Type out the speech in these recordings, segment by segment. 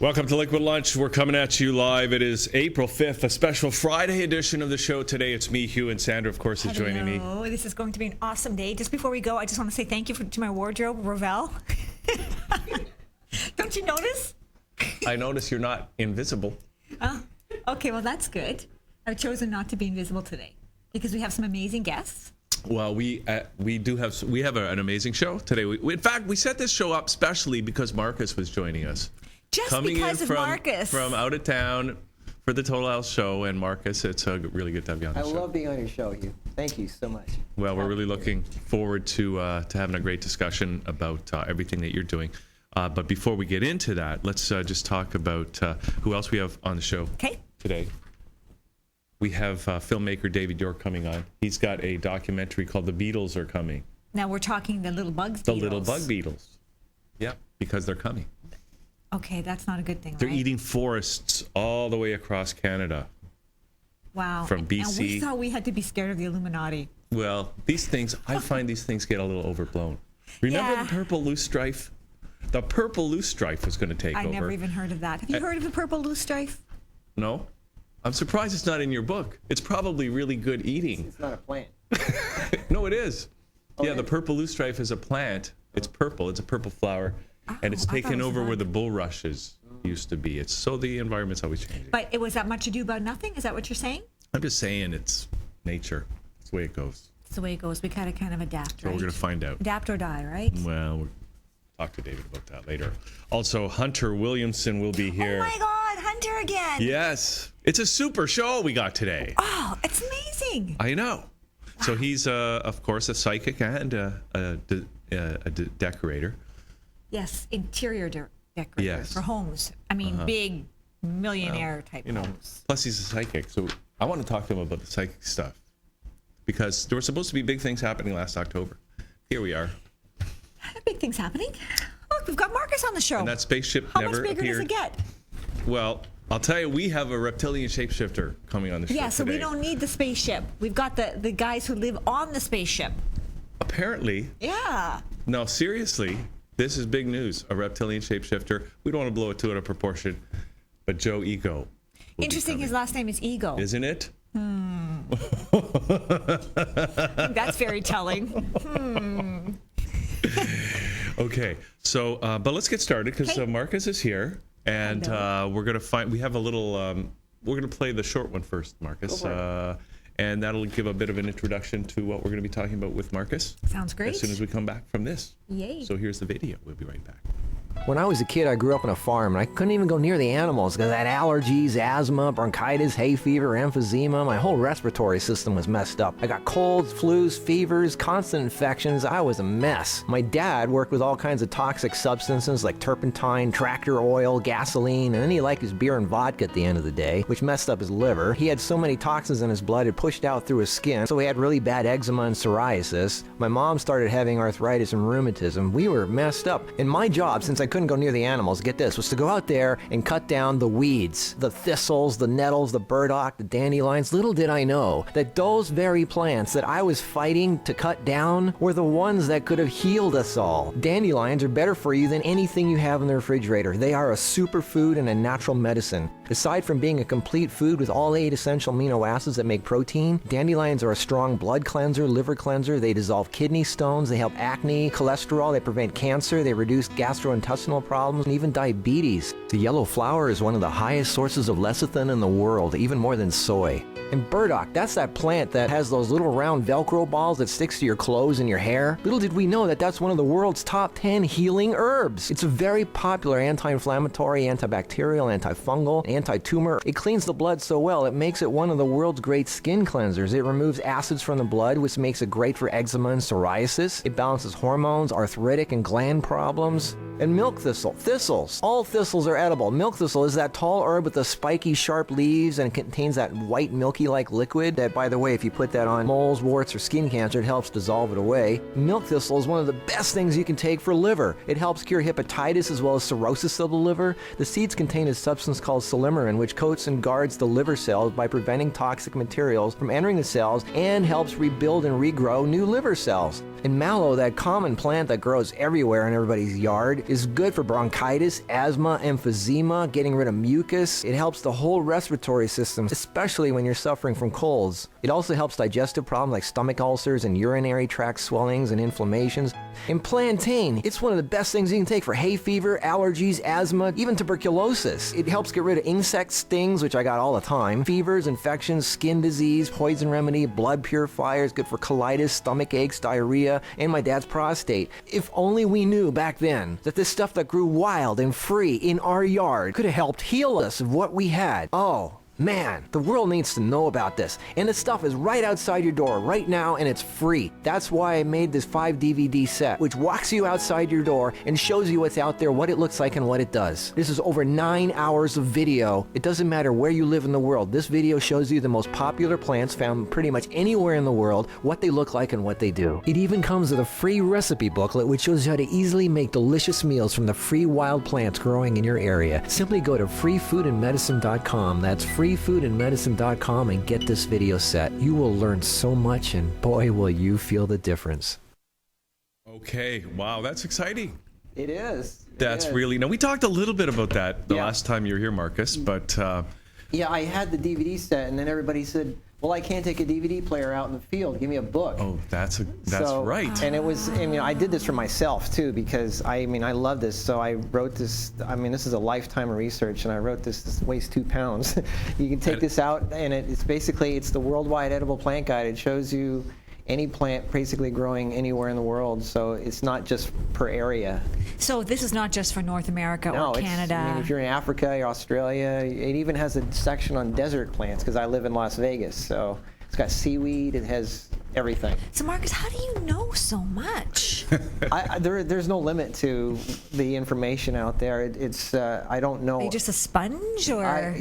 Welcome to Liquid Lunch. We're coming at you live. It is April 5th, a special Friday edition of the show. Today it's me, Hugh, and Sandra, of course, is joining me. Oh, this is going to be an awesome day. Just before we go, I just want to say thank you to my wardrobe, Ravel. Don't you notice? I notice you're not invisible. Okay, well, that's good. I've chosen not to be invisible today because we have some amazing guests. Well, we have an amazing show today. In fact, we set this show up specially because Markus was joining us. Just Coming because in of Markus. from out of town for the Total House show. And Markus, it's really good to have you on the show. I love being on your show, Hugh. Thank you so much. Well, we're really looking forward to having a great discussion about everything that you're doing. But before we get into that, let's just talk about who else we have on the show today. We have filmmaker David York coming on. He's got a documentary called The Beetles Are Coming. Now we're talking the little bugs The beetles. little bug beetles. Yeah, because they're coming. Okay, that's not a good thing, They're right? eating forests all the way across Canada. Wow. From BC. And we thought we had to be scared of the Illuminati. Well, these things, I find these things get a little overblown. Remember the purple loosestrife? The purple loosestrife is going to take over. I never even heard of that. Have you heard of the purple loosestrife? No? I'm surprised it's not in your book. It's probably really good eating. It's not a plant. No, it is. Okay. Yeah, the purple loosestrife is a plant. It's purple. It's a purple flower. And it's taken over where the bulrushes used to be. So the environment's always changing. But it was that much ado about nothing? Is that what you're saying? I'm just saying it's nature. It's the way it goes. It's the way it goes. We gotta kind of adapt, So right? we're going to find out. Adapt or die, right? Well, we'll talk to David about that later. Also, Hunter Williamson will be here. Oh my God, Hunter again. Yes. It's a super show we got today. Oh, it's amazing. I know. So he's, of course, a psychic and a decorator. Yes, interior decorator for homes. I mean, big millionaire type homes. Plus he's a psychic. So I want to talk to him about the psychic stuff because there were supposed to be big things happening last October. Here we are. Big things happening. Look, we've got Markus on the show. And that spaceship How never much bigger appeared. does it get? Well, I'll tell you, we have a reptilian shapeshifter coming on the show Yeah, so today. we don't need the spaceship. We've got the guys who live on the spaceship. Apparently. Yeah. No, seriously, this is big news. A reptilian shapeshifter. We don't want to blow it too out of proportion, but Joe Ego. Interesting, his last name is Ego. Isn't it? That's very telling. Okay, so but let's get started because Markus is here, and we're gonna we have a little. We're gonna play the short one first, Markus, and that'll give a bit of an introduction to what we're gonna be talking about with Markus. Sounds great. As soon as we come back from this. Yay. So here's the video. We'll be right back. When I was a kid, I grew up on a farm, and I couldn't even go near the animals because I had allergies, asthma, bronchitis, hay fever, emphysema. My whole respiratory system was messed up. I got colds, flus, fevers, constant infections. I was a mess. My dad worked with all kinds of toxic substances like turpentine, tractor oil, gasoline, and then he liked his beer and vodka at the end of the day, which messed up his liver. He had so many toxins in his blood it pushed out through his skin, so he had really bad eczema and psoriasis. My mom started having arthritis and rheumatism. We were messed up. And my job, since I couldn't go near the animals, get this, was to go out there and cut down the weeds, the thistles, the nettles, the burdock, the dandelions. Little did I know that those very plants that I was fighting to cut down were the ones that could have healed us all. Dandelions are better for you than anything you have in the refrigerator. They are a superfood and a natural medicine. Aside from being a complete food with all 8 essential amino acids that make protein, dandelions are a strong blood cleanser, liver cleanser. They dissolve kidney stones, they help acne, cholesterol, they prevent cancer, they reduce gastrointestinal problems, and even diabetes. The yellow flower is one of the highest sources of lecithin in the world, even more than soy. And burdock, that's that plant that has those little round Velcro balls that sticks to your clothes and your hair. Little did we know that that's one of the world's top 10 healing herbs. It's a very popular anti-inflammatory, antibacterial, antifungal, anti-tumor. It cleans the blood so well, it makes it one of the world's great skin cleansers. It removes acids from the blood, which makes it great for eczema and psoriasis. It balances hormones, arthritic, and gland problems. And milk thistle, thistles. All thistles are edible. Milk thistle is that tall herb with the spiky, sharp leaves, and it contains that white, milky-like liquid that, by the way, if you put that on moles, warts, or skin cancer, it helps dissolve it away. Milk thistle is one of the best things you can take for liver. It helps cure hepatitis as well as cirrhosis of the liver. The seeds contain a substance called silymarin, which coats and guards the liver cells by preventing toxic materials from entering the cells and helps rebuild and regrow new liver cells. And mallow, that common plant that grows everywhere in everybody's yard, yard is good for bronchitis, asthma, emphysema, getting rid of mucus. It helps the whole respiratory system, especially when you're suffering from colds. It also helps digestive problems like stomach ulcers and urinary tract swellings and inflammations. And plantain, it's one of the best things you can take for hay fever, allergies, asthma, even tuberculosis. It helps get rid of insect stings, which I got all the time, fevers, infections, skin disease, poison remedy, blood purifier. It's good for colitis, stomach aches, diarrhea, and my dad's prostate. If only we knew back then that this stuff that grew wild and free in our yard could have helped heal us of what we had. Oh, man, the world needs to know about this. And this stuff is right outside your door right now, and it's free. That's why I made this 5 DVD set, which walks you outside your door and shows you what's out there, what it looks like, and what it does. This is over 9 hours of video. It doesn't matter where you live in the world. This video shows you the most popular plants found pretty much anywhere in the world, what they look like, and what they do. It even comes with a free recipe booklet, which shows you how to easily make delicious meals from the free wild plants growing in your area. Simply go to freefoodandmedicine.com. That's freefoodandmedicine.com and get this video set. You will learn so much, and boy, will you feel the difference. Okay, wow, that's exciting. It is. That's really, now we talked a little bit about that the last time you were here, Markus, but yeah, I had the DVD set, and then everybody said, well, I can't take a DVD player out in the field. Give me a book. oh, that's right. And it was, I did this for myself too, because I love this. So I wrote this. This is a lifetime of research, and I wrote this. This weighs 2 pounds. You can take this out, and it's the worldwide edible plant guide. It shows you any plant basically growing anywhere in the world. So it's not just per area. So this is not just for North America or Canada. If you're in Africa or Australia, it even has a section on desert plants, because I live in Las Vegas. So it's got seaweed. It has everything. So Markus, how do you know so much? There's no limit to the information out there. I don't know. Are you just a sponge, or?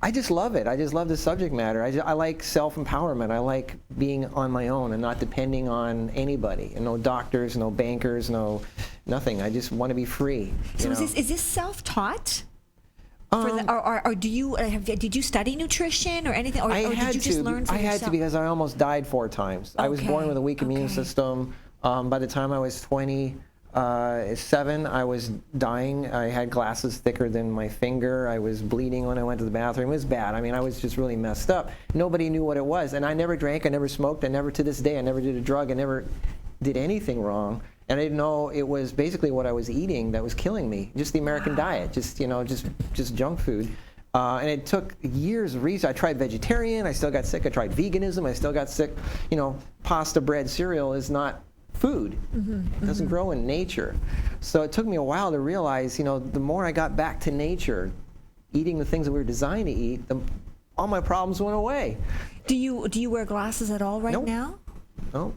I just love it. I just love the subject matter. I like self-empowerment. I like being on my own and not depending on anybody. And no doctors, no bankers, nothing. I just want to be free. So is this self-taught? Or did you study nutrition or anything? Or did you just learn for yourself? I had to, because I almost died 4 times. I was born with a weak immune system. By the time I was 27, I was dying. I had glasses thicker than my finger. I was bleeding when I went to the bathroom. It was bad. I was just really messed up. Nobody knew what it was. And I never drank. I never smoked. To this day, I never did a drug. I never did anything wrong. And I didn't know it was basically what I was eating that was killing me. Just the American diet. Just junk food. And it took years of research. I tried vegetarian. I still got sick. I tried veganism. I still got sick. Pasta, bread, cereal is not food. It doesn't grow in nature. So it took me a while to realize, the more I got back to nature, eating the things that we were designed to eat, all my problems went away. Do you wear glasses at all right now? No.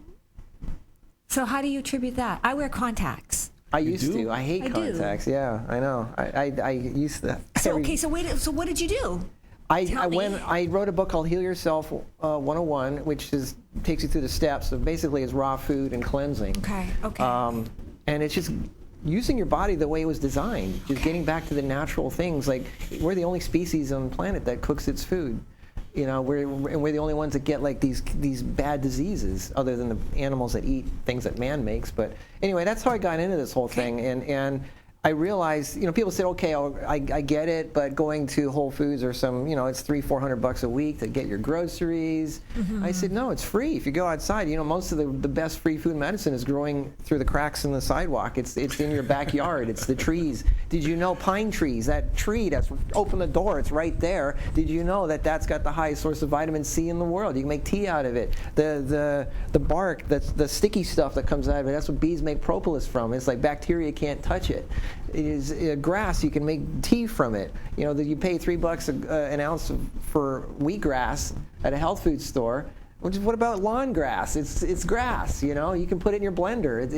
So how do you attribute that? I wear contacts. I used to. I hate contacts. Yeah, I know. I used to. So what did you do? I wrote a book called Heal Yourself 101, which takes you through the steps of basically is raw food and cleansing. Okay. And it's just using your body the way it was designed, just getting back to the natural things. Like, we're the only species on the planet that cooks its food. We're the only ones that get like these bad diseases, other than the animals that eat things that man makes. But anyway, that's how I got into this whole thing. And I realized, people said, okay, I get it, but going to Whole Foods or some, it's $300-400 a week to get your groceries. I said, no, it's free. If you go outside, most of the best free food medicine is growing through the cracks in the sidewalk. It's in your backyard. It's the trees. Did you know pine trees, that tree that's open the door, it's right there. Did you know that that's got the highest source of vitamin C in the world? You can make tea out of it. The bark, that's the sticky stuff that comes out of it, that's what bees make propolis from. It's like bacteria can't touch it. It is grass. You can make tea from it. You pay $3 an ounce for wheatgrass at a health food store. What about lawn grass? It's grass. You can put it in your blender.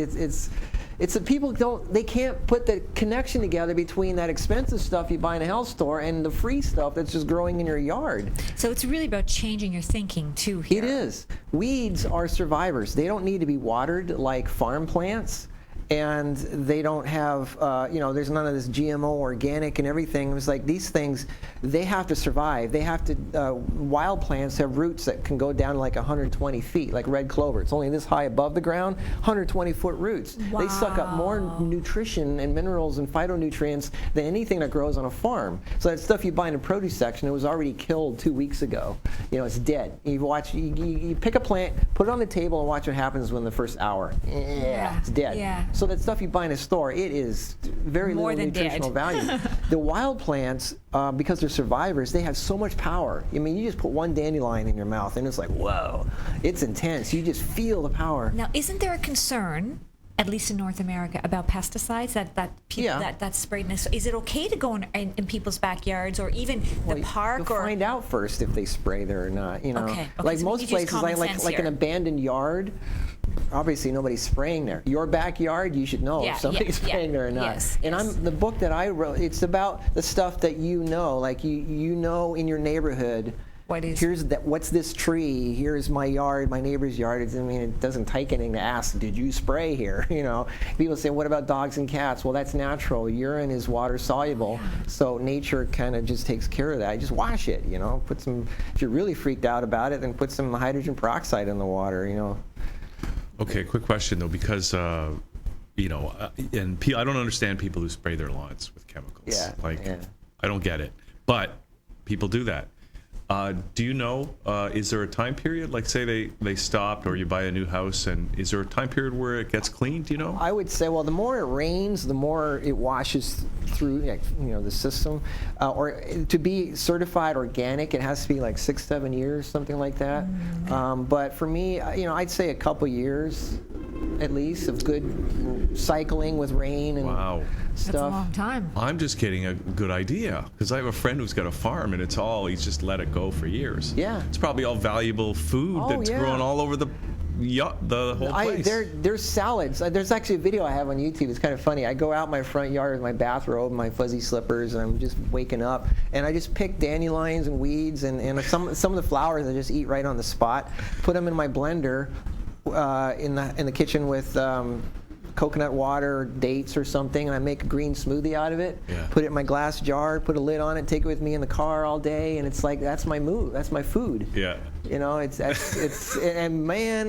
It's that people they can't put the connection together between that expensive stuff you buy in a health store and the free stuff that's just growing in your yard. So it's really about changing your thinking too here. It is. Weeds are survivors. They don't need to be watered like farm plants. and they don't have, there's none of this GMO organic and everything. It was like these things, they have to survive. They have to, wild plants have roots that can go down like 120 feet, like red clover. It's only this high above the ground, 120-foot roots. Wow. They suck up more nutrition and minerals and phytonutrients than anything that grows on a farm. So that stuff you buy in the produce section, it was already killed 2 weeks ago. It's dead. You pick a plant, put it on the table, and watch what happens within the first hour. It's dead. Yeah. So that stuff you buy in a store, it is very More little than nutritional dead. value. The wild plants, because they're survivors, they have so much power. I mean, you just put one dandelion in your mouth, and it's like, whoa, it's intense. You just feel the power. Now, isn't there a concern, at least in North America, about pesticides that sprayed? So is it okay to go in people's backyards or even the park? You'll find out first if they spray there or not. Okay, Like so most places, like an abandoned yard. Obviously, nobody's spraying there. Your backyard, you should know if somebody's spraying there or not. The book that I wrote, it's about the stuff that like you know in your neighborhood. What's this tree? Here's my yard, my neighbor's yard. It doesn't take anything to ask, did you spray here? People say, what about dogs and cats? Well, that's natural. Urine is water soluble, so nature kind of just takes care of that. Just wash it, Put some. If you're really freaked out about it, then put some hydrogen peroxide in the water, Okay, quick question though, because and I don't understand people who spray their lawns with chemicals. I don't get it, but people do that. Do you know, is there a time period, like say they stopped, or you buy a new house, and is there a time period where it gets cleaned, do you know? I would say, well, the more it rains, the more it washes through the system. Or to be certified organic, it has to be like 6-7 years, something like that. But for me, I'd say a couple years at least of good cycling with rain and stuff. That's a long time. I'm just getting a good idea, because I have a friend who's got a farm, and he's just let it go for years. Yeah. It's probably all valuable food that's growing all over the whole place. There's salads. There's actually a video I have on YouTube. It's kind of funny. I go out my front yard with my bathrobe, my fuzzy slippers, and I'm just waking up, and I just pick dandelions and weeds and some of the flowers I just eat right on the spot. Put them in my blender in the kitchen with coconut water or dates or something, and I make a green smoothie out of it. Put it in my glass jar, put a lid on it, take it with me in the car all day, and it's like that's my food. And man,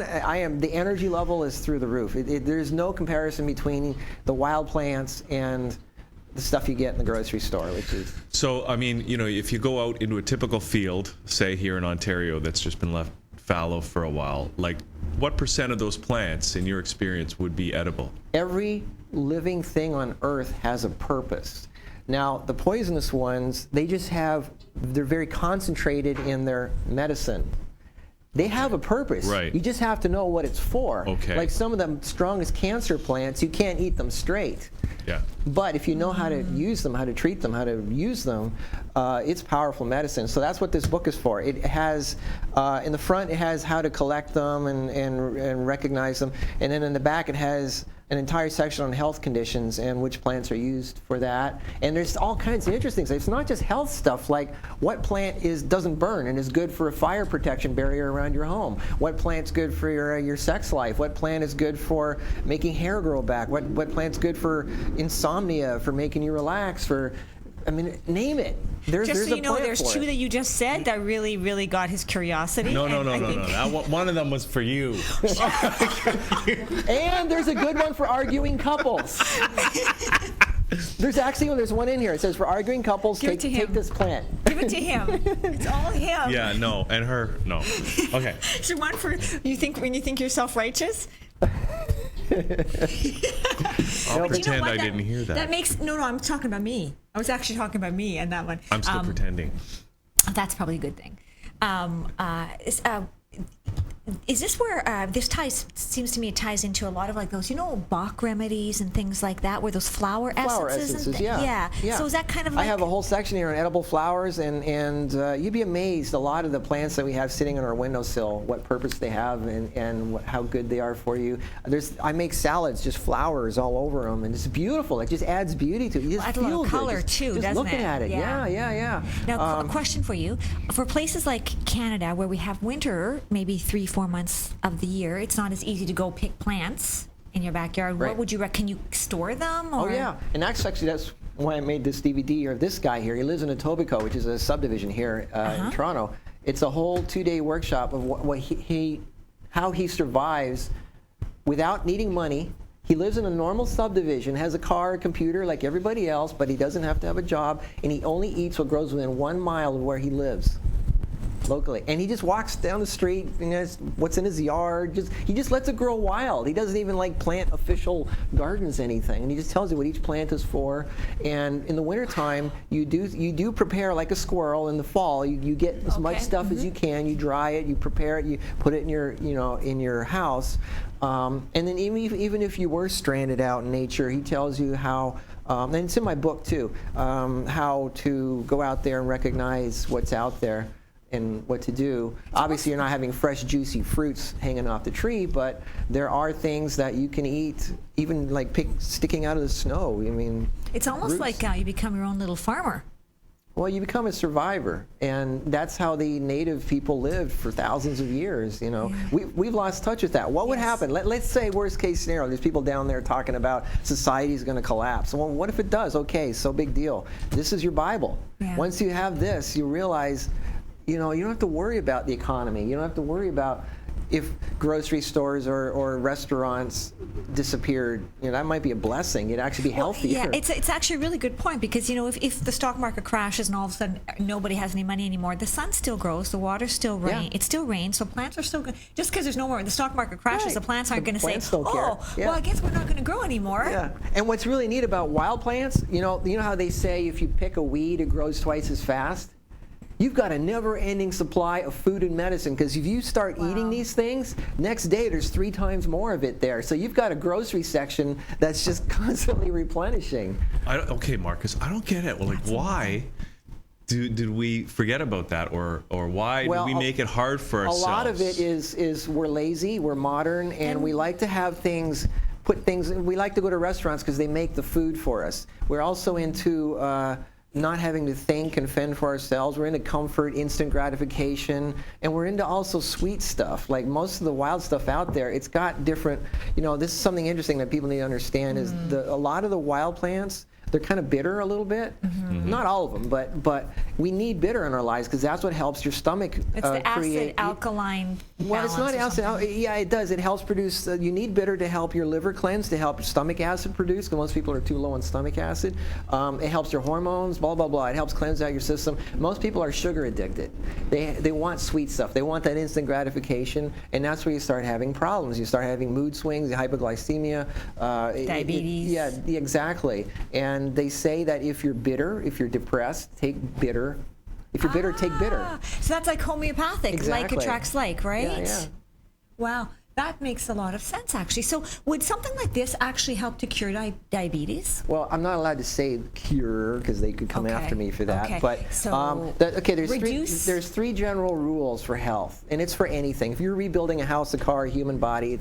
the energy level is through the roof. There's no comparison between the wild plants and the stuff you get in the grocery store, which is. So if you go out into a typical field, say here in Ontario, that's just been left fallow for a while, like what % of those plants in your experience would be edible? Every living thing on earth has a purpose. Now, the poisonous ones, they're very concentrated in their medicine. They have a purpose. Right. You just have to know what it's for. Okay. Like some of the strongest cancer plants, you can't eat them straight. Yeah. But if you know how to use them, how to treat them, how to use them, it's powerful medicine. So that's what this book is for. It has, in the front, it has how to collect them and recognize them. And then in the back, it has an entire section on health conditions and which plants are used for that. And there's all kinds of interesting things. It's not just health stuff, like what plant doesn't burn and is good for a fire protection barrier around your home. What plant's good for your sex life? What plant is good for making hair grow back? What plant's good for insomnia, for making you relax, name it. There's two that you just said that really, really got his curiosity. No. One of them was for you. And there's a good one for arguing couples. There's one in here. It says for arguing couples, take this plant. Give it to him. It's all him. Yeah, no, and her, no. Okay. So one for when you think you're self-righteous. I'll pretend I didn't hear that. That makes I'm talking about me. I was actually talking about me and that one. I'm still pretending. That's probably a good thing. Is this where this seems to me it ties into a lot of like those, Bach remedies and things like that, where those flower essences? Yeah. So is that kind of like... I have a whole section here on edible flowers, and you'd be amazed a lot of the plants that we have sitting on our windowsill, what purpose they have and how good they are for you. I make salads, just flowers all over them, and it's beautiful. It just adds beauty to it. You just adds a little color too, doesn't it? Just looking at it. Yeah. Now, a question for you. For places like Canada, where we have winter, maybe 3-4 months of the year, it's not as easy to go pick plants in your backyard. Right. What would you can you store them? Or? Oh yeah, and actually that's why I made this DVD of this guy here. He lives in Etobicoke, which is a subdivision here in Toronto. It's a whole 2-day workshop of how he survives without needing money. He lives in a normal subdivision, has a car, a computer like everybody else, but he doesn't have to have a job, and he only eats what grows within 1 mile of where he lives. Locally, and he just walks down the street and has what's in his yard. He just lets it grow wild. He doesn't even like plant official gardens, anything, and he just tells you what each plant is for. And in the wintertime, you do prepare like a squirrel. In the fall, you get as much stuff as you can. You dry it, you prepare it, you put it in your in your house. And then even if you were stranded out in nature, he tells you how. And it's in my book too, how to go out there and recognize what's out there and what to do. Obviously, you're not having fresh, juicy fruits hanging off the tree, but there are things that you can eat, even like sticking out of the snow. I mean, it's almost roots. like you become your own little farmer. Well, you become a survivor, and that's how the native people lived for thousands of years. We've lost touch with that. What would happen? Let's say worst case scenario. There's people down there talking about society is going to collapse. Well, what if it does? Okay, so big deal. This is your Bible. Yeah. Once you have this, you realize. You don't have to worry about the economy. You don't have to worry about if grocery stores or restaurants disappeared. That might be a blessing. It'd actually be healthier. Yeah, it's actually a really good point because if the stock market crashes and all of a sudden nobody has any money anymore, the sun still grows, the water still rains, it still rains, so plants are still good. Just because there's no more, the stock market crashes, the plants aren't going to say, well, I guess we're not going to grow anymore. Yeah, and what's really neat about wild plants, you know how they say if you pick a weed, it grows twice as fast. You've got a never-ending supply of food and medicine because if you start eating these things, next day there's 3 times more of it there. So you've got a grocery section that's just constantly replenishing. Okay, Marcus, I don't get it. Well, why did we forget about that, or why do we make it hard for ourselves? A lot of it is we're lazy, we're modern, and we like to have things. We like to go to restaurants because they make the food for us. We're also into not having to think and fend for ourselves. We're into comfort, instant gratification, and we're into also sweet stuff. Like most of the wild stuff out there, it's got different, this is something interesting that people need to understand is a lot of the wild plants, they're kind of bitter a little bit. Not all of them, but we need bitter in our lives because that's what helps your stomach it's the create. acid alkaline Well, it's not acid. Yeah, it does. It helps produce. You need bitter to help your liver cleanse, to help your stomach acid produce. Because most people are too low on stomach acid. It helps your hormones. Blah blah blah. It helps cleanse out your system. Most people are sugar addicted. They want sweet stuff. They want that instant gratification, and that's where you start having problems. You start having mood swings, hypoglycemia, diabetes. Yeah, exactly. And they say that if you're bitter, if you're depressed, take bitter. If you're bitter, take bitter. So that's like homeopathic. Exactly. Like attracts like, right? Yeah. Wow. That makes a lot of sense, actually. So would something like this actually help to cure diabetes? Well, I'm not allowed to say cure because they could come after me for that. Okay. But so there's 3 general rules for health, and it's for anything. If you're rebuilding a house, a car, a human body,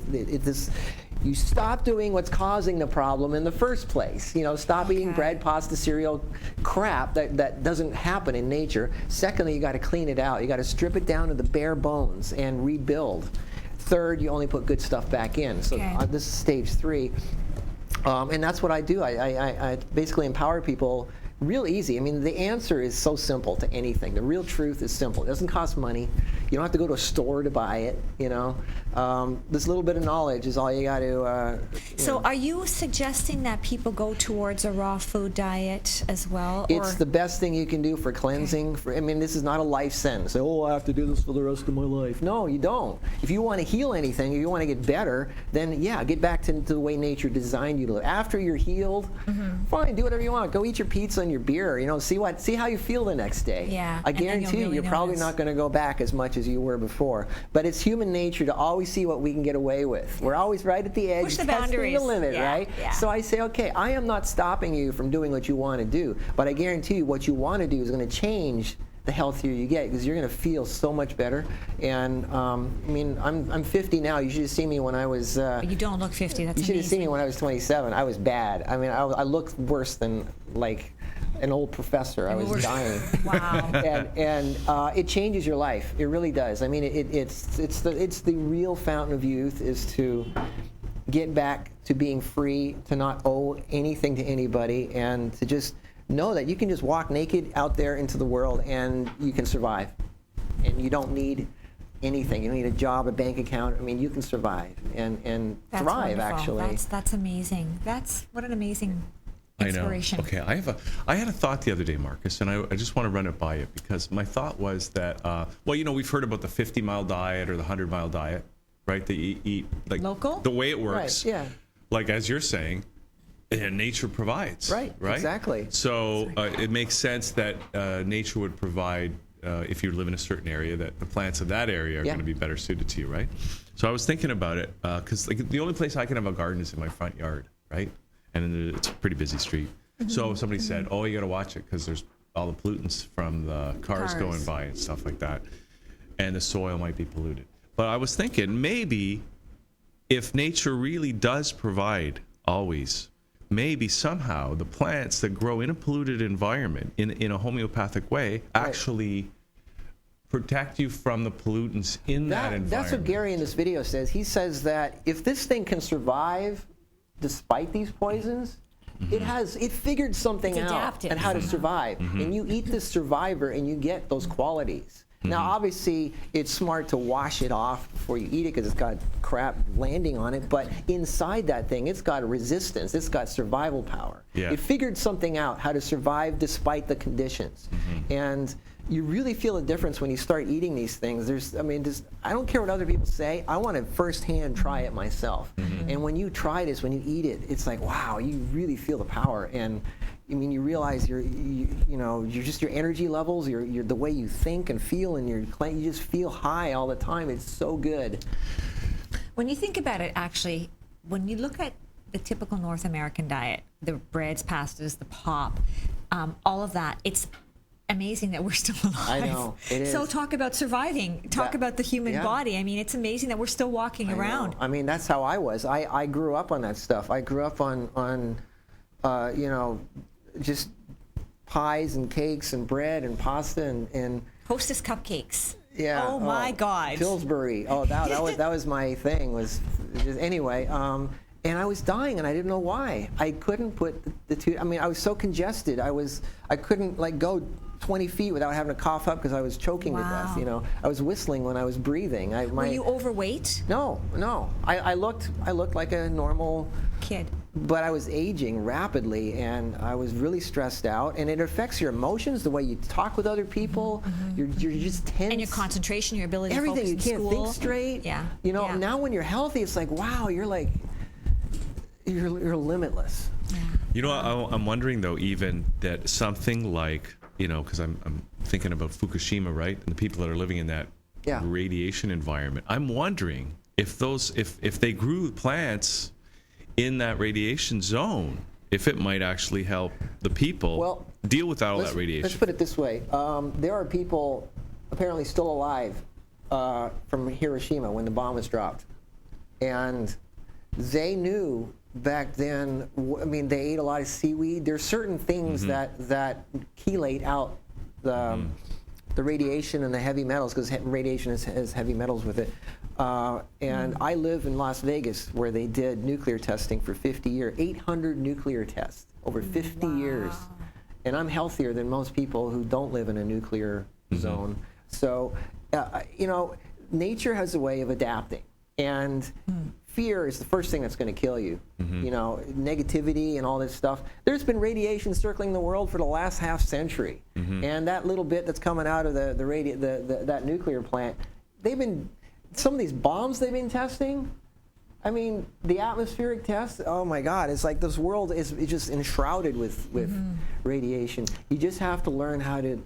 you stop doing what's causing the problem in the first place. Stop eating bread, pasta, cereal, crap that doesn't happen in nature. Secondly, you got to clean it out. You got to strip it down to the bare bones and rebuild. Third, you only put good stuff back in. So this is stage 3. And that's what I do. I basically empower people real easy. I mean, the answer is so simple to anything. The real truth is simple. It doesn't cost money. You don't have to go to a store to buy it, This little bit of knowledge is all you got to... So are you suggesting that people go towards a raw food diet as well? It's the best thing you can do for cleansing. This is not a life sentence. I have to do this for the rest of my life. No, you don't. If you want to heal anything, if you want to get better, then get back to the way nature designed you to live. After you're healed, fine, do whatever you want. Go eat your pizza and your beer. See how you feel the next day. Yeah. I guarantee you're probably not going to go back as much as you were before. But it's human nature to always see what we can get away with. We're always right at the edge, push the testing boundaries. the limit, right? Yeah. So I say, okay, I am not stopping you from doing what you want to do, but I guarantee you what you want to do is going to change the healthier you get because you're going to feel so much better. And I'm 50 now. You should have seen me when I was. You don't look 50. That's You should have amazing. seen me when I was 27. I was bad. I looked worse than an old professor. I was dying. Wow. and it changes your life. It really does. It's the real fountain of youth is to get back to being free, to not owe anything to anybody, and to just know that you can just walk naked out there into the world and you can survive. And you don't need anything. You don't need a job, a bank account. I mean, you can survive and That's thrive, wonderful. actually. That's amazing. What an amazing inspiration. I know. Okay, I had a thought the other day, Marcus, and I just want to run it by you, because my thought was that, well, you know, we've heard about the 50-mile diet or the 100-mile diet, right? That you eat like local. The way it works, Right, yeah. like as you're saying, nature provides. Right, exactly. So it makes sense that nature would provide, if you live in a certain area, that the plants of that area are going to be better suited to you, right? So I was thinking about it, because like the only place I can have a garden is in my front yard, right? And it's a pretty busy street. So somebody said, oh, you got to watch it because there's all the pollutants from the cars going by and stuff like that. And the soil might be polluted. But I was thinking, maybe if nature really does provide always, maybe somehow the plants that grow in a polluted environment in a homeopathic way actually protect you from the pollutants in that environment. That's what Gary in this video says. He says that if this thing can survive despite these poisons, it figured something out and how to survive. And you eat this survivor and you get those qualities. Now, obviously, it's smart to wash it off before you eat it because it's got crap landing on it. But inside that thing, it's got resistance. It's got survival power. Yeah. It figured something out, how to survive despite the conditions. And you really feel a difference when you start eating these things. I don't care what other people say. I want to firsthand try it myself. And when you try this, when you eat it, it's like, wow, you really feel the power. And I mean, you realize you're just your energy levels, you're the way you think and feel, and you just feel high all the time. It's so good. When you think about it, actually, when you look at the typical North American diet, the breads, pastas, the pop, all of that, it's amazing that we're still alive. I know, it is. So talk about surviving. Talk about the human body. I mean, it's amazing that we're still walking around. I mean, that's how I was. I grew up on that stuff. I grew up on just pies and cakes and bread and pasta and Hostess cupcakes. Yeah. Oh my God. Pillsbury. Oh, that was my thing. Anyway. And I was dying, and I didn't know why. I couldn't put the two. I mean, I was so congested. I couldn't like go 20 feet without having to cough up because I was choking to death. You know, I was whistling when I was breathing. Were you overweight? No. I looked like a normal kid. But I was aging rapidly, and I was really stressed out, and it affects your emotions, the way you talk with other people. You're just tense. And your concentration, your ability to everything. focus You can't in school. think straight. Yeah. You know, now when you're healthy, it's like, wow, you're limitless. Yeah. You know, I'm wondering though, even that something like, you know, because I'm thinking about Fukushima, right, and the people that are living in that radiation environment. I'm wondering if they grew plants in that radiation zone, if it might actually help the people deal with all that radiation. Let's put it this way: there are people apparently still alive from Hiroshima when the bomb was dropped, and they knew back then. I mean, they ate a lot of seaweed. There's certain things that chelate out the radiation and the heavy metals, because radiation has heavy metals with it. And I live in Las Vegas, where they did nuclear testing for 50 years, 800 nuclear tests over 50 years. And I'm healthier than most people who don't live in a nuclear zone. So, you know, nature has a way of adapting. And fear is the first thing that's going to kill you. You know, negativity and all this stuff. There's been radiation circling the world for the last half century. And that little bit that's coming out of that nuclear plant, some of these bombs they've been testing, I mean, the atmospheric test, oh my God, it's like this world is just enshrouded with radiation. You just have to learn how to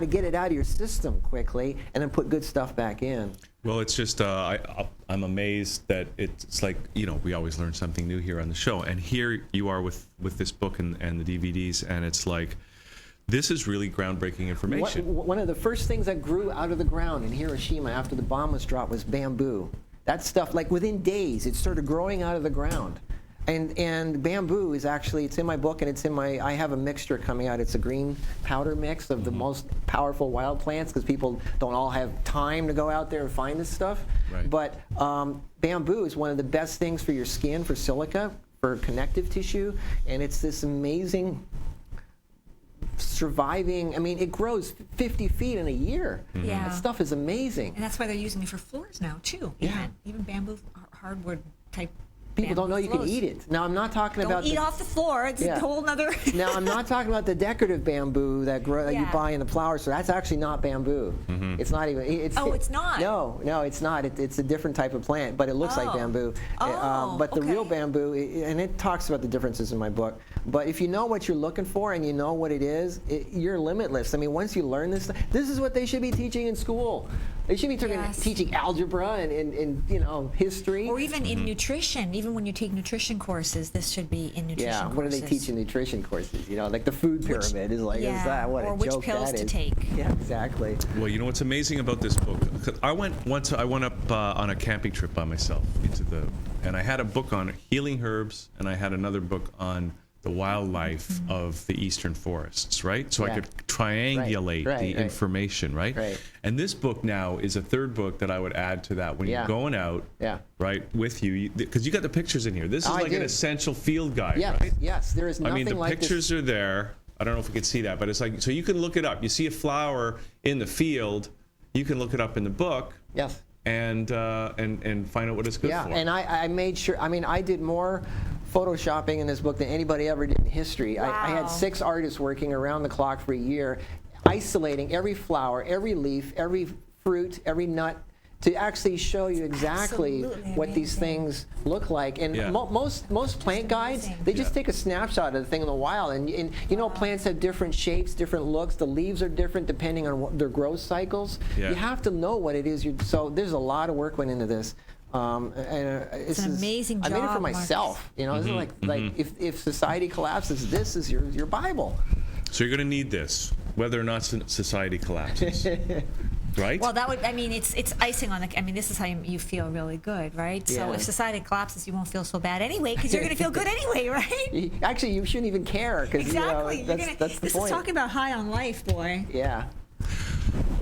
get it out of your system quickly and then put good stuff back in. Well, it's just, I'm amazed that it's like, you know, we always learn something new here on the show. And here you are with this book and the DVDs, and it's like, this is really groundbreaking information. One of the first things that grew out of the ground in Hiroshima after the bomb was dropped was bamboo. That stuff, like within days, it started growing out of the ground. And bamboo is actually, it's in my book, and it's in my, I have a mixture coming out. It's a green powder mix of the most powerful wild plants, because people don't all have time to go out there and find this stuff. Right. But bamboo is one of the best things for your skin, for silica, for connective tissue, and it's this amazing surviving, I mean, it grows 50 feet in a year. Yeah. That stuff is amazing. And that's why they're using it for floors now, too. Yeah. Even bamboo, hardwood type. People don't know you can floors. eat it. Now, I'm not talking about Don't eat off the floor. It's Yeah. a whole nother. Now, I'm not talking about the decorative bamboo that grow that you Yeah. buy in the flower store. That's actually not bamboo. It's not even. It's not? No, it's not. It's a different type of plant, but it looks like Oh. bamboo. Oh, but the real okay. bamboo, and it talks about the differences in my book. But if you know what you're looking for and you know what it is, you're limitless. I mean, once you learn this is what they should be teaching in school. They should be Yes. teaching algebra and history. Or even in nutrition. Even when you take nutrition courses, this should be in nutrition Yeah, courses. what do they teach in nutrition courses? Like the food pyramid is like, is that what or a which joke pills that to is? take. Yeah, exactly. Well, you know what's amazing about this book? 'Cause I went up on a camping trip by myself and I had a book on healing herbs, and I had another book on the wildlife of the eastern forests, right? So I Yeah. could triangulate Right, the right. information, right? Right. And this book now is a third book that I would add to that when Yeah. you're going out, Yeah. right, with you, because you got the pictures in here. This is I like an do. essential field guide, Yes, right? yes. There is I nothing mean, the like pictures are there. I don't know if we can see that, but it's like, so you can look it up. You see a flower in the field, you can look it up in the book. Yes. And find out what it's good Yeah, for. and I made sure. I mean, I did more photoshopping in this book than anybody ever did in history. I had Wow. 6 artists working around the clock for a year, isolating every flower, every leaf, every fruit, every nut, to actually show you exactly Absolutely what these amazing. things look like. And Yeah. most plant guides, amazing. they just Yeah. take a snapshot of the thing in the wild. And you know, plants have different shapes, different looks. The leaves are different depending on their growth cycles. Yeah. You have to know what it is. So there's a lot of work went into this. It's an amazing I made it for job, myself. This is like if society collapses, this is your Bible. So you're going to need this, whether or not society collapses, right? Well, that would, I mean, it's icing on the, I mean, this is how you feel really good, right? So Yeah. if society collapses, you won't feel so bad anyway, because you're going to feel good anyway, right? Actually, you shouldn't even care because Exactly. that's the this point. is talking about high on life, boy. Yeah.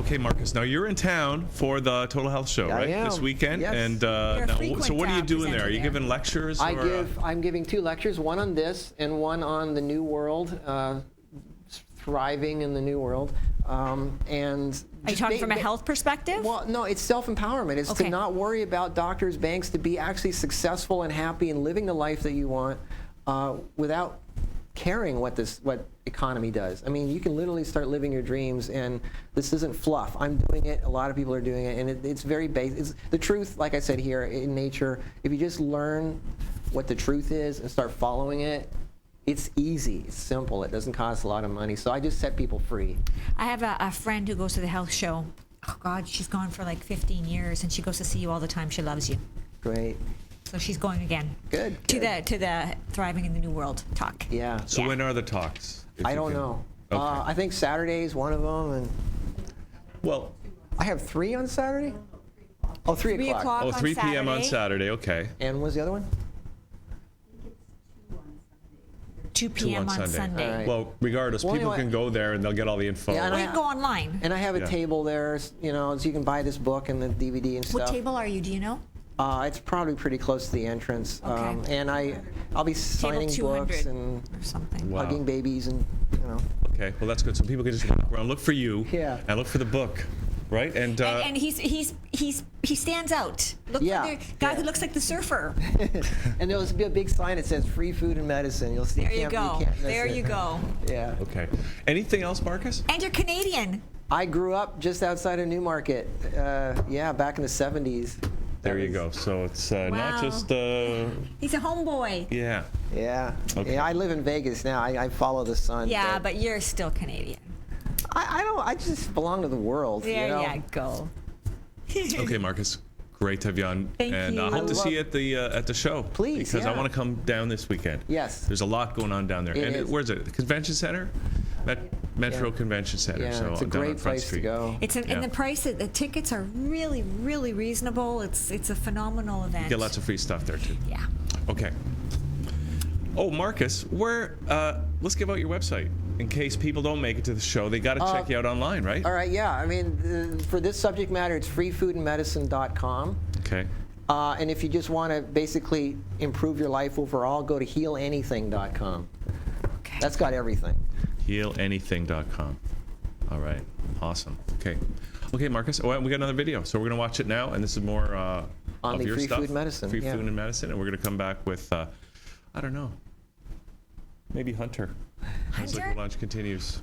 Okay, Marcus. Now you're in town for the Total Health Show, I right? am. This weekend, Yes. and You're a now, frequent, so what are you doing there? Are you presenter giving lectures? I'm giving 2 lectures, one on this and one on the New World, thriving in the New World. And Are you talking from a health perspective? Well, no, it's self-empowerment. It's Okay. to not worry about doctors, banks, to be actually successful and happy and living the life that you want without caring what economy does. I mean, you can literally start living your dreams, and this isn't fluff. I'm doing it. A lot of people are doing it, and it's very basic. It's the truth, like I said here, in nature. If you just learn what the truth is and start following it, it's easy. It's simple. It doesn't cost a lot of money. So I just set people free. I have a friend who goes to the health show. Oh, God, she's gone for like 15 years, and she goes to see you all the time. She loves you. Great. So she's going again. Good. To the Thriving in the New World talk. Yeah. So Yeah. when are the talks? If I you don't can- know. Okay. I think Saturday is one of them, and Well, I have 3 on Saturday. Oh, 3 3 o'clock. o'clock. oh, on 3 p.m. on Saturday. Saturday. Okay. And what's the other one? 2 2 p.m. on Sunday. All right. Well, regardless, Well, people you know can go there and they'll get all the info. Yeah, and Or you can go online. And I have a Yeah. table there, so you can buy this book and the DVD and What stuff. table are you? Do you know? It's probably pretty close to the entrance. Okay. And I'll be Table signing 200 books and or something. Wow. hugging babies and Okay, well that's good. So people can just walk around, look for you, Yeah. and look for the book, right? And And he stands out. Look Yeah, for the guy yeah. who looks like the surfer. And there'll be a big sign that says "Free Food and Medicine." You'll see. There you can't go. miss There it. you go. Yeah. okay. Anything else, Marcus? And you're Canadian. I grew up just outside of Newmarket. Back in the '70s. There you go. So it's not Wow. just He's a homeboy. yeah. Yeah. Okay. Yeah. I live in Vegas now. I follow the sun. Yeah, but you're still Canadian. I don't. I just belong to the world. There you know? you go. Okay, Marcus. Great to have you on, Thank and you. I hope I to see you at the show. Please, because I yeah. want to come down this weekend. Yes. There's a lot going on down there. It And is. where's it? The Convention Center, Metro Yeah. Convention Center. Yeah, so it's a down on great Front place Street. to go. And Yeah. the price, the tickets are really, really reasonable. It's a phenomenal event. Get lots of free stuff there too. Yeah. Okay. Oh, Markus, let's give out your website in case people don't make it to the show. They got to check you out online, right? All right, yeah. I mean, for this subject matter, it's freefoodandmedicine.com. Okay. And if you just want to basically improve your life overall, go to healanything.com. Okay. That's got everything. Healanything.com. All right. Awesome. Okay. Okay, Markus. Oh, we got another video, so we're going to watch it now, and this is more On of the your free stuff. food medicine. Free yeah. food and medicine, and we're going to come back with, I don't know, maybe Hunter. As the launch continues.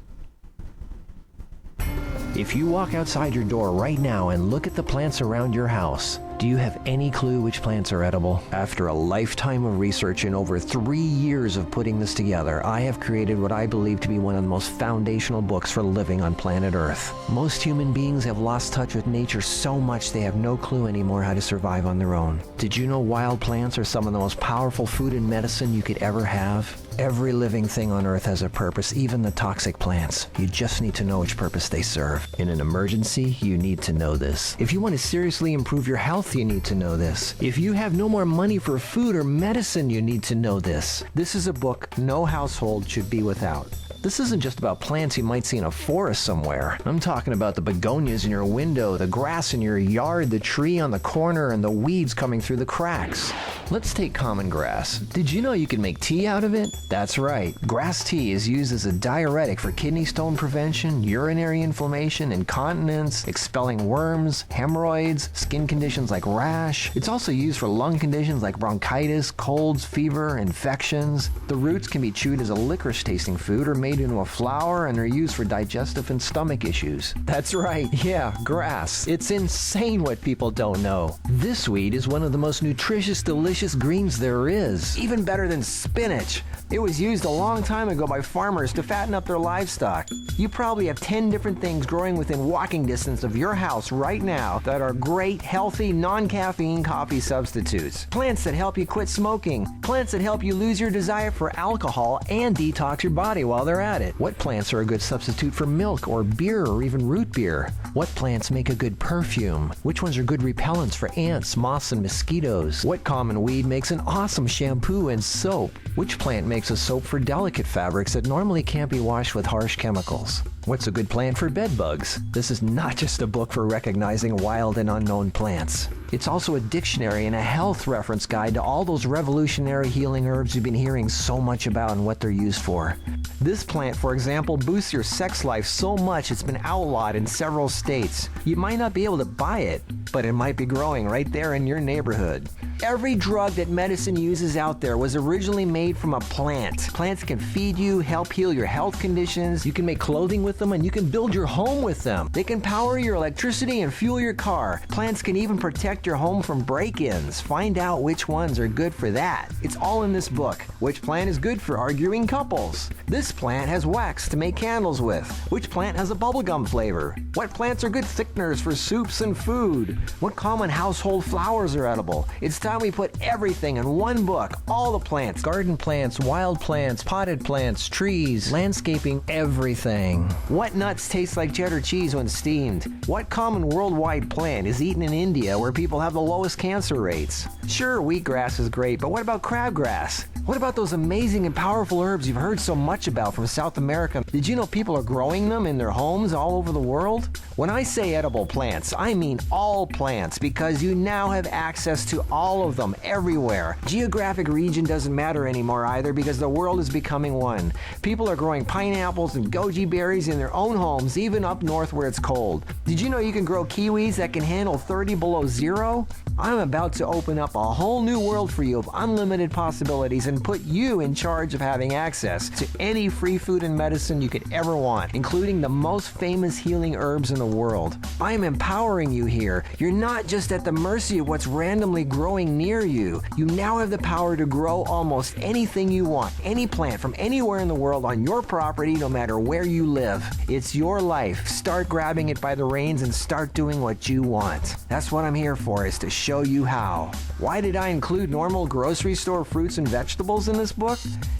If you walk outside your door right now and look at the plants around your house, do you have any clue which plants are edible? After a lifetime of research and over 3 years of putting this together, I have created what I believe to be one of the most foundational books for living on planet Earth. Most human beings have lost touch with nature so much they have no clue anymore how to survive on their own. Did you know wild plants are some of the most powerful food and medicine you could ever have? Every living thing on Earth has a purpose, even the toxic plants. You just need to know which purpose they serve. In an emergency, you need to know this. If you want to seriously improve your health, you need to know this. If you have no more money for food or medicine, you need to know this. This is a book no household should be without. This isn't just about plants you might see in a forest somewhere. I'm talking about the begonias in your window, the grass in your yard, the tree on the corner, and the weeds coming through the cracks. Let's take common grass. Did you know you can make tea out of it? That's right. Grass tea is used as a diuretic for kidney stone prevention, urinary inflammation, incontinence, expelling worms, hemorrhoids, skin conditions like rash. It's also used for lung conditions like bronchitis, colds, fever, infections. The roots can be chewed as a licorice-tasting food or made into a flour and are used for digestive and stomach issues. That's right, yeah, grass. It's insane what people don't know. This weed is one of the most nutritious, delicious greens there is. Even better than spinach. It was used a long time ago by farmers to fatten up their livestock. You probably have 10 different things growing within walking distance of your house right now that are great, healthy, non-caffeine coffee substitutes. Plants that help you quit smoking. Plants that help you lose your desire for alcohol and detox your body while they're at it. What plants are a good substitute for milk or beer or even root beer? What plants make a good perfume? Which ones are good repellents for ants, moths, and mosquitoes? What common weed makes an awesome shampoo and soap? Which plant makes a soap for delicate fabrics that normally can't be washed with harsh chemicals? What's a good plant for bed bugs? This is not just a book for recognizing wild and unknown plants. It's also a dictionary and a health reference guide to all those revolutionary healing herbs you've been hearing so much about and what they're used for. This plant, for example, boosts your sex life so much it's been outlawed in several states. You might not be able to buy it, but it might be growing right there in your neighborhood. Every drug that medicine uses out there was originally made from a plant. Plants can feed you, help heal your health conditions, you can make clothing with them, and you can build your home with them. They can power your electricity and fuel your car. Plants can even protect your home from break-ins. Find out which ones are good for that. It's all in this book. Which plant is good for arguing couples? This plant has wax to make candles with. Which plant has a bubblegum flavor? What plants are good thickeners for soups and food? What common household flowers are edible? It's time we put everything in one book. All the plants, garden plants, wild plants, potted plants, trees, landscaping, everything. What nuts taste like cheddar cheese when steamed? What common worldwide plant is eaten in India where people have the lowest cancer rates? Sure, wheatgrass is great, but what about crabgrass? What about those amazing and powerful herbs you've heard so much about from South America? Did you know people are growing them in their homes all over the world? When I say edible plants, I mean all plants, because you now have access to all of them everywhere. Geographic region doesn't matter anymore either, because the world is becoming one. People are growing pineapples and goji berries in their own homes, even up north where it's cold. Did you know you can grow kiwis that can handle 30 below zero? I'm about to open up a whole new world for you of unlimited possibilities and put you in charge of having access to any free food and medicine you could ever want, including the most famous healing herbs in the world. I'm empowering you here. You're not just at the mercy of what's randomly growing near you. You now have the power to grow almost anything you want, any plant from anywhere in the world on your property, no matter where you live. It's your life. Start grabbing it by the reins and start doing what you want. That's what I'm here for, is to show you how. Why did I include normal grocery store fruits and vegetables in this book?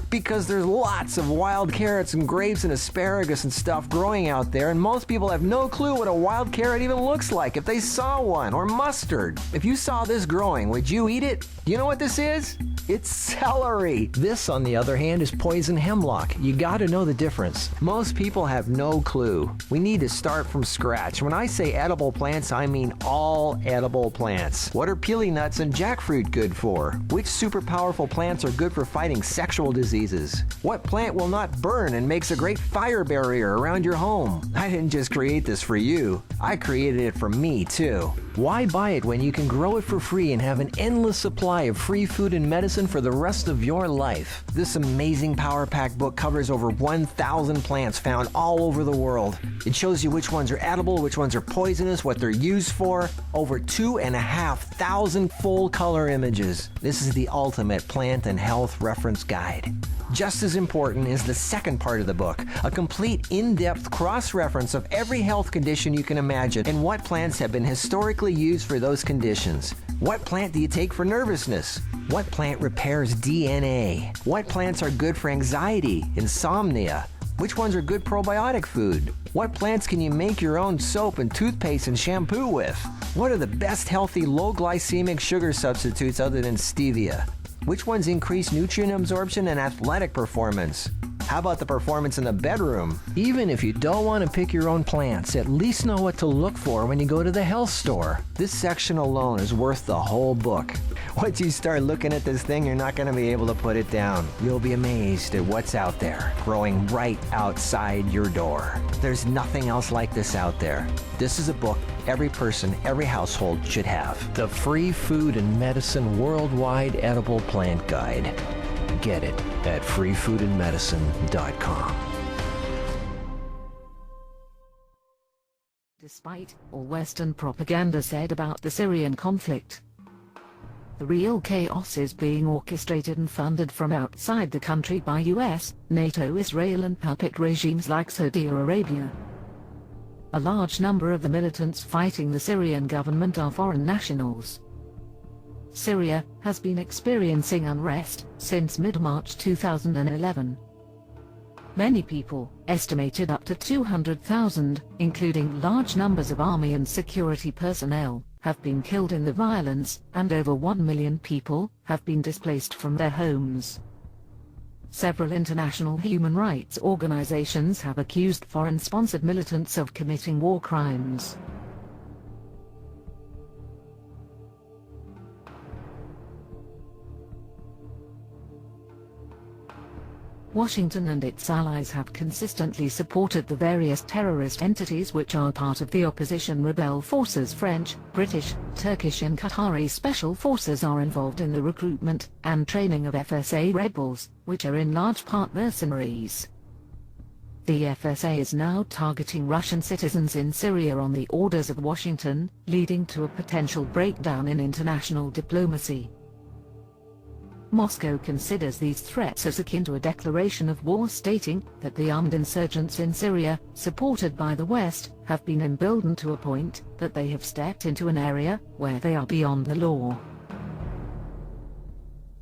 Because there's lots of wild carrots and grapes and asparagus and stuff growing out there, and most people have no clue what a wild carrot even looks like if they saw one, or mustard. If you saw this growing, would you eat it? You know what this is? It's celery. This, on the other hand, is poison hemlock. You gotta know the difference. Most people have no clue. We need to start from scratch. When I say edible plants, I mean all edible plants. What are peely nuts and jackfruit good for? Which super powerful plants are good for fighting sexual diseases? What plant will not burn and makes a great fire barrier around your home? I didn't just create this for you. I created it for me, too. Why buy it when you can grow it for free and have an endless supply of free food and medicine for the rest of your life? This amazing Power Pack book covers over 1,000 plants found all over the world. It shows you which ones are edible, which ones are poisonous, what they're used for. Over 2,500 full color images. This is the ultimate plant and health reference guide. Just as important is the second part of the book, a complete in-depth cross-reference of every health condition you can imagine and what plants have been historically used for those conditions. What plant do you take for nervousness? What plant repairs DNA? What plants are good for anxiety, insomnia? Which ones are good probiotic food? What plants can you make your own soap and toothpaste and shampoo with? What are the best healthy low glycemic sugar substitutes other than stevia? Which ones increase nutrient absorption and athletic performance? How about the performance in the bedroom? Even if you don't want to pick your own plants, at least know what to look for when you go to the health store. This section alone is worth the whole book. Once you start looking at this thing, you're not going to be able to put it down. You'll be amazed at what's out there, growing right outside your door. There's nothing else like this out there. This is a book every person, every household should have. The Free Food and Medicine Worldwide Edible Plant Guide. Get it at freefoodandmedicine.com. Despite all Western propaganda said about the Syrian conflict, the real chaos is being orchestrated and funded from outside the country by US, NATO, Israel and puppet regimes like Saudi Arabia. A large number of the militants fighting the Syrian government are foreign nationals. Syria has been experiencing unrest since mid-March 2011. Many people, estimated up to 200,000, including large numbers of army and security personnel, have been killed in the violence, and over 1 million people have been displaced from their homes. Several international human rights organizations have accused foreign-sponsored militants of committing war crimes. Washington and its allies have consistently supported the various terrorist entities which are part of the opposition rebel forces. French, British, Turkish and Qatari special forces are involved in the recruitment and training of FSA rebels, which are in large part mercenaries. The FSA is now targeting Russian citizens in Syria on the orders of Washington, leading to a potential breakdown in international diplomacy. Moscow considers these threats as akin to a declaration of war, stating that the armed insurgents in Syria, supported by the West, have been emboldened to a point that they have stepped into an area where they are beyond the law.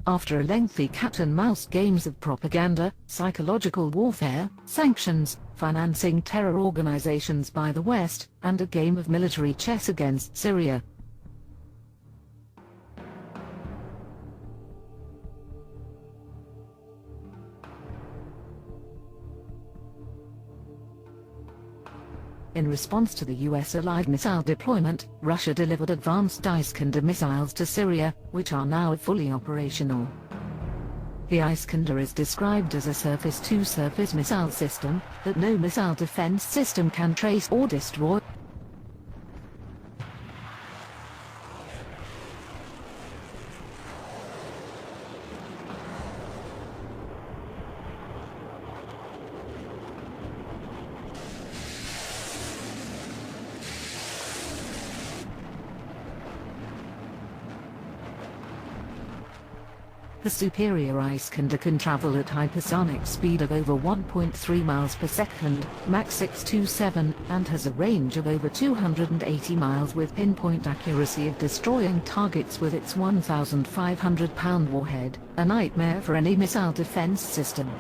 After a lengthy cat-and-mouse games of propaganda, psychological warfare, sanctions, financing terror organizations by the West, and a game of military chess against Syria, in response to the US Allied missile deployment, Russia delivered advanced Iskander missiles to Syria, which are now fully operational. The Iskander is described as a surface-to-surface missile system that no missile defense system can trace or destroy. The superior ice can travel at hypersonic speed of over 1.3 miles per second, Mach 627, and has a range of over 280 miles with pinpoint accuracy of destroying targets with its 1,500-pound warhead, a nightmare for any missile defense system.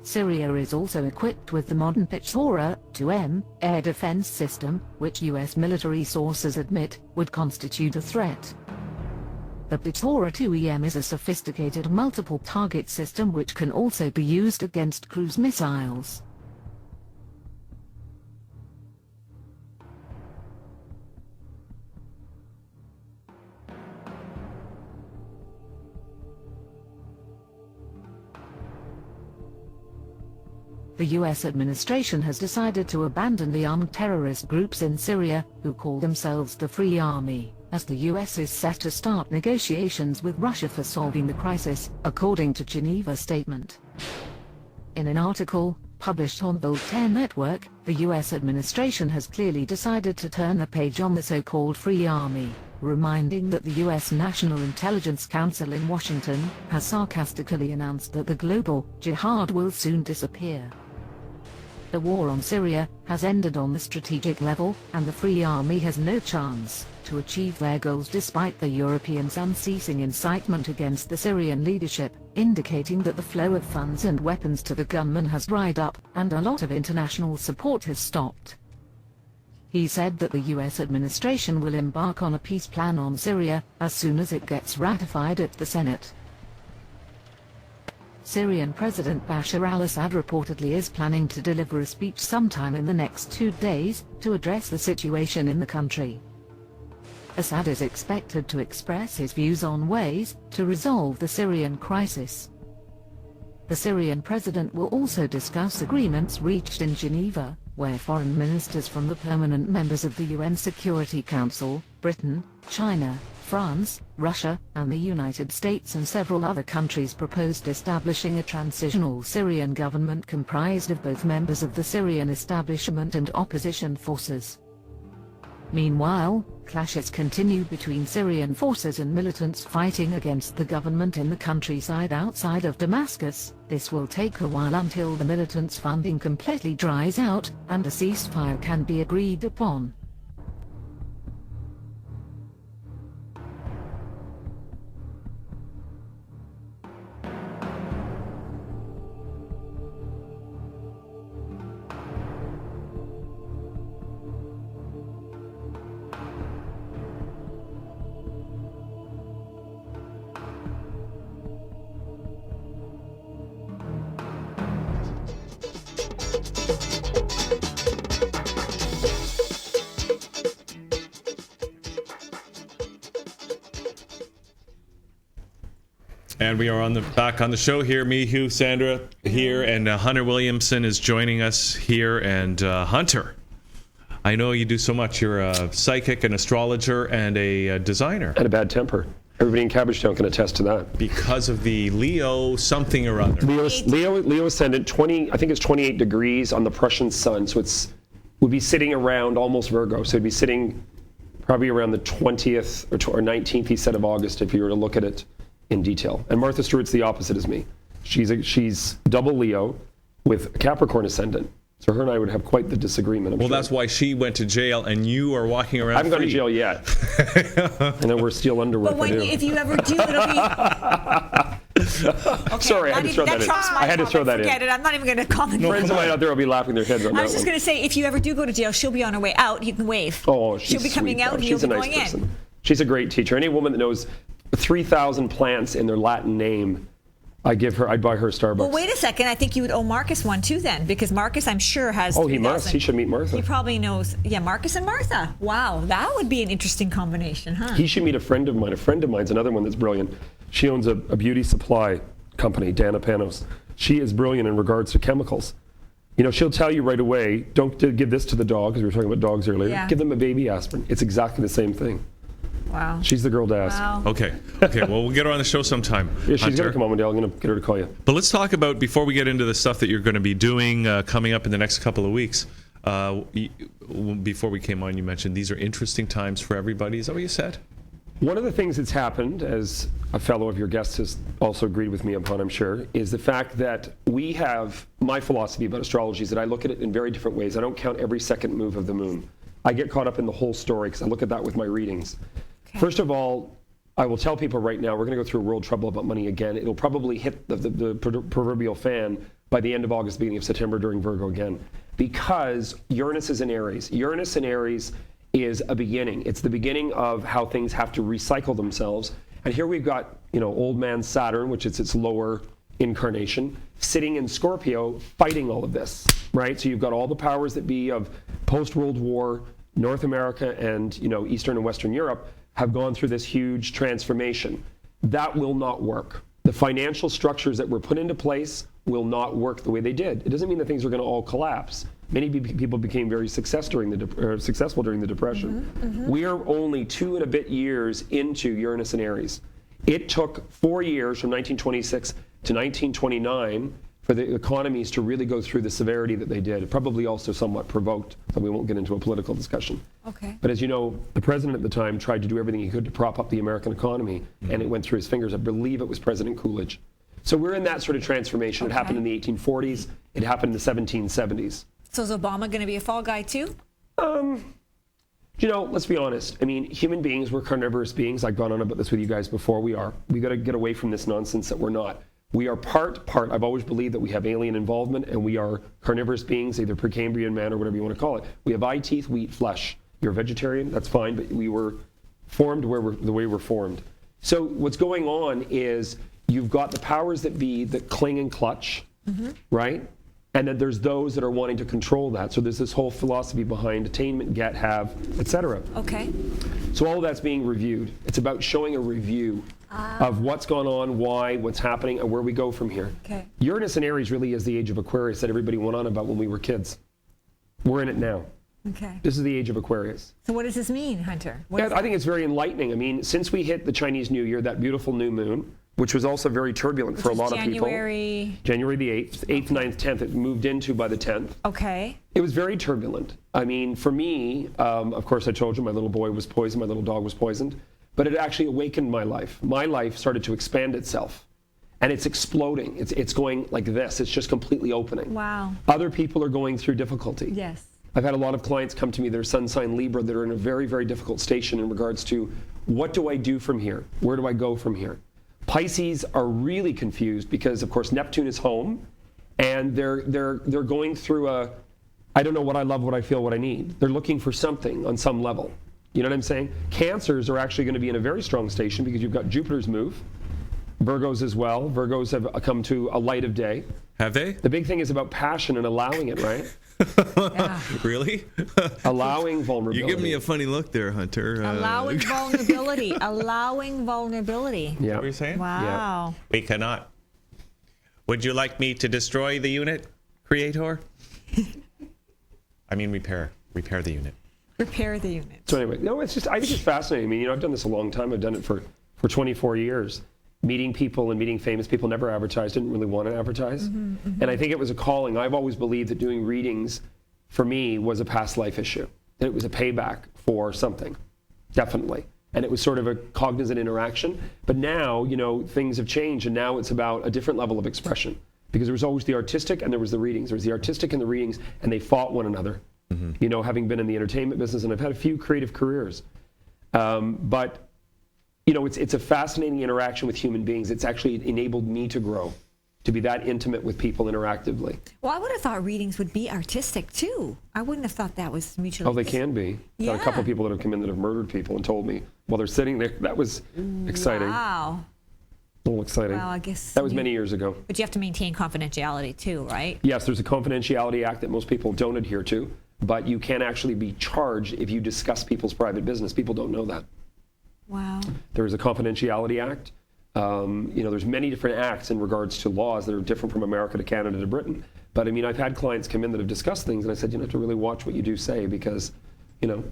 Syria is also equipped with the modern Pechora 2M air defense system, which US military sources admit would constitute a threat. The Pechora 2EM is a sophisticated multiple target system which can also be used against cruise missiles. The US administration has decided to abandon the armed terrorist groups in Syria, who call themselves the Free Army, as the US is set to start negotiations with Russia for solving the crisis, according to Geneva statement. In an article published on Voltaire Network, the US administration has clearly decided to turn the page on the so-called Free Army, reminding that the US National Intelligence Council in Washington has sarcastically announced that the global jihad will soon disappear. The war on Syria has ended on the strategic level, and the Free Army has no chance to achieve their goals despite the Europeans' unceasing incitement against the Syrian leadership, indicating that the flow of funds and weapons to the gunmen has dried up, and a lot of international support has stopped. He said that the US administration will embark on a peace plan on Syria as soon as it gets ratified at the Senate. Syrian President Bashar al-Assad reportedly is planning to deliver a speech sometime in the next 2 days to address the situation in the country. Assad is expected to express his views on ways to resolve the Syrian crisis. The Syrian president will also discuss agreements reached in Geneva, where foreign ministers from the permanent members of the UN Security Council, Britain, China, France, Russia, and the United States and several other countries proposed establishing a transitional Syrian government comprised of both members of the Syrian establishment and opposition forces. Meanwhile, clashes continue between Syrian forces and militants fighting against the government in the countryside outside of Damascus. This will take a while until the militants' funding completely dries out and a ceasefire can be agreed upon. And we are back on the show here. Me, Hugh, Sandra here, and Hunter Williamson is joining us here. And Hunter, I know you do so much. You're a psychic, an astrologer, and a designer. And a bad temper. Everybody in Cabbagetown can attest to that. Because of the Leo something or other. Leo ascendant 20. I think it's 28 degrees on the Prussian sun, so would be sitting around almost Virgo. So it'd be sitting probably around the 20th or 19th, he said, of August, if you were to look at it in detail. And Martha Stewart's the opposite as me. She's double Leo with Capricorn ascendant. So her and I would have quite the disagreement. Well, that's why she went to jail and you are walking around. I haven't gone to jail yet. I know we're still underwear. But if you ever do, it'll be. Okay, sorry, I had to throw that in. I had to throw that in. Forget it. I'm not even going to comment. Friends of mine out there will be laughing their heads on that. I was just going to say, if you ever do go to jail, she'll be on her way out. You can wave. Oh, she'll be coming out and you'll be going in. She's a great teacher. Any woman that knows 3,000 plants in their Latin name, I'd buy her Starbucks. Well, wait a second. I think you would owe Marcus one too then, because Marcus, I'm sure, has. Oh, he must. He should meet Martha. He probably knows. Yeah, Marcus and Martha. Wow, that would be an interesting combination, huh? He should meet a friend of mine. A friend of mine's another one that's brilliant. She owns a beauty supply company, Dana Panos. She is brilliant in regards to chemicals. You know, she'll tell you right away, don't give this to the dog, because we were talking about dogs earlier. Yeah. Give them a baby aspirin. It's exactly the same thing. Wow. She's the girl to ask. Wow. Okay. Well, we'll get her on the show sometime. Yeah, she's going to come on one day. I'm going to get her to call you. But let's talk about, before we get into the stuff that you're going to be doing coming up in the next couple of weeks, Before we came on, you mentioned these are interesting times for everybody. Is that what you said? One of the things that's happened, as a fellow of your guests has also agreed with me upon, I'm sure, is the fact that we have, my philosophy about astrology is that I look at it in very different ways. I don't count every second move of the moon. I get caught up in the whole story because I look at that with my readings. Okay. First of all, I will tell people right now, we're going to go through a world trouble about money again. It'll probably hit the proverbial fan by the end of August, beginning of September during Virgo again, because Uranus is in Aries. Uranus in Aries is a beginning. It's the beginning of how things have to recycle themselves. And here we've got, old man Saturn, which is its lower incarnation, sitting in Scorpio, fighting all of this, right? So you've got all the powers that be of post-World War, North America and, Eastern and Western Europe have gone through this huge transformation. That will not work. The financial structures that were put into place will not work the way they did. It doesn't mean that things are going to all collapse. Many people became very successful during the Depression. We are only 2 and a bit years into Uranus and Aries. It took 4 years from 1926 to 1929 for the economies to really go through the severity that they did. It probably also somewhat provoked, so we won't get into a political discussion. Okay. But as you know, the president at the time tried to do everything he could to prop up the American economy, and it went through his fingers. I believe it was President Coolidge. So we're in that sort of transformation. Okay. It happened in the 1840s. It happened in the 1770s. So is Obama going to be a fall guy too? Let's be honest. I mean, human beings, we're carnivorous beings. I've gone on about this with you guys before. We got to get away from this nonsense that we're not. We are part. I've always believed that we have alien involvement and we are carnivorous beings, either Precambrian man or whatever you want to call it. We have eye, teeth, we eat flesh. You're a vegetarian, that's fine, but we were formed the way we're formed. So what's going on is you've got the powers that be that cling and clutch, right? And then there's those that are wanting to control that. So there's this whole philosophy behind attainment, get, have, etc. Okay. So all of that's being reviewed. It's about showing a review of what's gone on, why, what's happening, and where we go from here. Okay. Uranus and Aries really is the age of Aquarius that everybody went on about when we were kids. We're in it now. Okay. This is the age of Aquarius. So what does this mean, Hunter? I think it's very enlightening. I mean, since we hit the Chinese New Year, that beautiful new moon, which was also very turbulent for a lot of people. January the 8th, 9th, 10th, it moved into by the 10th. Okay. It was very turbulent. I mean, for me, of course, I told you my little boy was poisoned, my little dog was poisoned, but it actually awakened my life. My life started to expand itself, and it's exploding. It's going like this. It's just completely opening. Wow. Other people are going through difficulty. Yes. I've had a lot of clients come to me, they're sun sign Libra, that are in a very, very difficult station in regards to what do I do from here? Where do I go from here? Pisces are really confused because, of course, Neptune is home, and they're going through I don't know what I love, what I feel, what I need. They're looking for something on some level. You know what I'm saying? Cancers are actually going to be in a very strong station because you've got Jupiter's move. Virgos as well. Virgos have come to a light of day. Have they? The big thing is about passion and allowing it, right? Yeah. Really? Allowing vulnerability. You give me a funny look there, Hunter. Allowing vulnerability. Allowing vulnerability. Yeah. What were you saying? Wow. Yeah. We cannot. Would you like me to destroy the unit, Creator? I mean, repair the unit. Repair the unit. So anyway, no, I think it's fascinating. I mean, I've done this a long time. I've done it for 24 years. Meeting people and meeting famous people, never advertised, didn't really want to advertise. And I think it was a calling. I've always believed that doing readings for me was a past life issue, that it was a payback for something, definitely. And it was sort of a cognizant interaction. But now, things have changed, and now it's about a different level of expression. Because there was always the artistic and there was the readings. There was the artistic and the readings, and they fought one another. Having been in the entertainment business, and I've had a few creative careers. But it's a fascinating interaction with human beings. It's actually enabled me to grow, to be that intimate with people interactively. Well, I would have thought readings would be artistic too. I wouldn't have thought that was mutually. Oh, they can be. Yeah. Got a couple of people that have come in that have murdered people and told me while they're sitting there. That was exciting. Wow. A little exciting. Well, I guess that was many years ago. But you have to maintain confidentiality too, right? Yes, there's a confidentiality act that most people don't adhere to, but you can actually be charged if you discuss people's private business. People don't know that. Wow. There is a confidentiality act. There's many different acts in regards to laws that are different from America to Canada to Britain. But I mean, I've had clients come in that have discussed things, and I said, you have to really watch what you do say because,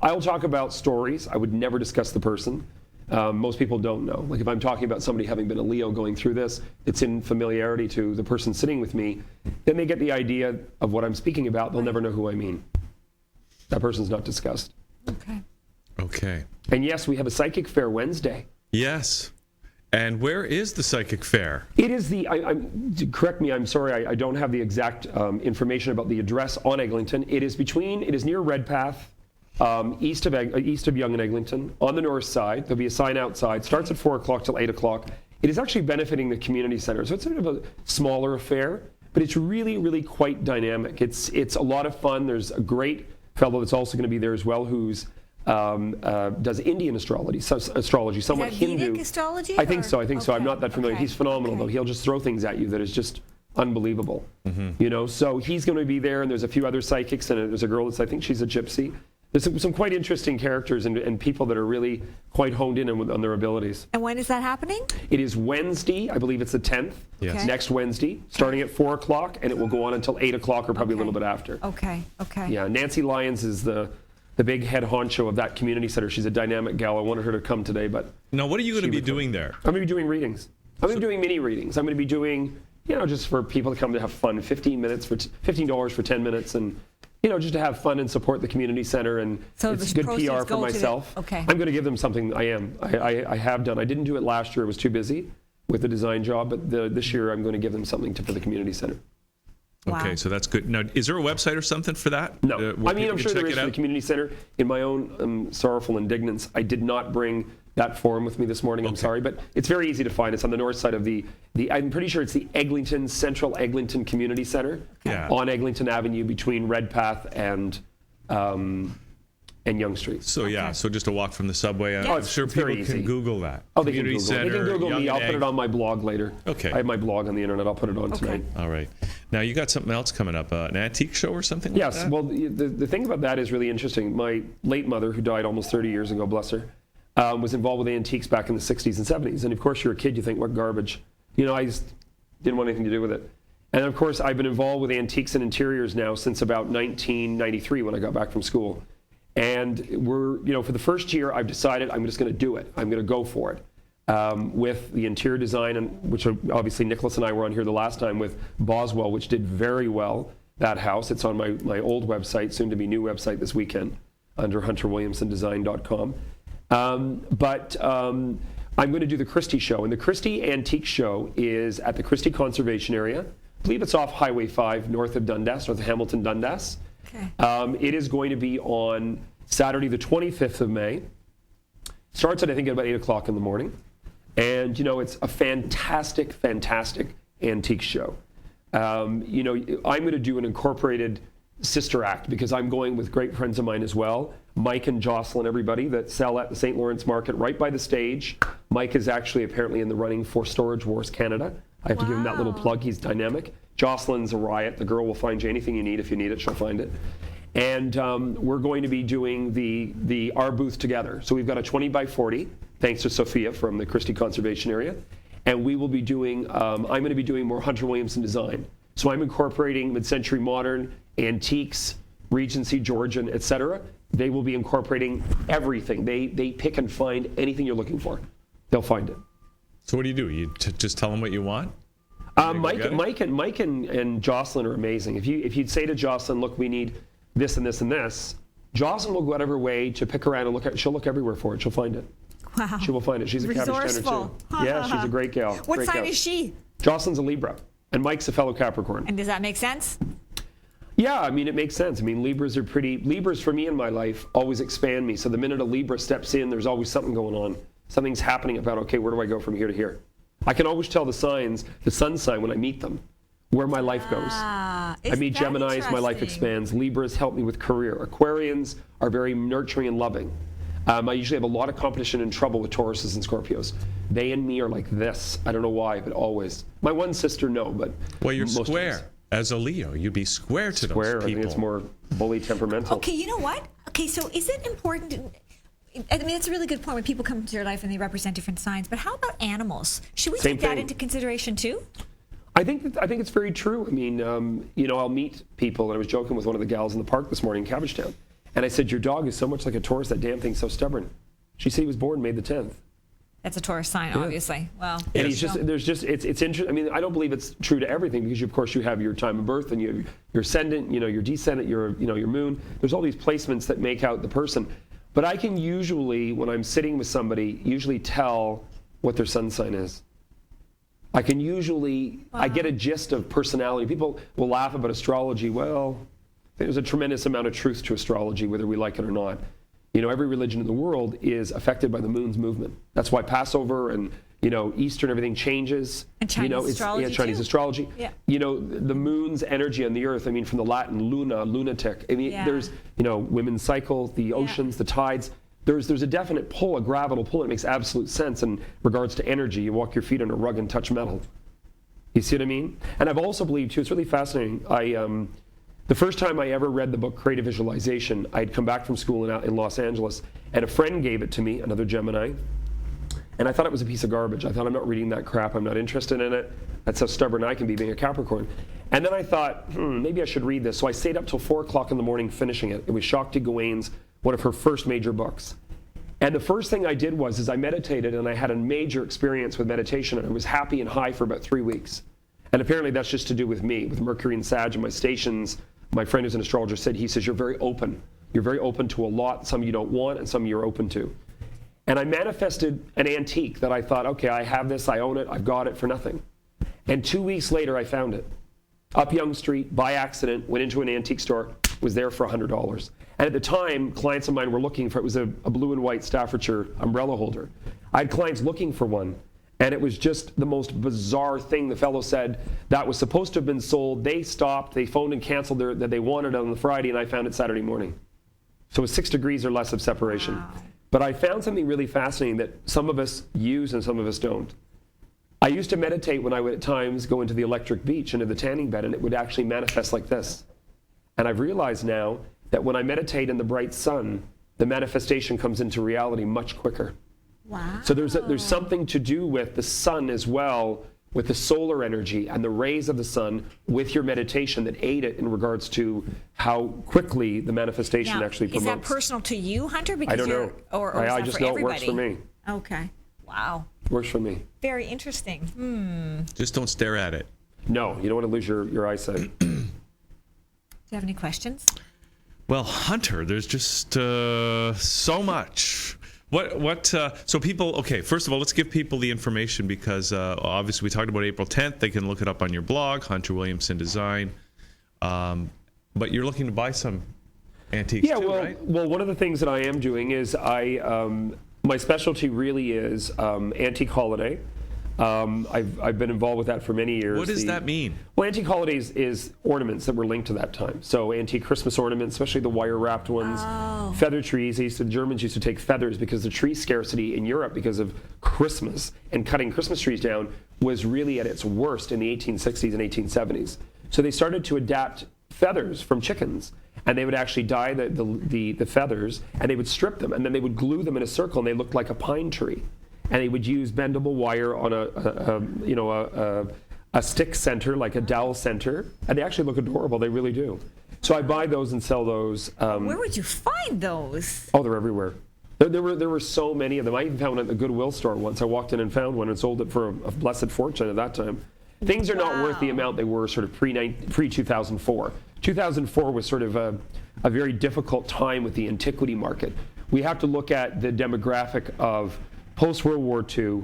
I'll talk about stories. I would never discuss the person. Most people don't know. Like if I'm talking about somebody having been a Leo going through this, it's in familiarity to the person sitting with me, then they get the idea of what I'm speaking about. They'll never know who I mean. That person's not discussed. Okay. And yes, we have a psychic fair Wednesday. Yes. And where is the psychic fair? It is correct me, I'm sorry, I don't have the exact information about the address on Eglinton. It is near Redpath, east of Yonge and Eglinton, on the north side. There'll be a sign outside. Starts at 4 o'clock till 8 o'clock. It is actually benefiting the community center. So it's a bit of a smaller affair, but it's really, really quite dynamic. It's a lot of fun. There's a great fellow that's also going to be there as well who's does Indian astrology, somewhat Is that Hindu. Vedic astrology? I think so. I'm Okay. not that familiar. Okay. He's phenomenal, though. He'll just throw things at you that is just unbelievable. So he's going to be there, and there's a few other psychics, and there's a girl I think she's a gypsy. There's some quite interesting characters and people that are really quite honed in on their abilities. And when is that happening? It is Wednesday, I believe it's the 10th, Yes. next Wednesday, starting at 4 o'clock, and it will go on until 8 o'clock or probably a little bit after. Okay. Yeah, Nancy Lyons is the big head honcho of that community center. She's a dynamic gal. I wanted her to come today, but Now, what are you going to be doing there? I'm going to be doing readings. I'm going to be doing mini readings. I'm going to be doing, just for people to come to have fun, $15 for 10 minutes, and just to have fun and support the community center, and So it's the good proceeds PR go for to myself. okay. I'm going to give them something. I have done. I didn't do it last year. I was too busy with the design job, but this year I'm going to give them something for the community center. Wow. Okay, so that's good. Now, is there a website or something for that? No, where I'm people sure can there check is it for the out? community center. In my own sorrowful indignance, I did not bring that form with me this morning. I'm sorry, but it's very easy to find. It's on the north side of the I'm pretty sure it's the Eglinton, Central Eglinton Community Center Yeah. on Eglinton Avenue between Redpath and Yonge Street. So yeah, so just a walk from the subway. Oh, I'm it's sure very people can easy. Google that. Oh, they can Community Google it. They can Center, Google Yonge me. I'll and put it Egg. on my blog later. Okay. I have my blog on the internet. I'll put it on tonight. All right. Now, you got something else coming up, an antique show or something like Yes, that? well, the thing about that is really interesting. My late mother, who died almost 30 years ago, bless her, was involved with antiques back in the 60s and 70s. And of course, you're a kid, you think, what garbage. I just didn't want anything to do with it. And of course, I've been involved with antiques and interiors now since about 1993 when I got back from school. And for the first year, I've decided I'm just going to do it. I'm going to go for it. With the interior design, which obviously Nicholas and I were on here the last time with Boswell, which did very well, that house. It's on my old website, soon to be new website this weekend, under hunterwilliamsondesign.com. But I'm going to do the Christie show. And the Christie Antique Show is at the Christie Conservation Area. I believe it's off Highway 5, north of Hamilton, Dundas. Okay. It is going to be on Saturday, the 25th of May. Starts at, I think, about 8 o'clock in the morning. And, it's a fantastic, fantastic antique show. I'm going to do an incorporated sister act because I'm going with great friends of mine as well. Mike and Jocelyn, everybody that sell at the St. Lawrence Market right by the stage. Mike is actually apparently in the running for Storage Wars Canada. I have to give him that little plug. He's dynamic. Jocelyn's a riot. The girl will find you anything you need. If you need it, she'll find it. And we're going to be doing our booth together. So we've got a 20 by 40, thanks to Sophia from the Christie Conservation Area. And we will be doing, I'm going to be doing more Hunter Williamson design. So I'm incorporating mid-century modern, antiques, Regency, Georgian, etc. They will be incorporating everything. They pick and find anything you're looking for. They'll find it. So what do? You just tell them what you want? Mike and Jocelyn are amazing. If you'd say to Jocelyn, look, we need this and this and this, Jocelyn will go out of her way to pick around and look at. She'll look everywhere for it. She'll find it. Wow. She will find it. She's a Cabbage tenor Resourceful. too. Yeah, she's a great gal. What great sign gal. is she? Jocelyn's a Libra, and Mike's a fellow Capricorn. And does that make sense? Yeah, it makes sense. Libras are pretty. Libras for me in my life always expand me. So the minute a Libra steps in, there's always something going on. Something's happening about, okay, where do I go from here to here? I can always tell the signs, the sun sign when I meet them, where my life goes. I meet Geminis, my life expands. Libras help me with career. Aquarians are very nurturing and loving. I usually have a lot of competition and trouble with Tauruses and Scorpios. They and me are like this. I don't know why, but always. My one sister, no, but Well, you're most square. As a Leo, you'd be square to Square, those I people. think it's more bully temperamental. Okay, you know what? Okay, so is it important? It's a really good point when people come into your life and they represent different signs. But how about animals? Should we Same take that thing. into consideration too? I think it's very true. I'll meet people, and I was joking with one of the gals in the park this morning in Cabbagetown, and I said, your dog is so much like a Taurus, that damn thing's so stubborn. She said he was born May the 10th. That's a Taurus sign, obviously. Well, and it's interesting. I mean, I don't believe it's true to everything because, of course, you have your time of birth and you have your ascendant, your descendant, your moon. There's all these placements that make out the person. But I can usually, when I'm sitting with somebody, usually tell what their sun sign is. I can usually, I get a gist of personality. People will laugh about astrology. Well, there's a tremendous amount of truth to astrology, whether we like it or not. Every religion in the world is affected by the moon's movement. That's why Passover and, Easter and everything changes. And Chinese astrology, Chinese too. astrology. Yeah. The moon's energy on the earth, from the Latin luna, lunatic. There's, women's cycle, the oceans, the tides. There's a definite pull, a gravital pull. It makes absolute sense in regards to energy. You walk your feet on a rug and touch metal. You see what I mean? And I've also believed, too, it's really fascinating. The first time I ever read the book Creative Visualization, I'd come back from school in Los Angeles, and a friend gave it to me, another Gemini, and I thought it was a piece of garbage. I thought, I'm not reading that crap. I'm not interested in it. That's how stubborn I can be, being a Capricorn. And then I thought, maybe I should read this. So I stayed up till 4 o'clock in the morning finishing it. It was Shakti Gawain's, one of her first major books. And the first thing I did was I meditated, and I had a major experience with meditation, and I was happy and high for about 3 weeks. And apparently that's just to do with me, with Mercury and Sag and my stations. My friend who's an astrologer said, he says, you're very open. You're very open to a lot. Some you don't want and some you're open to. And I manifested an antique that I thought, okay, I have this, I own it, I've got it for nothing. And 2 weeks later, I found it. Up Yonge Street, by accident, went into an antique store, was there for $100. And at the time, clients of mine were looking for, it was a blue and white Staffordshire umbrella holder. I had clients looking for one. And it was just the most bizarre thing. The fellow said that was supposed to have been sold. They stopped. They phoned and canceled that they wanted it on the Friday, and I found it Saturday morning. So it was 6 degrees or less of separation. Wow. But I found something really fascinating that some of us use and some of us don't. I used to meditate when I would at times go into the electric beach, into the tanning bed, and it would actually manifest like this. And I've realized now that when I meditate in the bright sun, the manifestation comes into reality much quicker. Wow. So there's something to do with the sun as well, with the solar energy and the rays of the sun with your meditation that aid it in regards to how quickly the manifestation Now, actually promotes. Is that personal to you, Hunter? Because I don't know. Or is I that just for know everybody? it works for me. Okay. Wow. Works for me. Very interesting. Just don't stare at it. No, you don't want to lose your eyesight. Do you have any questions? Well, Hunter, there's just so much. So people, okay, first of all, let's give people the information because obviously we talked about April 10th. They can look it up on your blog, Hunter Williamson Design. But you're looking to buy some antiques too, right? Well, one of the things that I am doing is my specialty really is antique holiday. I've been involved with that for many years. What does that mean? Well, antique holidays is ornaments that were linked to that time. So antique Christmas ornaments, especially the wire-wrapped ones. Oh. Feather trees. The Germans used to take feathers because the tree scarcity in Europe because of Christmas and cutting Christmas trees down was really at its worst in the 1860s and 1870s. So they started to adapt feathers from chickens. And they would actually dye the feathers, and they would strip them, and then they would glue them in a circle, and they looked like a pine tree. And they would use bendable wire on a stick center, like a dowel center, and they actually look adorable. They really do. So I buy those and sell those. Where would you find those? Oh, they're everywhere. There were so many of them. I even found one at the Goodwill store once. I walked in and found one and sold it for a blessed fortune at that time. Things are not worth the amount they were sort of pre-2004. 2004 was sort of a very difficult time with the antiquity market. We have to look at the demographic of post-World War II,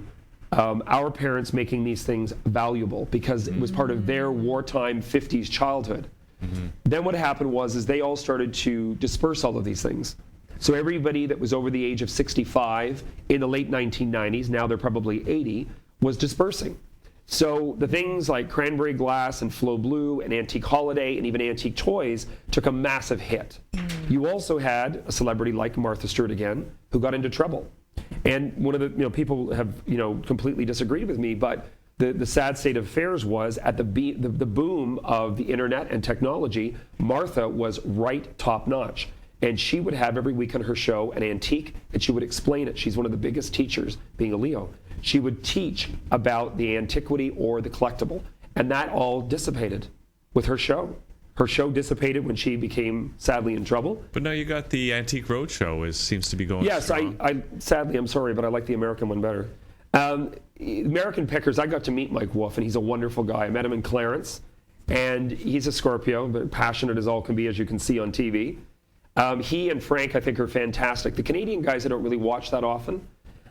our parents making these things valuable because it was part of their wartime 50s childhood. Mm-hmm. Then what happened was they all started to disperse all of these things. So everybody that was over the age of 65 in the late 1990s, now they're probably 80, was dispersing. So the things like cranberry glass and Flow Blue and Antique Holiday and even antique toys took a massive hit. You also had a celebrity like Martha Stewart again, who got into trouble. And one of the people have completely disagreed with me, but the sad state of affairs was at the boom of the internet and technology, Martha was right top notch. And she would have every week on her show an antique, and she would explain it. She's one of the biggest teachers, being a Leo. She would teach about the antiquity or the collectible, and that all dissipated with her show. Her show dissipated when she became sadly in trouble. But now you got the Antique Roadshow seems to be going yes, strong. I sadly, I'm sorry, but I like the American one better. American pickers, I got to meet Mike Wolf, and he's a wonderful guy. I met him in Clarence, and he's a Scorpio, but passionate as all can be, as you can see on TV. He and Frank, I think, are fantastic. The Canadian guys I don't really watch that often,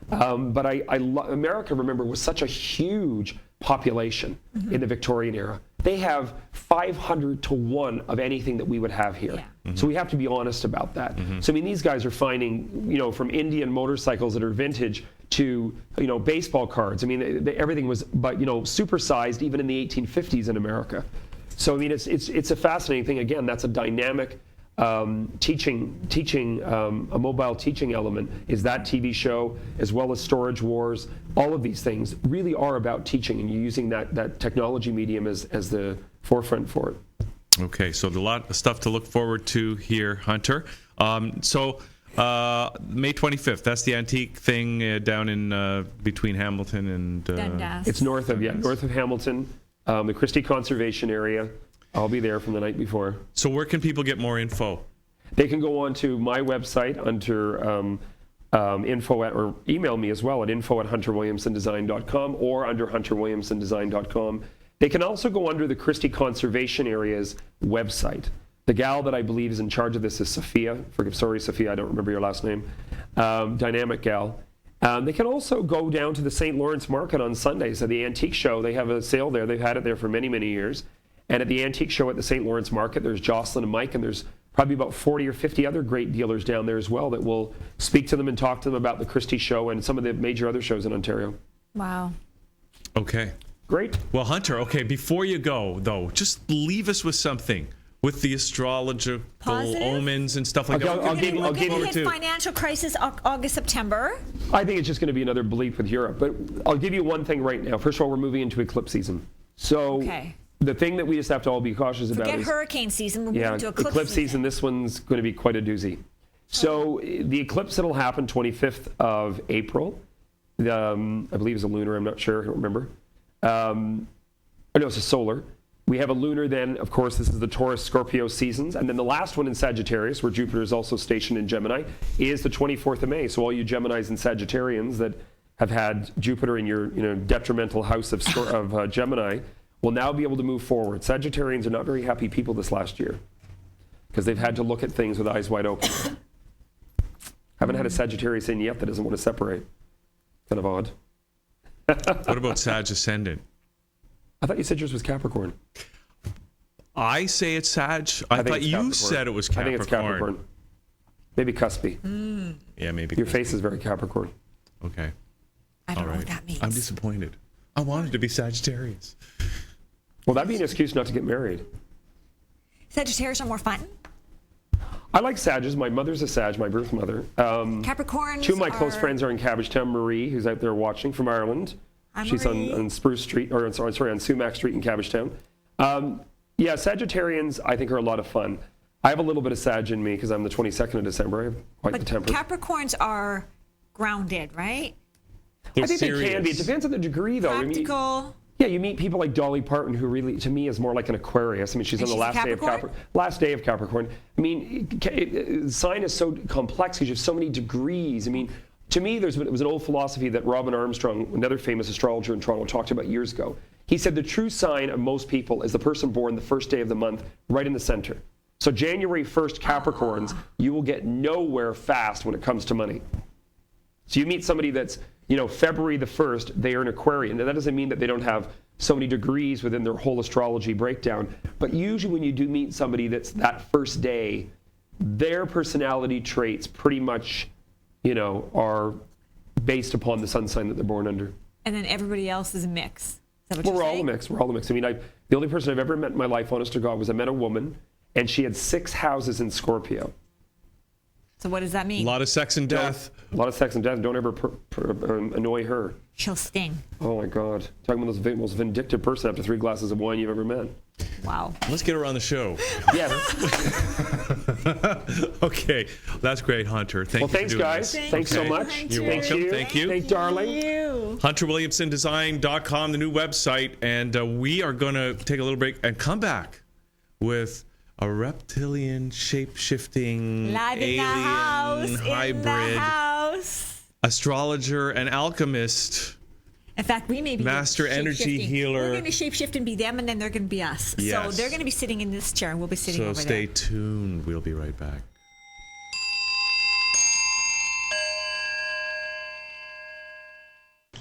but America, remember, was such a huge population in the Victorian era. They have 500 to 1 of anything that we would have here. Yeah. So we have to be honest about that. So I mean, these guys are finding, from Indian motorcycles that are vintage to, baseball cards. I mean, everything was, but supersized even in the 1850s in America. So I mean, it's a fascinating thing. Again, that's a dynamic teaching, a mobile teaching element is that TV show, as well as Storage Wars. All of these things really are about teaching, and you're using that technology medium as the forefront for it. Okay, so a lot of stuff to look forward to here, Hunter. So May 25th, that's the antique thing down in between Hamilton and Dundas. It's north of Hamilton, the Christie Conservation Area. I'll be there from the night before. So where can people get more info? They can go on to my website under info or email me as well at info@hunterwilliamsondesign.com or under hunterwilliamsondesign.com. They can also go under the Christie Conservation Area's website. The gal that I believe is in charge of this is Sophia. Sorry, Sophia, I don't remember your last name. Dynamic gal. They can also go down to the St. Lawrence Market on Sundays at the Antique Show. They have a sale there. They've had it there for many, many years. And at the Antique Show at the St. Lawrence Market, there's Jocelyn and Mike, and there's probably about 40 or 50 other great dealers down there as well that will speak to them and talk to them about the Christie Show and some of the major other shows in Ontario. Wow. Okay. Great. Well, Hunter, okay, before you go, though, just leave us with something. With the astrological omens and stuff like that. I'll give you hit financial crisis August, September. I think it's just going to be another bleep with Europe. But I'll give you one thing right now. First of all, we're moving into eclipse season. So the thing that we just have to all be cautious about Forget is hurricane season. We're moving to eclipse season. This one's going to be quite a doozy. So the eclipse that'll happen 25th of April, I believe is a lunar. I'm not sure. I don't remember. No, it's a solar. We have a lunar then, of course, this is the Taurus-Scorpio seasons. And then the last one in Sagittarius, where Jupiter is also stationed in Gemini, is the 24th of May. So all you Geminis and Sagittarians that have had Jupiter in your detrimental house of Gemini will now be able to move forward. Sagittarians are not very happy people this last year because they've had to look at things with eyes wide open. Haven't had a Sagittarius in yet that doesn't want to separate. Kind of odd. What about Sag Ascendant? I thought you said yours was Capricorn. I say it's Sag. I thought you said it was Capricorn. I think it's Capricorn. Maybe cuspy. Yeah, maybe. Your face is very Capricorn. Okay. I don't know what that means. I'm disappointed. I wanted to be Sagittarius. Well, that'd be an excuse not to get married. Sagittarius are more fun. I like Sages. My mother's a Sag, my birth mother. Capricorns. Two of my close friends are in Cabbagetown. Marie, who's out there watching from Ireland. She's on Spruce Street, or sorry, on Sumac Street in Cabbagetown. Yeah, Sagittarians, I think, are a lot of fun. I have a little bit of Sag in me because I'm the 22nd of December. I have quite the temper. Capricorns are grounded, right? I think they can be. It depends on the degree, though. Practical. You meet people like Dolly Parton, who really, to me, is more like an Aquarius. I mean, she's on the last day of Capricorn. I mean, sign is so complex because you have so many degrees. I mean, to me, it was an old philosophy that Robin Armstrong, another famous astrologer in Toronto, talked about years ago. He said the true sign of most people is the person born the first day of the month, right in the center. So January 1st, Capricorns, you will get nowhere fast when it comes to money. So you meet somebody that's, February the 1st, they are an Aquarian. Now, that doesn't mean that they don't have so many degrees within their whole astrology breakdown. But usually when you do meet somebody that's that first day, their personality traits pretty much, are based upon the sun sign that they're born under. And then everybody else is a mix. Is that what We're you're all saying? a mix. We're all a mix. I mean, the only person I've ever met in my life, honest to God, was I met a woman, and she had 6 houses in Scorpio. So what does that mean? A lot of sex and death. A lot of sex and death. Don't ever annoy her. She'll sting. Oh, my God. Talking about the most vindictive person after 3 glasses of wine you've ever met. Wow. Let's get her on the show. Yes. Okay. That's great, Hunter. Thank you. Thanks, guys. Thanks so much. You're welcome. Thank you. Thank darling. HunterWilliamsonDesign.com, the new website. And we are going to take a little break and come back with a reptilian, shape-shifting, alien, hybrid, astrologer and alchemist In fact, we may be Master energy shape-shifting. healer. We're going to shapeshift and be them, and then they're going to be us. So Yes. they're going to be sitting in this chair, and we'll be sitting So over stay there. tuned. We'll be right back.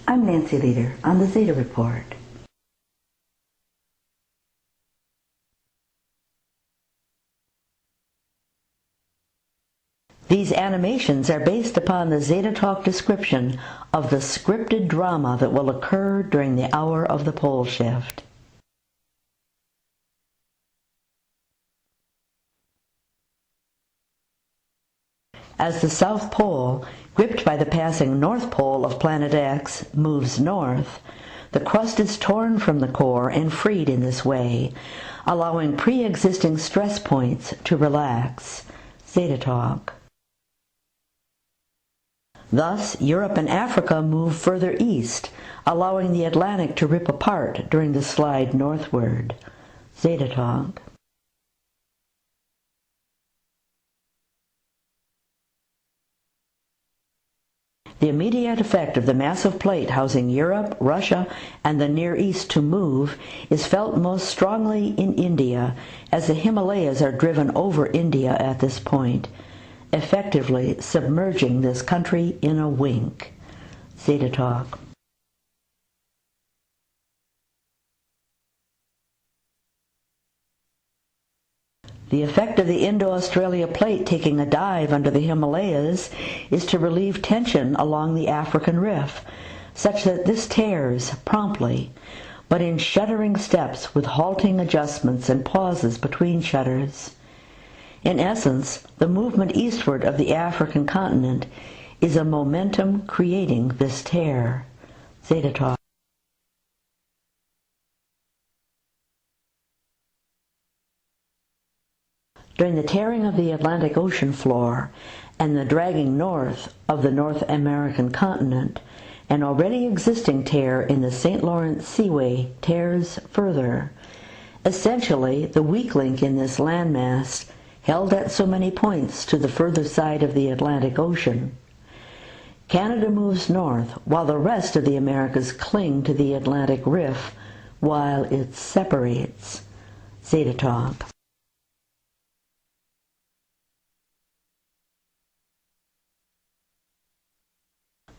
I'm Nancy Leader on the Zeta Report. These animations are based upon the Zeta Talk description of the scripted drama that will occur during the hour of the pole shift. As the South Pole, gripped by the passing North Pole of Planet X, moves north, the crust is torn from the core and freed in this way, allowing pre-existing stress points to relax. Zeta Talk. Thus, Europe and Africa move further east, allowing the Atlantic to rip apart during the slide northward. Zeta Talk. The immediate effect of the massive plate housing Europe, Russia, and the Near East to move is felt most strongly in India, as the Himalayas are driven over India at this point, effectively submerging this country in a wink. Zeta Talk. The effect of the Indo-Australia plate taking a dive under the Himalayas is to relieve tension along the African Rift, such that this tears promptly, but in shuddering steps with halting adjustments and pauses between shudders. In essence, the movement eastward of the African continent is a momentum creating this tear. Zeta Talk. During the tearing of the Atlantic Ocean floor and the dragging north of the North American continent, an already existing tear in the St. Lawrence Seaway tears further. Essentially, the weak link in this landmass, held at so many points to the further side of the Atlantic Ocean. Canada moves north, while the rest of the Americas cling to the Atlantic Rift, while it separates. Zeta Talk.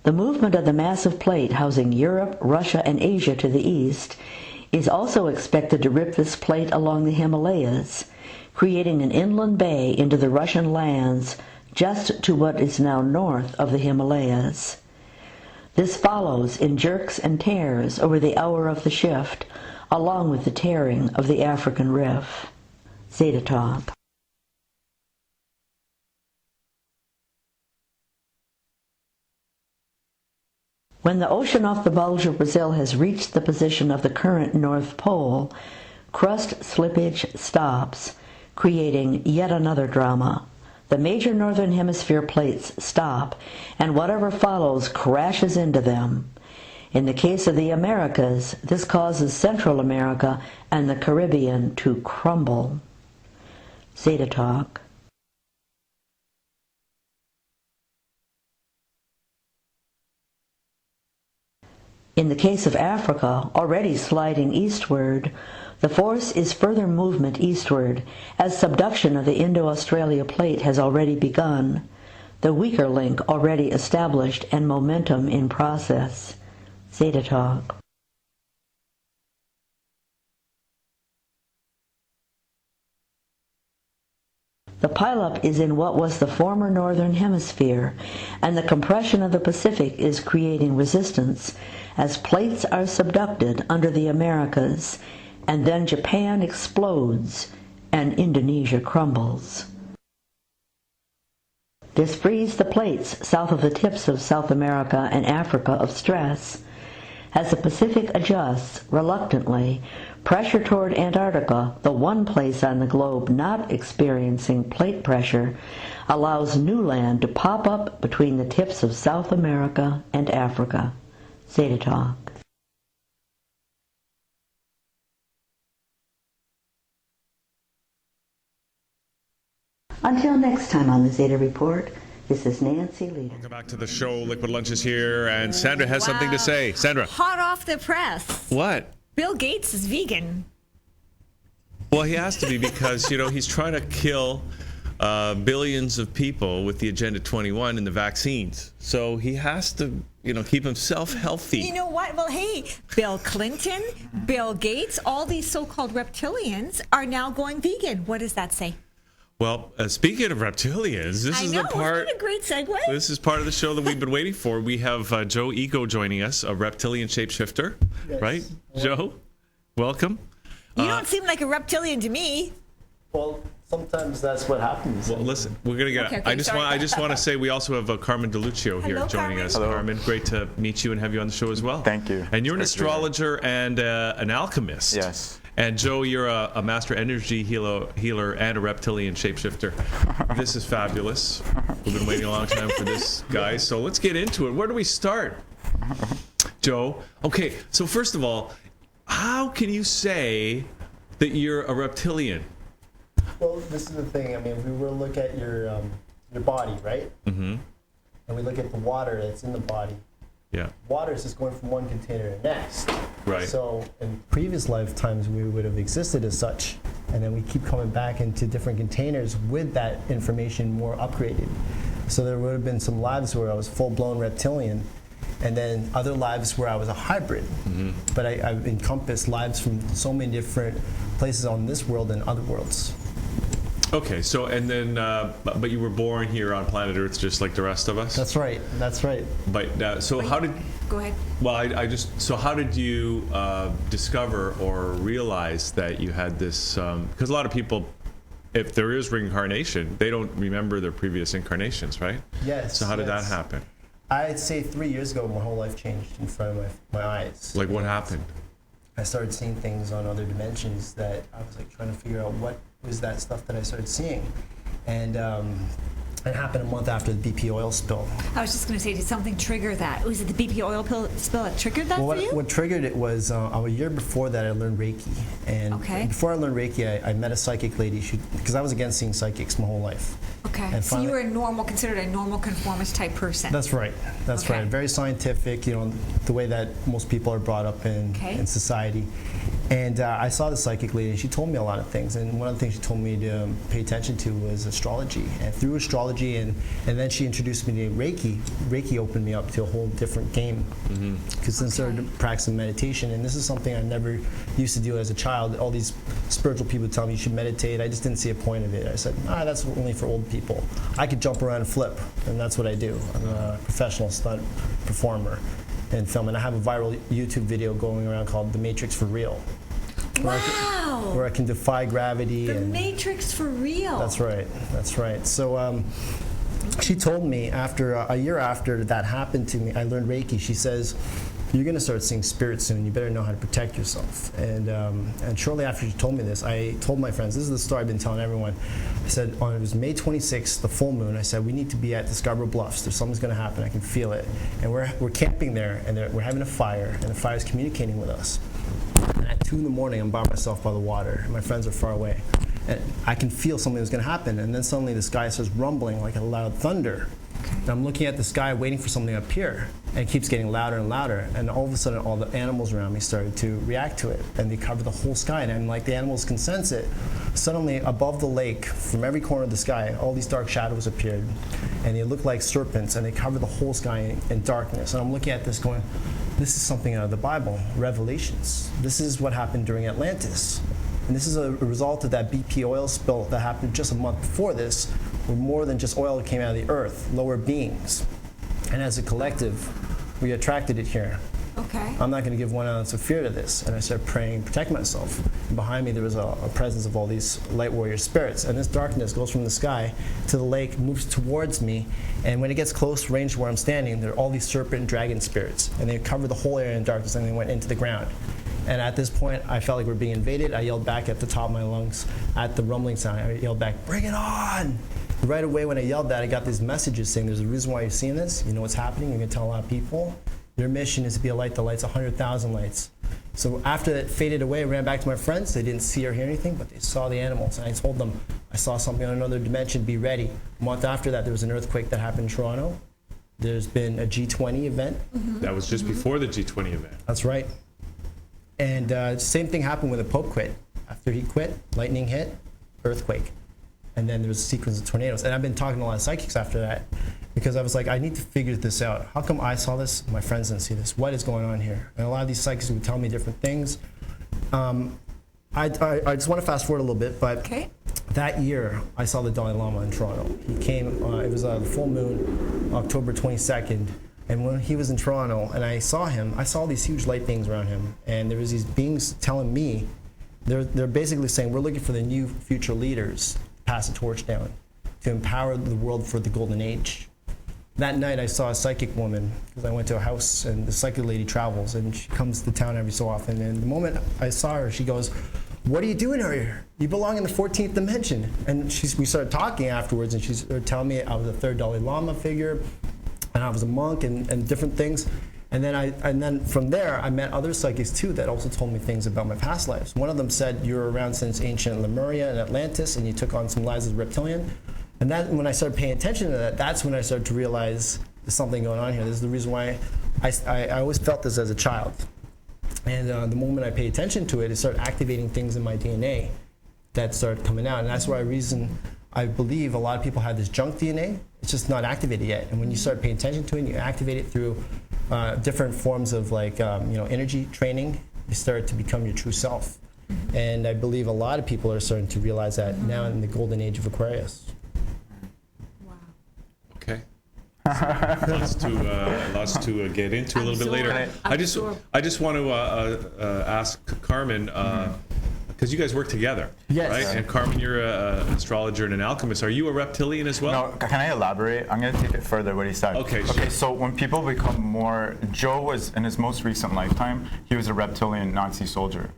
The movement of the massive plate housing Europe, Russia, and Asia to the east is also expected to rip this plate along the Himalayas, creating an inland bay into the Russian lands just to what is now north of the Himalayas. This follows in jerks and tears over the hour of the shift, along with the tearing of the African Rift. Zeta Talk. When the ocean off the bulge of Brazil has reached the position of the current North Pole, crust slippage stops, creating yet another drama. The major northern hemisphere plates stop, and whatever follows crashes into them. In the case of the Americas, this causes Central America and the Caribbean to crumble. Zeta Talk. In the case of Africa, already sliding eastward, the force is further movement eastward, as subduction of the Indo-Australia plate has already begun, the weaker link already established and momentum in process. Zeta Talk. The pileup is in what was the former northern hemisphere, and the compression of the Pacific is creating resistance as plates are subducted under the Americas, and then Japan explodes and Indonesia crumbles. This frees the plates south of the tips of South America and Africa of stress. As the Pacific adjusts reluctantly, pressure toward Antarctica, the one place on the globe not experiencing plate pressure, allows new land to pop up between the tips of South America and Africa. Zeta Talk. Until next time on the Zeta Report, This is Nancy Leader. Welcome back to the show. Liquid Lunch is here, and Sandra has something to say. Sandra. Hot off the press. What? Bill Gates is vegan. Well, he has to be because, he's trying to kill billions of people with the Agenda 21 and the vaccines. So he has to, keep himself healthy. You know what? Well, hey, Bill Clinton, Bill Gates, all these so-called reptilians are now going vegan. What does that say? Well, speaking of reptilians, this is the part. Isn't that a great segue? This is part of the show that we've been waiting for. We have Joe Ego joining us, a reptilian shapeshifter, right? Joe, welcome. You don't seem like a reptilian to me. Well, sometimes that's what happens. Well, listen, we're gonna get. Okay, I just want to say we also have Carmen DeLuccio here Hello, joining Carmen. us. Hello. Carmen, great to meet you and have you on the show as well. Thank you. And you're an It's great to be here. astrologer and an alchemist. Yes. And Joe, you're a master energy healer and a reptilian shapeshifter. This is fabulous. We've been waiting a long time for this, guys. So let's get into it. Where do we start? Joe, okay, so first of all, how can you say that you're a reptilian? Well, this is the thing. I mean, if we were to look at your body, right? Mm-hmm. And we look at the water that's in the body. Yeah. Water is just going from one container to the next. Right. So in previous lifetimes, we would have existed as such. And then we keep coming back into different containers with that information more upgraded. So there would have been some lives where I was full-blown reptilian, and then other lives where I was a hybrid. Mm-hmm. But I've encompassed lives from so many different places on this world and other worlds. Okay, so and then, but you were born here on planet Earth just like the rest of us? That's right. That's right. But so how did? Go ahead. Well, so how did you discover or realize that you had this? Because a lot of people, if there is reincarnation, they don't remember their previous incarnations, right? Yes. So how did that yes. happen? I'd say 3 years ago, my whole life changed in front of my eyes. Like what happened? I started seeing things on other dimensions that I was like trying to figure out what was that stuff that I started seeing. And it happened a month after the BP oil spill. I was just going to say, did something trigger that? Was it the BP oil spill that triggered that Well, for you? what triggered it was a year before that I learned Reiki. And Okay. before I learned Reiki, I met a psychic lady because I was against seeing psychics my whole life. Okay, And so you finally- were considered a normal conformist type person. That's right. That's Okay. right. Very scientific, the way that most people are brought up in society. And I saw the psychic lady, and she told me a lot of things. And one of the things she told me to pay attention to was astrology. And through astrology, and then she introduced me to Reiki. Reiki opened me up to a whole different game. Because then I started practicing meditation. And this is something I never used to do as a child. All these spiritual people tell me you should meditate. I just didn't see a point of it. I said, that's only for old people. I could jump around and flip, and that's what I do. I'm a professional stunt performer in film, and I have a viral YouTube video going around called The Matrix for Real. Wow! Where I can defy gravity. The and Matrix for real. That's right. That's right. So she told me after a year after that happened to me, I learned Reiki. She says, "You're going to start seeing spirits soon. You better know how to protect yourself." And shortly after she told me this, I told my friends. This is the story I've been telling everyone. I said, it was May 26th, the full moon. I said, we need to be at the Scarborough Bluffs. There's something's going to happen. I can feel it. And we're camping there, and we're having a fire, and the fire's communicating with us. And at 2 in the morning, I'm by myself by the water, and my friends are far away. And I can feel something was going to happen. And then suddenly the sky starts rumbling like a loud thunder. And I'm looking at the sky waiting for something up here, and it keeps getting louder and louder. And all of a sudden, all the animals around me started to react to it, and they cover the whole sky. And I'm like, the animals can sense it. Suddenly, above the lake, from every corner of the sky, all these dark shadows appeared, and they looked like serpents, and they covered the whole sky in darkness. And I'm looking at this going, this is something out of the Bible, Revelations. This is what happened during Atlantis. And this is a result of that BP oil spill that happened just a month before this, where more than just oil came out of the earth, lower beings. And as a collective, we attracted it here. Okay. I'm not going to give 1 ounce of fear to this. And I started praying, protect myself. And behind me, there was a presence of all these light warrior spirits. And this darkness goes from the sky to the lake, moves towards me. And when it gets close range to where I'm standing, there are all these serpent and dragon spirits. And they covered the whole area in darkness, and they went into the ground. And at this point, I felt like we were being invaded. I yelled back at the top of my lungs at the rumbling sound. I yelled back, bring it on! Right away when I yelled that, I got these messages saying, there's a reason why you're seeing this. You know what's happening. You're going to tell a lot of people. Your mission is to be a light that lights 100,000 lights. So after it faded away, I ran back to my friends. They didn't see or hear anything, but they saw the animals. And I told them, saw something on another dimension, be ready. A month after that, there was an earthquake that happened in Toronto. There's been a G20 event. That was just before the G20 event. That's right. And same thing happened when the Pope quit. After he quit, lightning hit, earthquake. And then there was a sequence of tornadoes. And I've been talking to a lot of psychics after that because I was like, I need to figure this out. How come I saw this, my friends didn't see this? What is going on here? And a lot of these psychics would tell me different things. I just want to fast forward a little bit, but that year I saw the Dalai Lama in Toronto. He came, it was the full moon, October 22nd, and when he was in Toronto and I saw him, I saw these huge light beings around him, and there was these beings telling me, they're basically saying, we're looking for the new future leaders to pass the torch down, to empower the world for the golden age. That night I saw a psychic woman, because I went to a house and the psychic lady travels and she comes to town every so often, and the moment I saw her, she goes, what are you doing here? You belong in the 14th dimension. And we started talking afterwards, and she's telling me I was a third Dalai Lama figure, and I was a monk, and different things. And then from there, I met other psychics too that also told me things about my past lives. One of them said, you're around since ancient Lemuria and Atlantis, and you took on some lives as Reptilian. And that, when I started paying attention to that, that's when I started to realize there's something going on here. This is the reason why I always felt this as a child. And the moment I paid attention to it, it started activating things in my DNA that started coming out. And that's why I believe a lot of people have this junk DNA. It's just not activated yet. And when you start paying attention to it, and you activate it through different forms of energy training, you start to become your true self. And I believe a lot of people are starting to realize that now in the golden age of Aquarius. Okay. Lots to get into a little bit later. I just want to ask Carmen, because you guys work together, yes, right? And Carmen, you're an astrologer and an alchemist. Are you a reptilian as well? No, can I elaborate? I'm going to take it further what he said. Okay. Okay, so when people become more, Joe was, in his most recent lifetime, he was a reptilian Nazi soldier.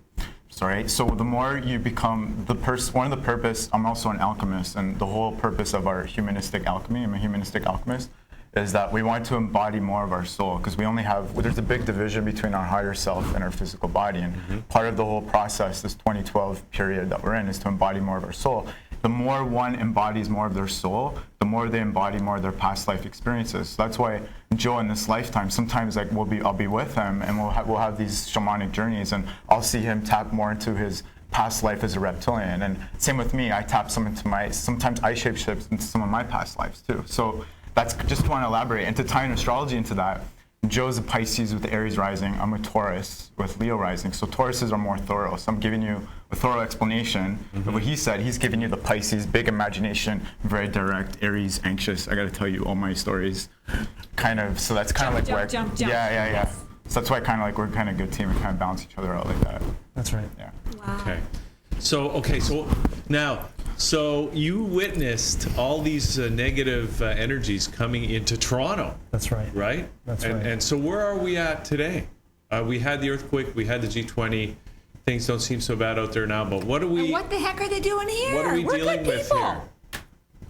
Sorry. So the more you become one of the purpose, I'm also an alchemist, and the whole purpose of our humanistic alchemy, I'm a humanistic alchemist, is that we want to embody more of our soul, because we only have, there's a big division between our higher self and our physical body, and part of the whole process, this 2012 period that we're in, is to embody more of our soul. The more one embodies more of their soul, the more they embody more of their past life experiences. So that's why Joe in this lifetime, sometimes like I'll be with him and we'll have these shamanic journeys, and I'll see him tap more into his past life as a reptilian. And same with me, I tap sometimes I shapeshift into some of my past lives too. So that's just want to elaborate. And to tie in astrology into that, Joe's a Pisces with Aries rising. I'm a Taurus with Leo rising. So Tauruses are more thorough. So I'm giving you a thorough explanation of what he said. He's giving you the Pisces, big imagination, very direct, Aries, anxious. I got to tell you all my stories. Kind of, so that's kind of like where, jump. Yeah. So that's why kind of like we're kind of a good team. We kind of balance each other out like that. That's right. Yeah. Wow. Okay. So now, so you witnessed all these negative energies coming into Toronto. That's right. Right? That's right. And so where are we at today? We had the earthquake, we had the G20. Things don't seem so bad out there now, but what do we... And what the heck are they doing here? What are we We're dealing good with people. here?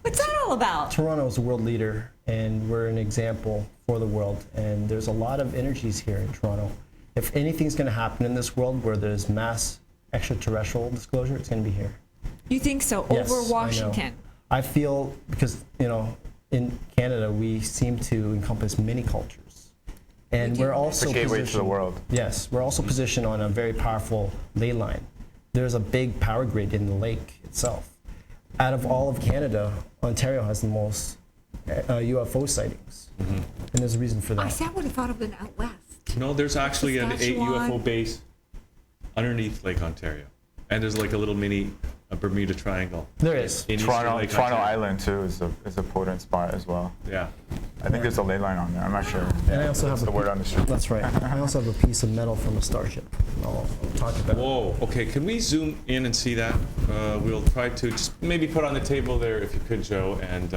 What's that all about? Toronto is a world leader, and we're an example for the world. And there's a lot of energies here in Toronto. If anything's going to happen in this world where there's mass extraterrestrial disclosure, it's going to be here. You think so? Yes, Over I know. Washington? I feel, because, in Canada, we seem to encompass many cultures. And we're also It's a gateway to the positioned- world. Yes, we're also positioned on a very powerful ley line. There's a big power grid in the lake itself. Out of all of Canada, Ontario has the most UFO sightings. And there's a reason for I that. said I would have thought of it out west. No, there's actually an Saskatchewan. UFO base underneath Lake Ontario. And there's like a little mini Bermuda Triangle. There is. in eastern Toronto Lake Ontario. Island too is a potent spot as well. Yeah. I think there's a ley line on there. I'm not sure. And I also That's have the a word on the street. That's right. I also have a piece of metal from a starship. I'll talk about it. Whoa. Okay. Can we zoom in and see that? We'll try to just maybe put on the table there if you could, Joe, and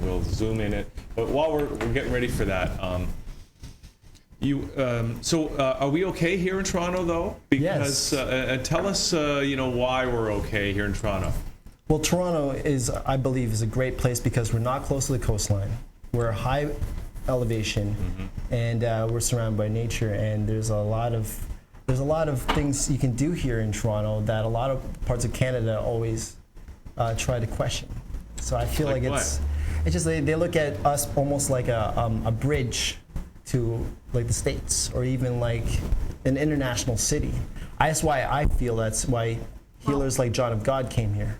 we'll zoom in it. But while we're getting ready for that, are we okay here in Toronto though? Because Yes. tell us, why we're okay here in Toronto. Well, Toronto is, I believe, is a great place because we're not close to the coastline. We're high elevation, and we're surrounded by nature. And there's a lot of things you can do here in Toronto that a lot of parts of Canada always try to question. So I feel Like like what? it's just they look at us almost like a bridge to like the States or even like an international city. That's why I feel that's why healers like John of God came here.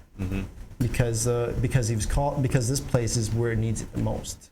Because he was called, because this place is where it needs it the most.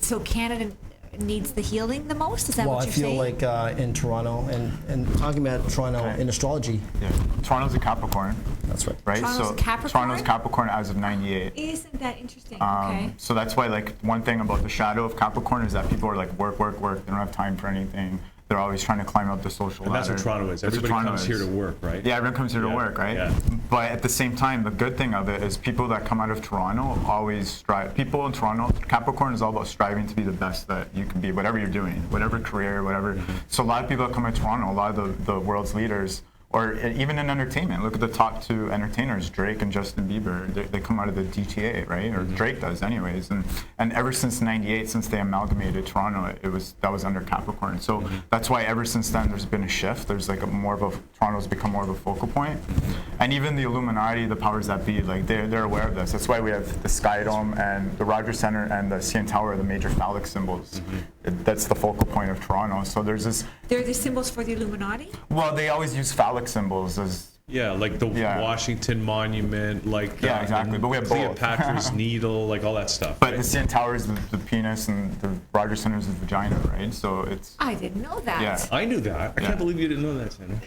So Canada needs the healing the most? Is that Well, what I you're feel saying? like in Toronto, and talking about Toronto in astrology. Yeah. Toronto's a Capricorn, That's right. right? Toronto's so a Capricorn? Toronto's Capricorn as of 98. Isn't that interesting? Okay. So that's why, like, one thing about the shadow of Capricorn is that people are like work. They don't have time for anything. They're always trying to climb up the social And ladder. that's what Toronto is. That's what Everybody Toronto comes here is. to work, right? Yeah, everyone comes here to Yeah, work, right? yeah. But at the same time, the good thing of it is people that come out of Toronto always strive. People in Toronto, Capricorn is all about striving to be the best that you can be, whatever you're doing, whatever career, whatever. So a lot of people that come out of Toronto, a lot of the world's leaders, or even in entertainment, look at the top two entertainers, Drake and Justin Bieber. They come out of the GTA, right? Or Drake does, anyways. And ever since '98, since they amalgamated Toronto, that was under Capricorn. So that's why ever since then there's been a shift. There's like Toronto's become more of a focal point. And even the Illuminati, the powers that be, like they're aware of this. That's why we have the Sky Dome and the Rogers Center and the CN Tower, the major phallic symbols. That's the focal point of Toronto. So there's this. They're the symbols for the Illuminati? Well, they always use phallic symbols as. Yeah, like the Yeah. Washington Monument, like Yeah, exactly, but we have both. Cleopatra's Needle, like all that stuff. But right? the CN Tower is the penis and the Rogers Center is the vagina, right? So it's. I didn't know that. Yeah. I knew that. I Yeah. can't believe you didn't know that, Sandra.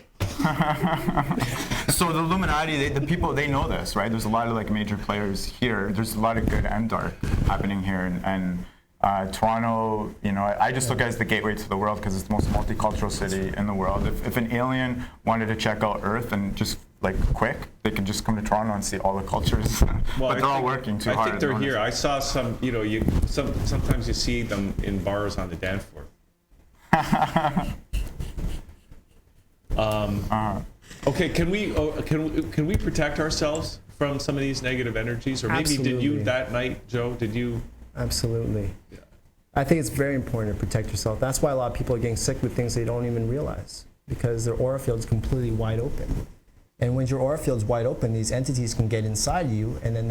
So the Illuminati, the people, they know this, right? There's a lot of like major players here. There's a lot of good and dark happening here, and Toronto, I just look at it as the gateway to the world because it's the most multicultural city in the world. If an alien wanted to check out Earth and just like quick, they could just come to Toronto and see all the cultures. But they're all working too hard. I think they're here. I saw some. Sometimes you see them in bars on the dance floor. Okay, can we protect ourselves from some of these negative energies, or maybe did you Absolutely. that night, Joe? Did you? Absolutely. I think it's very important to protect yourself. That's why a lot of people are getting sick with things they don't even realize, because their aura field is completely wide open. And when your aura field's wide open, these entities can get inside you, and then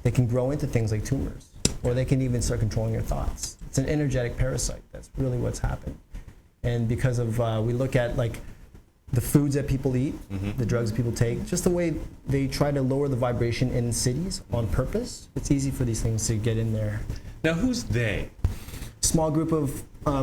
they can grow into things like tumors, or they can even start controlling your thoughts. It's an energetic parasite. That's really what's happened. And because of we look at like the foods that people eat, the drugs that people take, just the way they try to lower the vibration in cities on purpose, it's easy for these things to get in there. Now, who's they? Small group of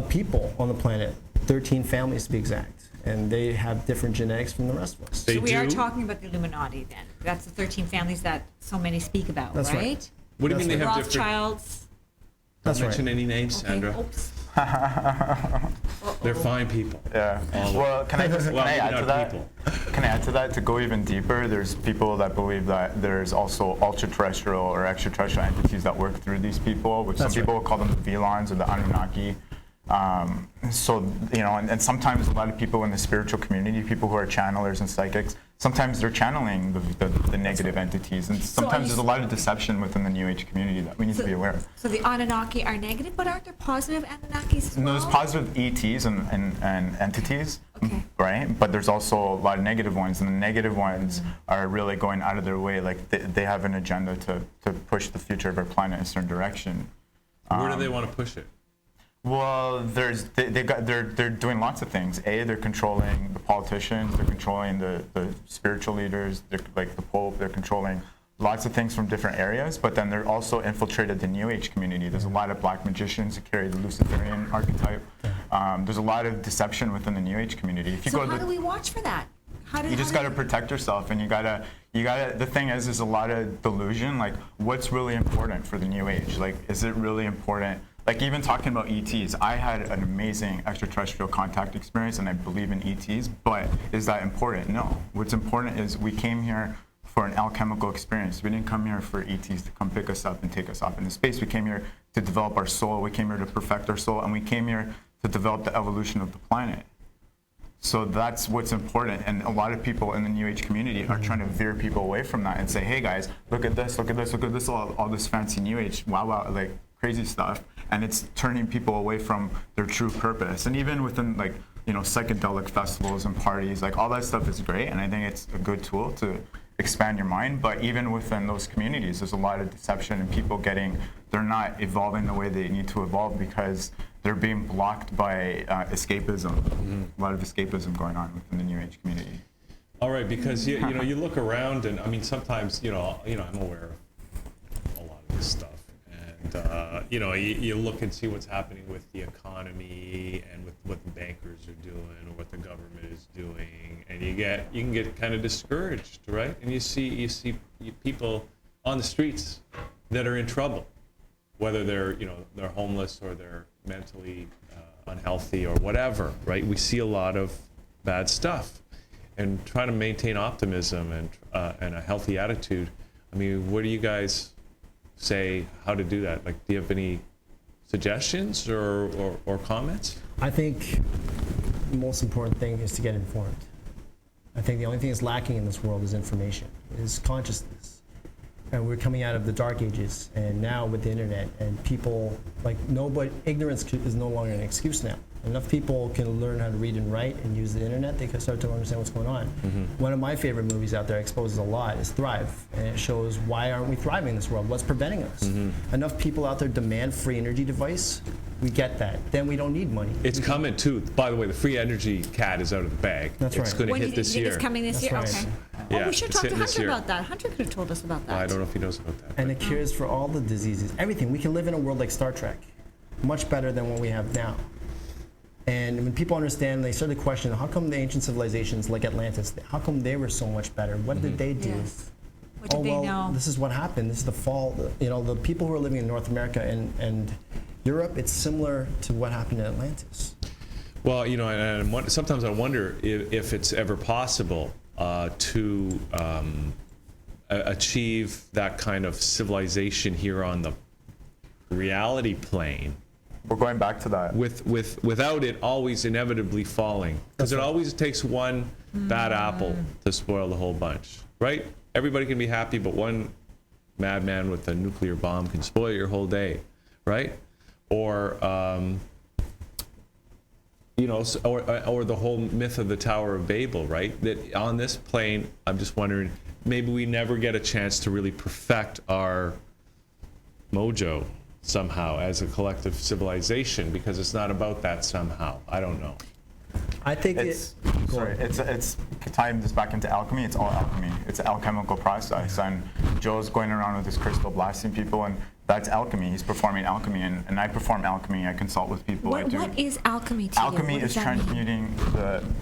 people on the planet, 13 families to be exact, and they have different genetics from the rest of us. They So we do? are talking about the Illuminati then. That's the 13 families that so many speak about, That's right. right? What do you mean they have different? Rothschilds. That's Don't right. mention any names, Okay, Sandra. oops. They're fine people. Yeah. Well, can I Well, add maybe to not that? people. Can I add to that? To go even deeper, there's people that believe that there's also ultra-terrestrial or extraterrestrial entities that work through these people, which That's some people will call them the Velans or the Anunnaki. And sometimes a lot of people in the spiritual community, people who are channelers and psychics, sometimes they're channeling the negative entities, and sometimes there's a lot of deception within the New Age community that we need to be aware of. So the Anunnaki are negative, but aren't there positive Anunnakis as well? No, there's positive ETs and entities, Okay. right? But there's also a lot of negative ones, and the negative ones are really going out of their way. Like they have an agenda to push the future of our planet in a certain direction. Where do they want to push it? Well, they're doing lots of things. They're controlling the politicians. They're controlling the spiritual leaders. They're like the Pope. They're controlling lots of things from different areas. But then they're also infiltrated the New Age community. There's a lot of black magicians who carry the Luciferian archetype. There's a lot of deception within the New Age community. If you So go how to do we watch for that? you just got to protect yourself, and you gotta the thing is there's a lot of delusion. Like, what's really important for the New Age? Like, is it really important? Like, even talking about ETs, I had an amazing extraterrestrial contact experience, and I believe in ETs, but is that important? No. What's important is we came here for an alchemical experience. We didn't come here for ETs to come pick us up and take us off into space. We came here to develop our soul. We came here to perfect our soul, and we came here to develop the evolution of the planet. So that's what's important, and a lot of people in the New Age community are trying to veer people away from that and say, hey guys, look at this, look at this, look at this, all this fancy New Age, wow, like crazy stuff, and it's turning people away from their true purpose. And even within psychedelic festivals and parties, like all that stuff is great, and I think it's a good tool to expand your mind. But even within those communities, there's a lot of deception and people they're not evolving the way they need to evolve because they're being blocked by escapism. A lot of escapism going on within the New Age community. All right, because you know, you look around, and I mean, sometimes I'm aware of a lot of this stuff, and you look and see what's happening with the economy and with what the bankers are doing or what the government is doing, and you can get kind of discouraged, right? And you see people on the streets that are in trouble, whether they're homeless or they're mentally unhealthy or whatever, right? We see a lot of bad stuff. And trying to maintain optimism and a healthy attitude. I mean, what do you guys say how to do that? Like, do you have any suggestions or comments? I think the most important thing is to get informed. I think the only thing that's lacking in this world is information, is consciousness. And we're coming out of the dark ages, and now with the internet, and people, ignorance is no longer an excuse now. Enough people can learn how to read and write and use the internet, they can start to understand what's going on. One of my favorite movies out there exposes a lot is Thrive, and it shows why aren't we thriving in this world? What's preventing us? Enough people out there demand free energy device, we get that. Then we don't need money. It's coming too. By the way, the free energy cat is out of the bag. That's It's right. going to When hit do you this think year. it's coming this year? right. Okay. Yeah, We should it's talk to hitting this Hunter year. about that. Hunter could have told us about that. I don't know if he knows about that. And but- it cures for all the diseases, everything. We can live in a world like Star Trek, much better than what we have now. And when people understand, they start to question, how come the ancient civilizations like Atlantis, how come they were so much better? What did they do? Yes. What did they know? This is what happened. This is the fall. The people who are living in North America and Europe, it's similar to what happened in Atlantis. Well, and sometimes I wonder if it's ever possible to achieve that kind of civilization here on the reality plane. We're going back to that. Without it always inevitably falling, because it always takes one bad apple to spoil the whole bunch, right? Everybody can be happy, but one madman with a nuclear bomb can spoil your whole day, right? Or or the whole myth of the Tower of Babel, right? That on this plane, I'm just wondering, maybe we never get a chance to really perfect our mojo somehow as a collective civilization, because it's not about that somehow. I don't know. I think It's tying this back into alchemy. It's all alchemy. It's an alchemical process, and Joe's going around with his crystal blasting people, and that's alchemy. He's performing alchemy, and I perform alchemy. I consult with people. What is alchemy to you? Alchemy What does is that mean? transmuting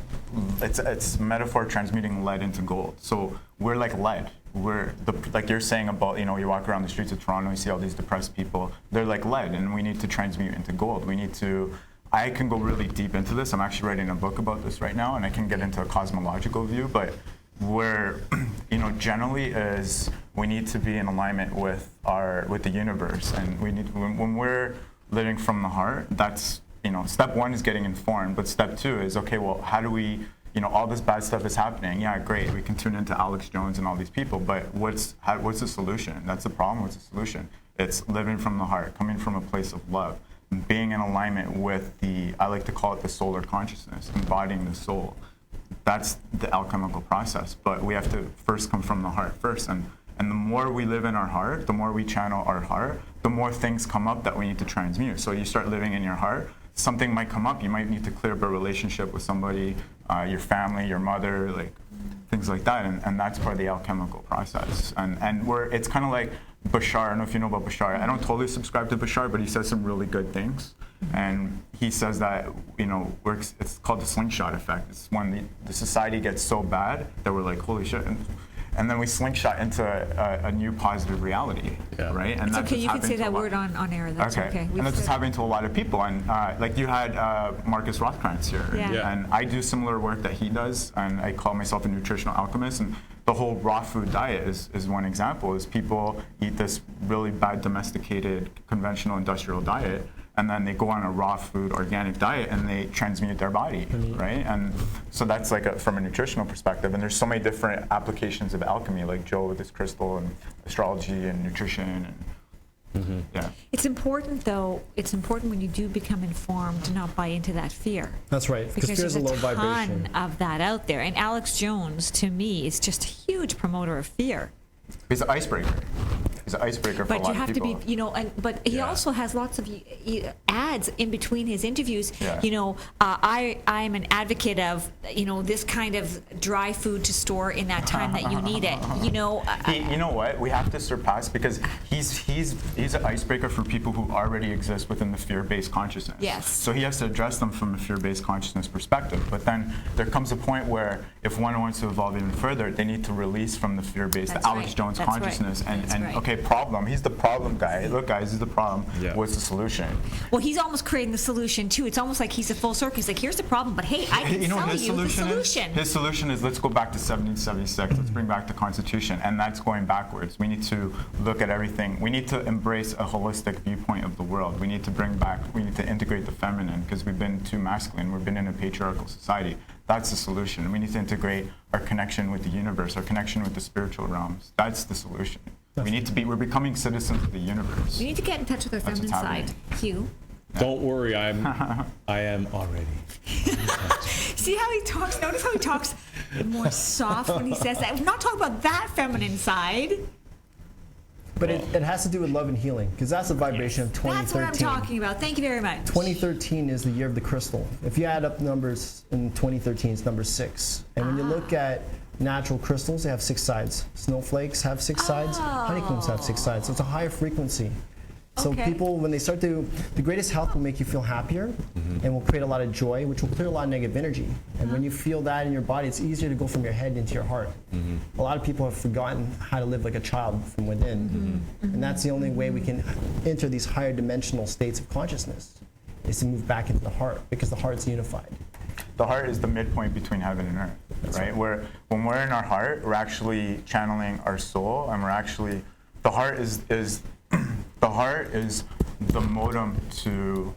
it's metaphor transmuting lead into gold. So we're like lead. Like you're saying about, you walk around the streets of Toronto, you see all these depressed people. They're like lead, and we need to transmute into gold. I can go really deep into this. I'm actually writing a book about this right now, and I can get into a cosmological view, but where, generally is we need to be in alignment with the universe, and when we're living from the heart, that's, step one is getting informed, but step two is, okay, well, how do we, all this bad stuff is happening. Yeah, great, we can tune into Alex Jones and all these people, but what's the solution? That's the problem. What's the solution? It's living from the heart, coming from a place of love, being in alignment with I like to call it the solar consciousness, embodying the soul. That's the alchemical process, but we have to first come from the heart first, and the more we live in our heart, the more we channel our heart, the more things come up that we need to transmute. So you start living in your heart, something might come up, you might need to clear up a relationship with somebody, your family, your mother, like things like that, and that's part of the alchemical process. And it's kind of like Bashar. I don't know if you know about Bashar. I don't totally subscribe to Bashar, but he says some really good things. And he says that, it's called the slingshot effect. It's when the society gets so bad that we're like, holy shit. And then we slingshot into a new positive reality, right? And It's that's okay, you can happening say to a that lot- word on air. That's okay. And that's what's happening to a lot of people. And like you had Markus Rothkranz here. Yeah. And I do similar work that he does, and I call myself a nutritional alchemist. And the whole raw food diet is one example, is people eat this really bad domesticated conventional industrial diet, and then they go on a raw food organic diet and they transmute their body, right? And so that's like from a nutritional perspective. And there's so many different applications of alchemy, like Joe with his crystal and astrology and nutrition. And Yeah. It's important, though. It's important when you do become informed to not buy into that fear. That's right, because Because fear's there's a low ton vibration. of that out there. And Alex Jones, to me, is just a huge promoter of fear. He's an icebreaker. He's an icebreaker for a But lot you of have to people. be, but he also has lots of ads in between his interviews. Yeah. I'm an advocate of, this kind of dry food to store in that time that you need it. you know what? We have to surpass, because he's an icebreaker for people who already exist within the fear-based consciousness. Yes. So he has to address them from a fear-based consciousness perspective. But then there comes a point where if one wants to evolve even further, they need to release from the fear-based, That's the Alex right. Jones That's right. consciousness, and That's right. okay, problem. He's the problem guy. Look, guys, he's the problem. Yeah. What's the solution? Well, he's almost creating the solution too. It's almost like he's a full circle. He's like, here's the problem, but hey, I can You know sell what his you the solution is? solution. His solution is, let's go back to 1776. Let's bring back the Constitution, and that's going backwards. We need to look at everything. We need to embrace a holistic viewpoint of the world. We need to integrate the feminine, because we've been too masculine. We've been in a patriarchal society. That's the solution. We need to integrate our connection with the universe, our connection with the spiritual realms. That's the solution. We're becoming citizens of the universe. We need to get in touch with our That's feminine what's side. happening. Hugh. Don't worry, I am already. See how he talks? Notice how he talks more soft when he says that. We're not talking about that feminine side. But it has to do with love and healing, because that's the vibration of 2013. That's what I'm talking about. Thank you very much. 2013 is the year of the crystal. If you add up numbers in 2013, it's number 6. And when you look at natural crystals, they have 6 sides. Snowflakes have 6 sides. Honeycombs have 6 sides. So it's a higher frequency. So Okay. people, when they start to, the greatest health will make you feel happier and will create a lot of joy, which will clear a lot of negative energy. And when you feel that in your body, it's easier to go from your head into your heart. A lot of people have forgotten how to live like a child from within. And that's the only way we can enter these higher dimensional states of consciousness, is to move back into the heart, because the heart's unified. The heart is the midpoint between heaven and earth, right? Where when we're in our heart, we're actually channeling our soul, and we're actually, the heart is the heart is the modem to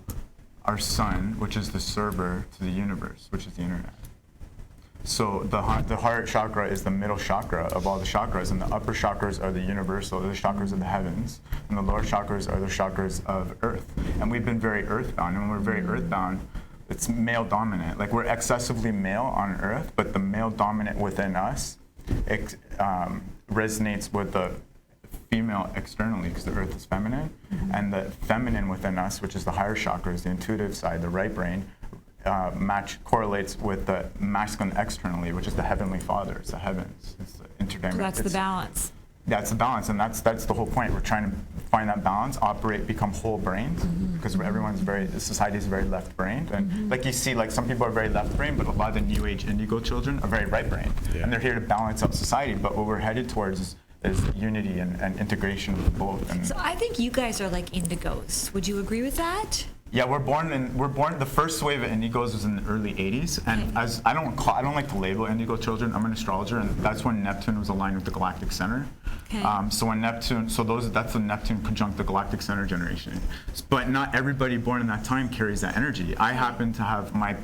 our sun, which is the server to the universe, which is the internet. So the heart chakra is the middle chakra of all the chakras, and the upper chakras are the universal, the chakras of the heavens, and the lower chakras are the chakras of earth. And we've been very earthbound, and when we're very earthbound, it's male dominant. Like, we're excessively male on earth, but the male dominant within us resonates with the female externally, because the earth is feminine, and the feminine within us, which is the higher chakras, the intuitive side, the right brain, correlates with the masculine externally, which is the heavenly father. It's the heavens. It's the interdimensional. So that's the balance. That's the balance, and that's the whole point. We're trying to find that balance, become whole brains, because society is very left-brained, and like you see, like some people are very left-brained, but a lot of the New Age indigo children are very right-brained, and they're here to balance up society. But what we're headed towards is unity and integration of both. And So I think you guys are like indigos. Would you agree with that? yeah, we're born. The first wave of indigos was in the early '80s, and as I don't like to label indigo children. I'm an astrologer, and that's when Neptune was aligned with the galactic center. Okay. So when that's the Neptune conjunct the galactic center generation. But not everybody born in that time carries that energy. I happen to have my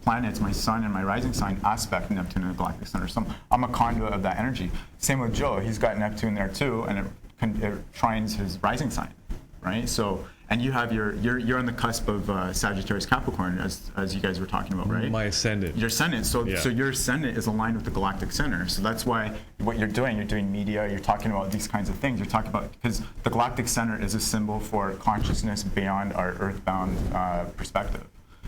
planets, my sun and my rising sign aspect Neptune in the galactic center. So I'm a conduit of that energy. Same with Joe. He's got Neptune there too, and it trines his rising sign, right? So, and you have you're on the cusp of Sagittarius Capricorn, as you guys were talking about, right? My ascendant. Your ascendant. So your ascendant is aligned with the galactic center. So that's why what you're doing media, you're talking about these kinds of things. You're talking about, because the galactic center is a symbol for consciousness beyond our earthbound perspective.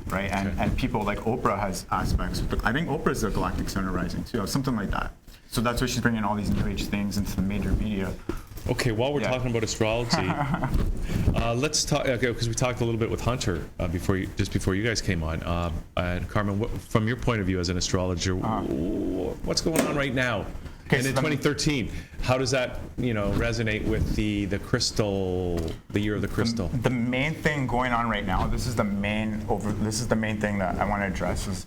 Right, and people like Oprah has aspects. I think Oprah's a galactic center rising too, something like that. So that's why she's bringing all these new age things into the major media. Okay, while we're talking about astrology, let's talk, because we talked a little bit with Hunter before you guys came on. And Carmen, from your point of view as an astrologer, what's going on right now? Okay, and in 2013, how does that resonate with the crystal, the year of the crystal? The main thing going on right now, this is the main thing that I want to address, is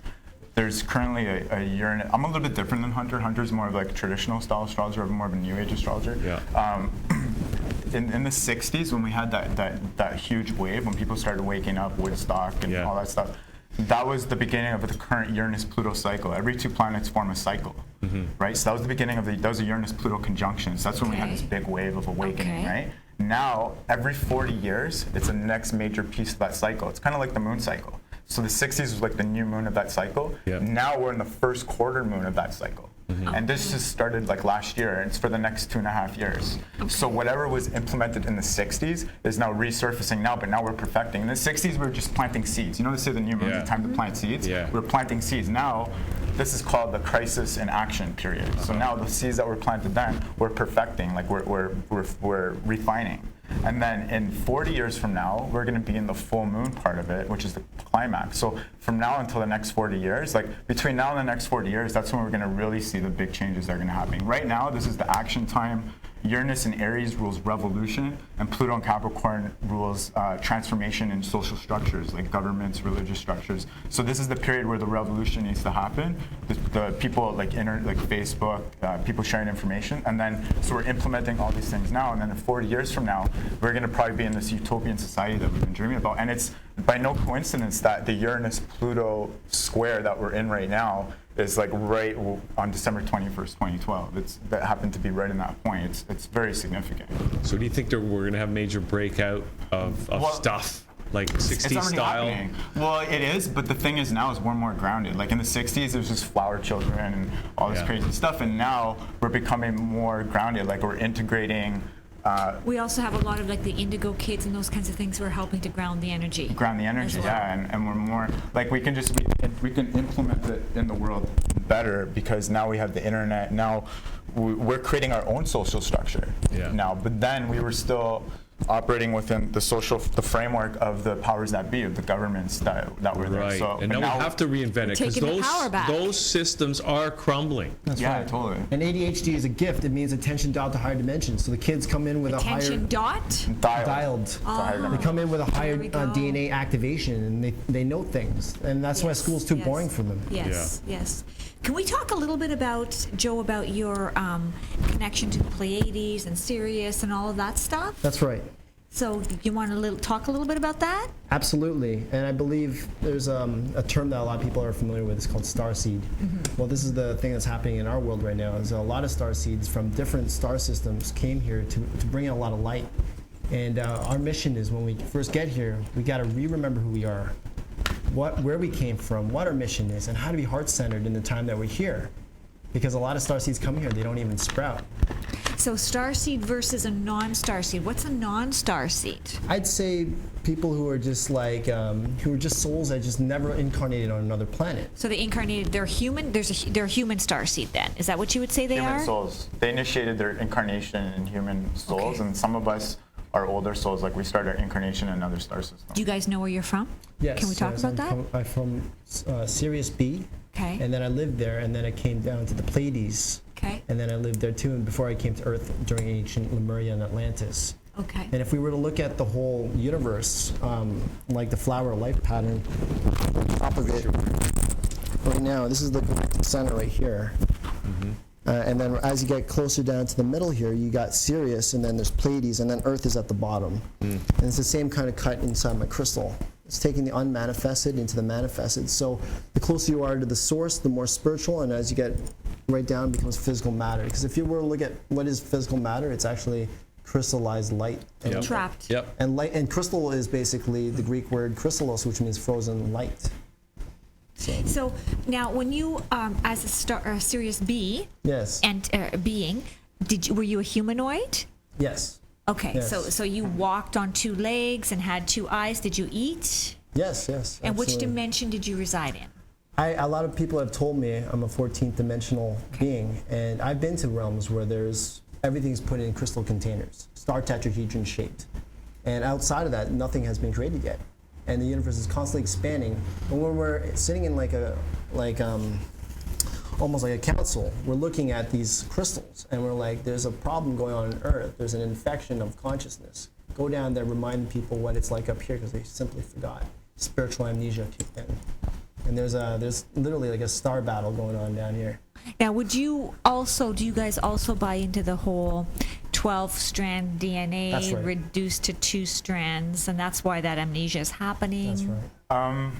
there's currently a year. I'm a little bit different than Hunter. Hunter's more of like traditional style astrologer, I'm more of a new age astrologer. Yeah. In the 60s, when we had that huge wave, when people started waking up, Woodstock and all that stuff, that was the beginning of the current Uranus-Pluto cycle. Every 2 planets form a cycle, right? So that was the beginning of that was a Uranus-Pluto conjunction. So that's when we had this big wave of awakening, right? Now, every 40 years, it's the next major piece of that cycle. It's kind of like the moon cycle. So the 60s was like the new moon of that cycle. Yep. Now we're in the first quarter moon of that cycle. And this just started like last year, and it's for the next 2.5 years. So whatever was implemented in the 60s is now resurfacing now, but now we're perfecting. In the 60s, we were just planting seeds. You know, they say the new moon is the time to plant seeds. Yeah. We're planting seeds. Now, this is called the crisis in action period. So now the seeds that were planted then, we're perfecting, like we're refining. And then in 40 years from now, we're going to be in the full moon part of it, which is the climax. So from now until the next 40 years, like between now and the next 40 years, that's when we're going to really see the big changes that are going to happen. Right now, this is the action time. Uranus in Aries rules revolution, and Pluto in Capricorn rules transformation in social structures, like governments, religious structures. So this is the period where the revolution needs to happen. The people like Facebook, people sharing information, and then so we're implementing all these things now. And then in 40 years from now, we're going to probably be in this utopian society that we've been dreaming about. And it's by no coincidence that the Uranus-Pluto square that we're in right now is like right on December 21st, 2012. That happened to be right in that point. It's very significant. So do you think that we're going to have major breakout of stuff like 60s it's style? Happening. Well, it is, but the thing is now is we're more grounded. Like in the 60s, it was just flower children and all this crazy stuff, and now we're becoming more grounded. Like we're integrating. We also have a lot of like the indigo kids and those kinds of things who are helping to ground the energy. Ground the energy, and we're more like we can implement it in the world better because now we have the internet. Now we're creating our own social structure now, but then we were still operating within the framework of the powers that be, of the governments that were there. Right. So, and now we have to reinvent it because those systems are crumbling. That's right. Totally. And ADHD is a gift. It means attention dialed to higher dimensions. So the kids come in with attention a higher dialed. They come in with a higher DNA activation, and they know things, and that's why school's too boring for them. Yes. Can we talk a little bit about, Joe, about your connection to the Pleiades and Sirius and all of that stuff? That's right. So you want to talk a little bit about that? Absolutely. And I believe there's a term that a lot of people are familiar with. It's called starseed. Well, this is the thing that's happening in our world right now. Is a lot of starseeds from different star systems came here to bring in a lot of light. And our mission is when we first get here, we got to remember who we are, where we came from, what our mission is, and how to be heart-centered in the time that we're here. Because a lot of starseeds come here, they don't even sprout. So starseed versus a non-starseed. What's a non-starseed? I'd say people who are just like, who are just souls that just never incarnated on another planet. So they incarnated, they're human, they're a human starseed then. Is that what you would say they are? Human souls. They initiated their incarnation in human souls, and some of us are older souls, like we started our incarnation in another star system. Do you guys know where you're from? Yes. Can we talk about that? I'm from Sirius B. Okay. And then I lived there, and then I came down to the Pleiades. Okay. And then I lived there too, and before I came to Earth during ancient Lemuria and Atlantis. Okay. And if we were to look at the whole universe, like the flower of life pattern, top of it, right now, this is the center right here. And then as you get closer down to the middle here, you got Sirius, and then there's Pleiades, and then Earth is at the bottom. And it's the same kind of cut inside my crystal. It's taking the unmanifested into the manifested. So the closer you are to the source, the more spiritual, and as you get right down, it becomes physical matter. Because if you were to look at what is physical matter, it's actually crystallized light. Yep. Trapped. Yep. And light and crystal is basically the Greek word crystallos, which means frozen light. So now, when you, as a Sirius B, Yes. and being, were you a humanoid? Yes. Okay, Yes. so you walked on two legs and had two eyes. Did you eat? Yes. Yes. And which absolutely. dimension did you reside in? A lot of people have told me I'm a 14th dimensional being, and I've been to realms where everything's put in crystal containers, star tetrahedron shaped, and outside of that, nothing has been created yet, and the universe is constantly expanding. And when we're sitting in almost like a council, we're looking at these crystals, and we're like, there's a problem going on Earth. There's an infection of consciousness. Go down there, remind people what it's like up here, because they simply forgot. Spiritual amnesia kicked in. And there's literally like a star battle going on down here. Now, do you guys also buy into the whole 12-strand DNA That's right. reduced to 2 strands, and that's why that amnesia is happening? That's right.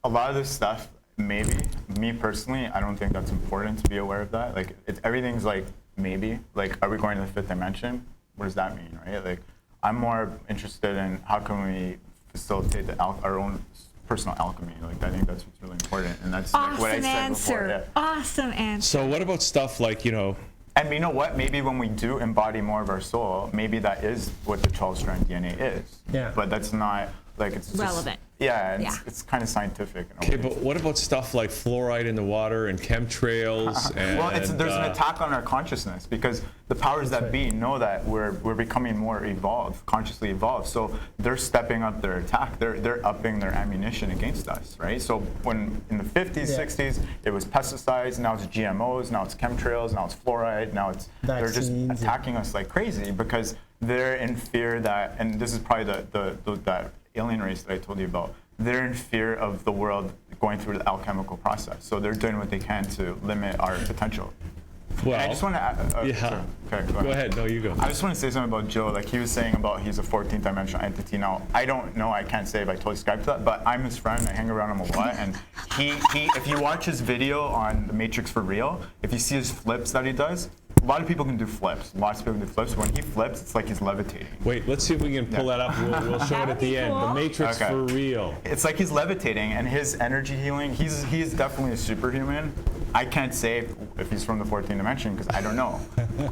A lot of this stuff, maybe. Me personally, I don't think that's important to be aware of that. Like, everything's like maybe. Like, are we going to the 5th dimension? What does that mean, right? Like, I'm more interested in how can we facilitate our own personal alchemy. Like, I think that's what's really important, and that's like what I said before. Yeah. Awesome answer. So what about stuff like, you know? And you know what? Maybe when we do embody more of our soul, maybe that is what the 12-strand DNA is. Yeah. But that's not like it's just, relevant. Yeah, and Yeah. it's kind of scientific. In a Okay, way. but what about stuff like fluoride in the water and chemtrails? And, Well, there's an attack on our consciousness because the powers that be know that we're becoming more evolved, consciously evolved. So they're stepping up their attack. They're upping their ammunition against us, right? So when in the 50s, 60s, it was pesticides. Now it's GMOs. Now it's chemtrails. Now it's fluoride. Now it's they're just attacking us like crazy because they're in fear that, and this is probably that alien race that I told you about. They're in fear of the world going through the alchemical process. So they're doing what they can to limit our potential. well, And I just want to add, yeah. sorry. Okay, Go ahead. No, you go. I just want to say something about Joe. Like he was saying about he's a 14th dimensional entity. Now, I don't know, I can't say if I totally subscribe to that, but I'm his friend. I hang around him a lot. And he if you watch his video on The Matrix for Real, if you see his flips that he does, a lot of people can do flips. Lots of people can do flips. When he flips, it's like he's levitating. Wait, let's see if we can pull that up. We'll show it at the end. The Matrix Okay. for Real. It's like he's levitating, and his energy healing, he's definitely a superhuman. I can't say if he's from the 14th dimension because I don't know.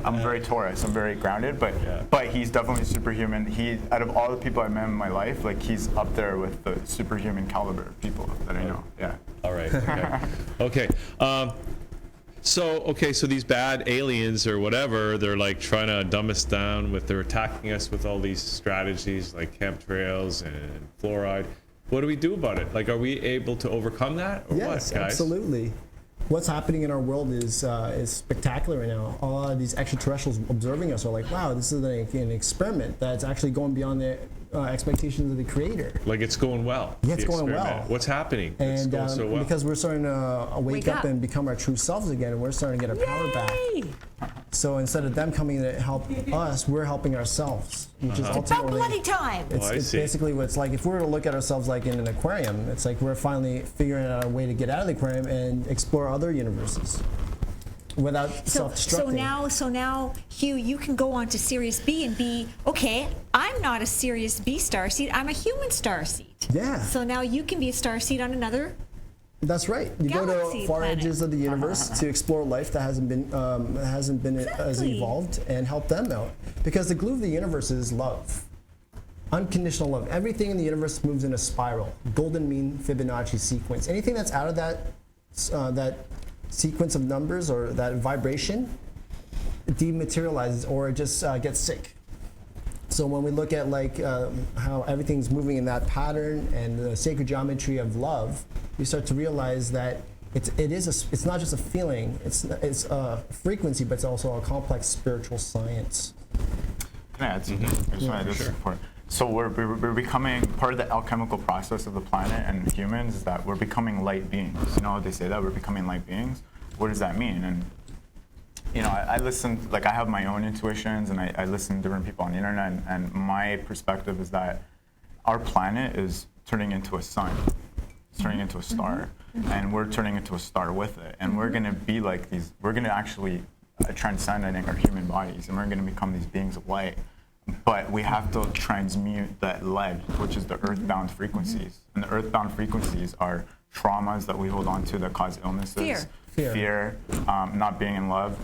I'm very Taurus. I'm very grounded, but he's definitely superhuman. He, out of all the people I've met in my life, like he's up there with the superhuman caliber of people that I know. Yeah. All right. Okay. Okay. So these bad aliens or whatever, they're like trying to dumb us down they're attacking us with all these strategies like chemtrails and fluoride. What do we do about it? Like, are we able to overcome that or Yes, what, guys? absolutely. What's happening in our world is spectacular right now. A lot of these extraterrestrials observing us are like, wow, this is an experiment that's actually going beyond the expectations of the creator. Like it's going well. Yeah, it's the going experiment. well. What's happening? It's And going so well. because we're starting to wake up and become our true selves again, and we're starting to get our power back. So instead of them coming to help us, we're helping ourselves, which is About ultimately bloody time. it's, I it's see. basically what it's like. If we were to look at ourselves like in an aquarium, it's like we're finally figuring out a way to get out of the aquarium and explore other universes without So self-destructing. so now, Hugh, you can go on to Sirius B and be, okay, I'm not a Sirius B starseed, I'm a human starseed. Yeah. So now you can be a starseed on another. That's right. You go to Galaxy far planet. edges of the universe to explore life that hasn't been as Exactly. evolved and help them out. Because the glue of the universe is love. Unconditional love. Everything in the universe moves in a spiral. Golden mean Fibonacci sequence. Anything that's out of that sequence of numbers or that vibration, it dematerializes or it just gets sick. So when we look at like how everything's moving in that pattern and the sacred geometry of love, we start to realize that it's not just a feeling, it's a frequency, but it's also a complex spiritual science. Can I add something? I just want to add this important. So we're becoming part of the alchemical process of the planet and humans is that we're becoming light beings. You know how they say that? We're becoming light beings. What does that mean? And you know, I listen, like I have my own intuitions and I listen to different people on the internet and my perspective is that our planet is turning into a sun. It's turning into a star. And we're turning into a star with it. And we're gonna be like these, we're gonna actually transcend, I think, our human bodies and we're gonna become these beings of light. But we have to transmute that lead, which is the earthbound frequencies. And the earthbound frequencies are traumas that we hold on to that cause illnesses. Fear, not being in love,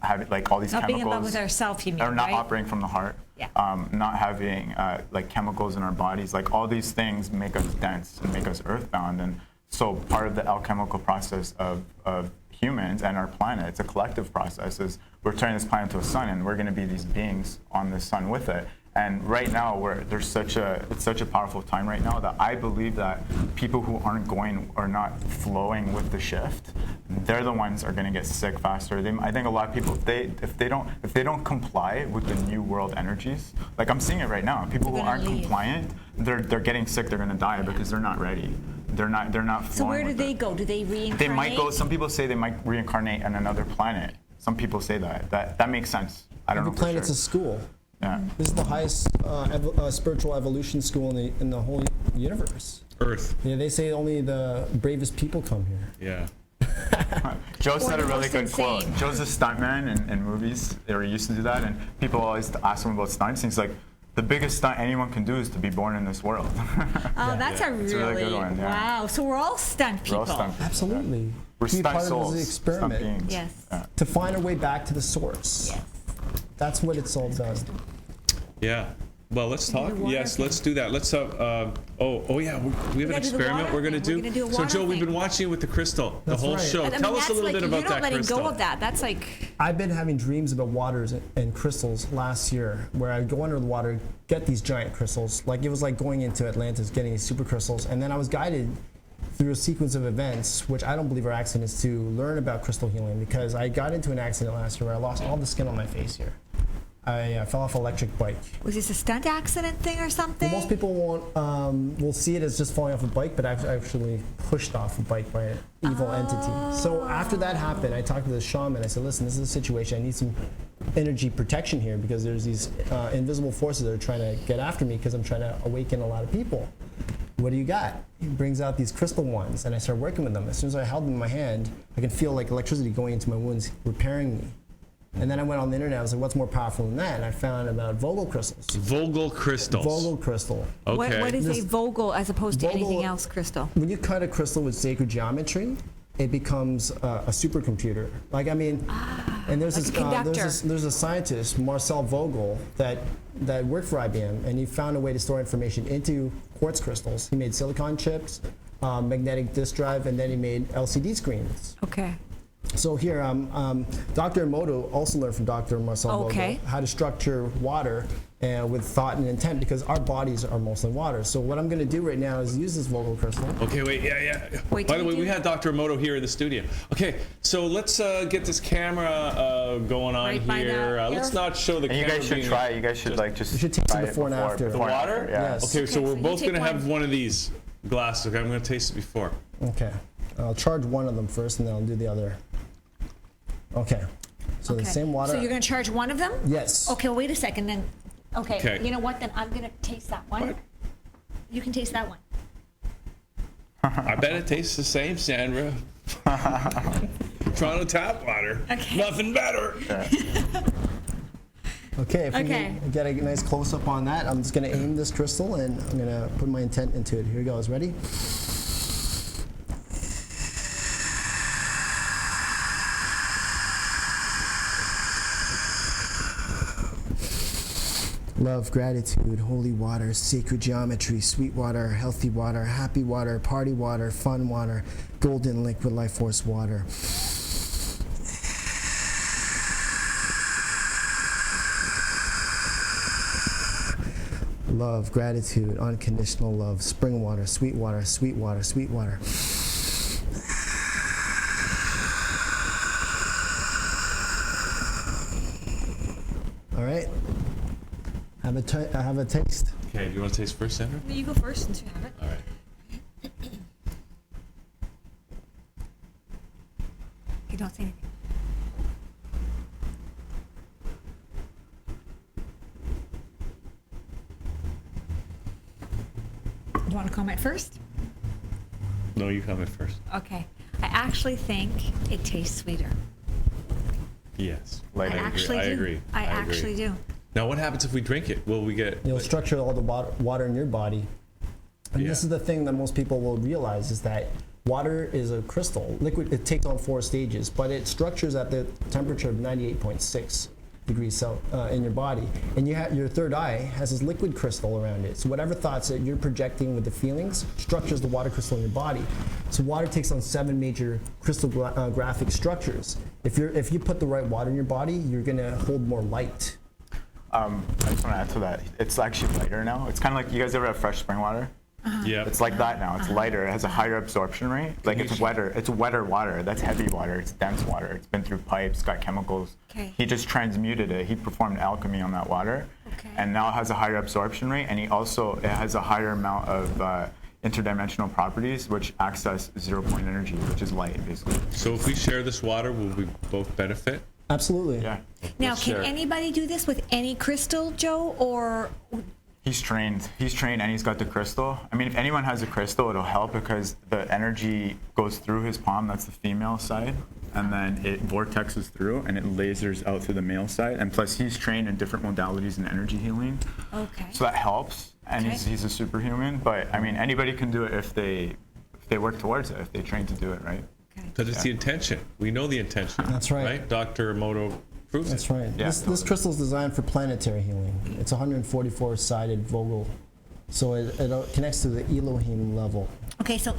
having like all these Not chemicals. being in love with ourselves, you mean, or not right? operating from the heart. Yeah. Not having like chemicals in our bodies. Like all these things make us dense and make us earthbound. And so part of the alchemical process of humans and our planet, it's a collective process, is we're turning this planet into a sun and we're going to be these beings on the sun with it. And right now, it's such a powerful time right now that I believe that people who aren't going or not flowing with the shift, they're the ones are going to get sick faster. I think a lot of people, if they don't comply with the new world energies, like I'm seeing it right now, people who aren't compliant, they're getting sick. They're going to die because they're not ready. They're not flowing. So where do with they it. go? Do they reincarnate? They might go. Some people say they might reincarnate on another planet. Some people say that makes sense. I don't know. Every planet's a school. Yeah. This is the highest spiritual evolution school in the whole universe. Earth. Yeah, they say only the bravest people come here. Yeah. Joe said a really most good quote. insane. Joe's a stuntman in movies. They used to do that, and people always ask him about stunts. And he's like, the biggest stunt anyone can do is to be born in this world. Oh, that's a It's a really good one, yeah. wow. So we're all stunt people. We're all stunt people. Absolutely. We're To be stunt part of souls, the experiment. stunt beings. Yes. Yeah. To find our way back to the source. Yes. That's what it's all done. Yeah. Well, let's talk. water Yes, thing. let's do that. Let's yeah, we have an gotta do the experiment water we're gonna thing. do. We're gonna do a So water Joe, we've thing. been watching you with the crystal the That's whole right. show. I mean, Tell us a that's little like, bit about you're not that letting crystal. go of that. That's like, I've been having dreams about waters and crystals last year, where I'd go under the water, get these giant crystals. Like it was like going into Atlantis, getting these super crystals, and then I was guided through a sequence of events, which I don't believe are accidents, to learn about crystal healing, because I got into an accident last year where I lost all the skin on my face here. I fell off an electric bike. was this a stunt accident thing or something? Most people will see it as just falling off a bike, but I've actually pushed off a bike by an evil entity. So after that happened, I talked to the shaman. I said, listen, this is a situation. I need some energy protection here, because there's these invisible forces that are trying to get after me, because I'm trying to awaken a lot of people. What do you got? He brings out these crystal ones, and I started working with them. As soon as I held them in my hand, I could feel like electricity going into my wounds, repairing me. And then I went on the internet. I was like, what's more powerful than that? And I found about Vogel crystals. Vogel crystals. Vogel crystal. Okay. What is a Vogel as opposed to Vogel- anything else crystal? When you cut a crystal with sacred geometry, it becomes a supercomputer. Like, I mean, and there's like this, a conductor. there's a scientist, Marcel Vogel, that worked for IBM, and he found a way to store information into quartz crystals. He made silicon chips, magnetic disk drive, and then he made LCD screens. Okay. So here, Dr. Emoto also learned from Dr. Marcel Okay. Vogel how to structure water with thought and intent, because our bodies are mostly water. So what I'm going to do right now is use this Vogel crystal. Okay, wait, yeah. Wait, By did the way, you we do- had Dr. Emoto here in the studio. Okay, so let's get this camera going on Right by here. that Let's not show the And you camera guys should being- try it. You guys should like just You should taste try it before and after. The water? Yeah. Yes. Okay, so Okay, we're so you both take going to have one. one of these glasses. Okay, I'm going to taste it before. Okay. I'll charge one of them first, and then I'll do the other. Okay. So the same water. So you're going to charge one of them? Yes. Okay, well, wait a second then. Okay. Okay. You know what? Then I'm going to taste that one. What? You can taste that one. I bet it tastes the same, Sandra. Toronto tap water. Okay. Nothing better. Okay. If we Okay. can get a nice close up on that, I'm just going to aim this crystal, and I'm going to put my intent into it. Here goes. Ready? Love, gratitude, holy water, sacred geometry, sweet water, healthy water, happy water, party water, fun water, golden liquid life force water. Love, gratitude, unconditional love, spring water, sweet water, sweet water, sweet water. All right. Have a taste. Okay, do you want to taste first, Sandra? You go first since you have it. All right. You don't say anything. Do you want to comment first? No, you comment first. Okay. I actually think it tastes sweeter. Yes. I Like, actually I do. agree. I actually do. Now, what happens if we drink it? Will we get... You'll structure all the water in your body. And this Yeah. is the thing that most people will realize, is that water is a crystal. Liquid, it takes on 4 stages, but it structures at the temperature of 98.6 degrees in your body. And you have, your third eye has this liquid crystal around it. So whatever thoughts that you're projecting with the feelings structures the water crystal in your body. So water takes on 7 major crystallographic structures. If you put the right water in your body, you're gonna hold more light. I just want to add to that. It's actually lighter now. It's kind of like, you guys ever have fresh spring water? Yeah. It's like that now. It's lighter. It has a higher absorption rate. Like, it's wetter. It's wetter water. That's heavy water. It's dense water. It's been through pipes, got chemicals. Okay. He just transmuted it. He performed alchemy on that water. Okay. And now it has a higher absorption rate. And it has a higher amount of interdimensional properties, which access 0-point energy, which is light, basically. So if we share this water, will we both benefit? Absolutely. Yeah. Now, Let's can share it. anybody do this with any crystal, Joe? Or He's trained, and he's got the crystal. I mean, if anyone has a crystal, it'll help because the energy goes through his palm. That's the female side. and then it vortexes through and it lasers out through the male side. And plus, he's trained in different modalities in energy healing. Okay. So that helps, and Okay. he's a superhuman. But I mean, anybody can do it if they work towards it, if they train to do it, right? Because it's the intention. We know the intention. That's right. Right? Dr. Emoto proves That's it. right. Yeah, This totally. crystal is designed for planetary healing. It's 144-sided Vogel, so it connects to the Elohim level, Okay, so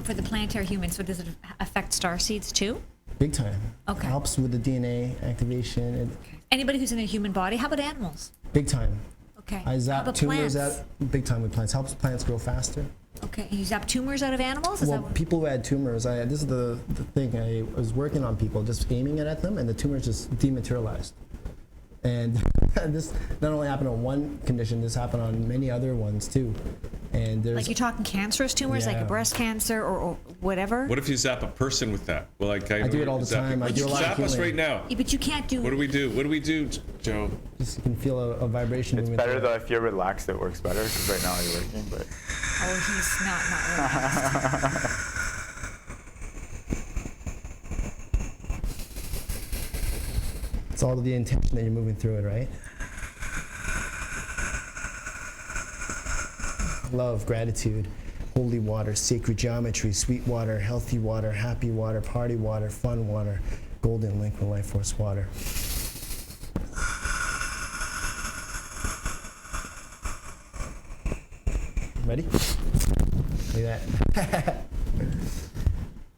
for the planetary humans, so does it affect star seeds too? big time. Okay. It helps with the DNA activation, and Anybody who's in a human body, how about animals? big time. Okay. I How zap about tumors plants? out big time with plants. Helps plants grow faster. Okay, you zap tumors out of animals? Is Well, that what? people who had tumors, this is the thing. I was working on people, just aiming it at them, and the tumors just dematerialized. And this not only happened on one condition, this happened on many other ones too. And there's Like you're talking cancerous tumors, like a Yeah. breast cancer or whatever? What if you zap a person with that? Well, like I do it all the time. I do a lot of Zap us healing. right now. Yeah, but you can't do. What do we do? What do we do, Joe? just you can feel a vibration. It's moving better through though if you're relaxed. It works better because right now you're working. But Oh, he's not relaxed. It's all the intention that you're moving through it, right? Love, gratitude, holy water, sacred geometry, sweet water, healthy water, happy water, party water, fun water, golden liquid life force water. Ready? Look at that.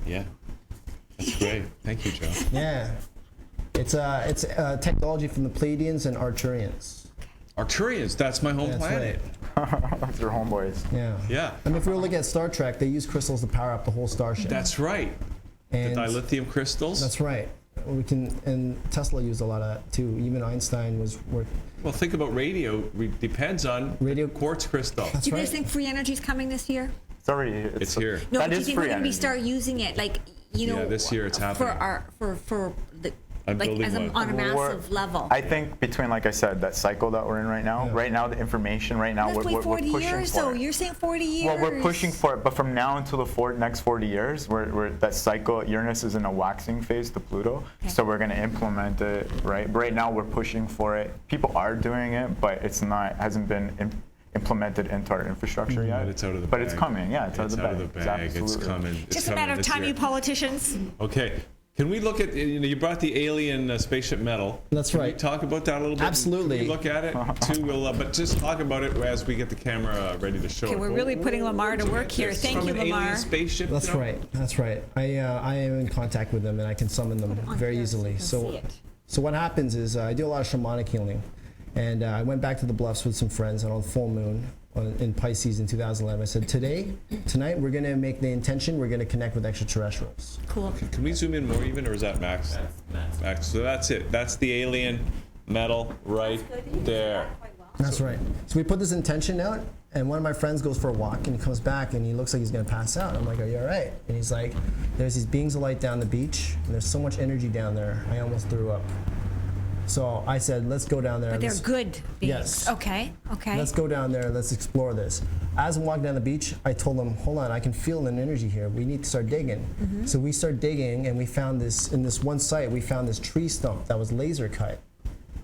Yeah. That's great. Thank you, Joe. Yeah. It's technology from the Pleiadians and Arcturians. Arcturians, that's my home That's planet. that's your homeboys. Yeah. Yeah. I mean, if we were looking at Star Trek, they use crystals to power up the whole starship. That's right. The And dilithium crystals. That's right. We can, and Tesla used a lot of that too. Even Einstein was worth. Well, think about radio. Depends on Radio- quartz crystal. That's Do you guys right. think free energy is coming this year? It's already It's here. No, That but do you is think we're free going to be energy. start using it, like Yeah, this year it's for happening. our for the I'm like building as one. on a We're- massive level? I think between, like I said, that cycle that we're in right now. Yeah. Right now, the information. Right now, Let's we're wait 40 pushing years, for though. it. You're saying 40 years. Well, we're pushing for it, but from now until the next 40 years, we're that cycle. Uranus is in a waxing phase to Pluto, so we're going to implement it. Right. But right now, we're pushing for it. People are doing it, but it's not hasn't been implemented into our infrastructure yet. But it's out of the But bag. it's coming. Yeah, it's out of the bag. It's absolutely. coming. It's Just a coming matter of this time, year. you politicians. Okay. Can we look at, you brought the alien spaceship metal. That's Can right. we talk about that a little bit? Absolutely. Can we look at it too? We'll, but just talk about it as we get the camera ready to show Okay, it. we're really putting Lamar to work here. Thank From you, an alien Lamar. spaceship. That's you know? right. That's right. I am in contact with them, and I can summon them on very here so easily. you can see it. So what happens is I do a lot of shamanic healing, and I went back to the Bluffs with some friends, and on full moon in Pisces in 2011, I said, tonight we're going to make the intention. We're going to connect with extraterrestrials. Cool. Can we zoom in more even, or is that max? Max. So that's it. That's the alien metal right there. That's right. So we put this intention out, and one of my friends goes for a walk, and he comes back, and he looks like he's going to pass out. I'm like, are you all right? And he's like, there's these beings of light down the beach, and there's so much energy down there, I almost threw up. So I said, let's go down there. But they're Let's- good beings. Yes. Okay. Okay. Let's go down there. Let's explore this. As I'm walking down the beach, I told them, hold on, I can feel an energy here. We need to start digging. Mm-hmm. So we start digging, and we found this, in this one site, we found this tree stump that was laser cut.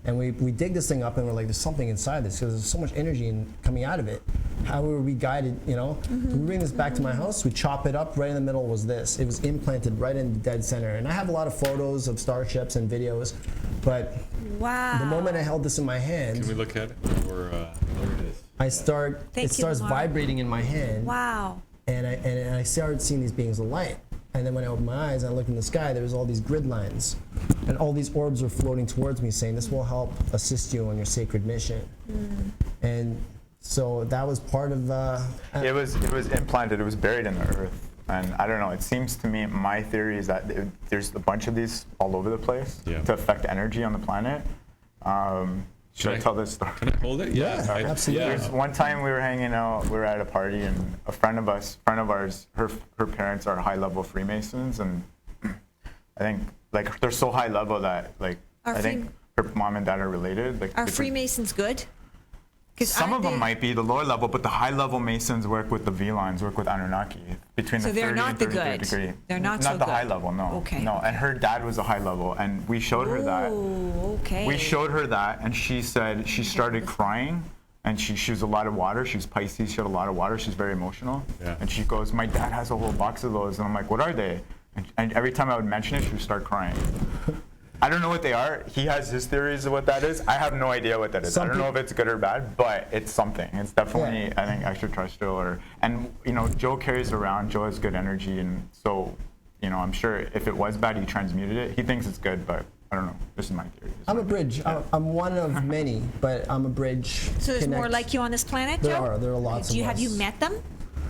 And we dig this thing up, and we're like, there's something inside this, because there's so much energy coming out of it. How were we guided, So we bring this back to my house, we chop it up, right in the middle was this. It was implanted right in the dead center. And I have a lot of photos of starships and videos, but Wow. the moment I held this in my hand, Can we look at it? Or there it is. Thank it starts you, Lamar. vibrating in my hand, Wow. and I started seeing these beings of light. And then when I opened my eyes and I looked in the sky, there was all these grid lines, and all these orbs were floating towards me, saying, "This will help assist you on your sacred mission." And so that was part of. It was implanted. It was buried in the earth, and I don't know. It seems to me, my theory is that there's a bunch of these all over the place to affect energy on the planet. Should I tell this story? Can I hold it? Yeah, absolutely. Yeah. There's one time we were hanging out, we were at a party, and a friend of ours, her parents are high-level Freemasons, and I think like they're so high level that like Are I think her mom and dad are related. Like Are because- Freemasons good? Some of them might be the lower level, but the high level Masons work with the V-lines, work with Anunnaki between the 30 and 33rd degree. They're not so Not the good. high level, no. Okay. No, and her dad was a high level, and we showed her that. Okay. We showed her that, and she said she started crying, and she was a lot of water. She was Pisces. She had a lot of water. She's very emotional. Yeah. And she goes, my dad has a whole box of those, and I'm like, what are they? And every time I would mention it, she would start crying. I don't know what they are. He has his theories of what that is. I have no idea what that is. I don't know if it's good or bad, but it's something. It's definitely, I think, extraterrestrial. And Joe carries around. Joe has good energy, and so, I'm sure if it was bad, he transmuted it. He thinks it's good, but I don't know. This is my theory. I'm a bridge. I'm one of many, but I'm a bridge. So there's more like you on this planet, Joe? There are lots of us. Have you met them?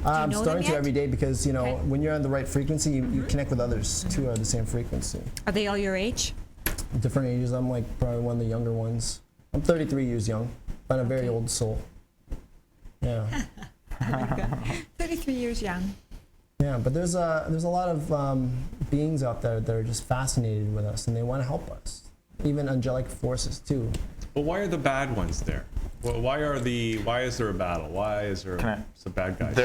I'm know starting them to yet? every day because, when you're on the right frequency, you connect with others too at the same frequency. Are they all your age? Different ages. I'm like probably one of the younger ones. I'm 33 years young, but a very old soul. Yeah. 33 years young. Yeah, but there's a lot of beings out there that are just fascinated with us, and they want to help us. Even angelic forces too. Well, why are the bad ones there? Well, why is there a battle? Why is there some bad guys?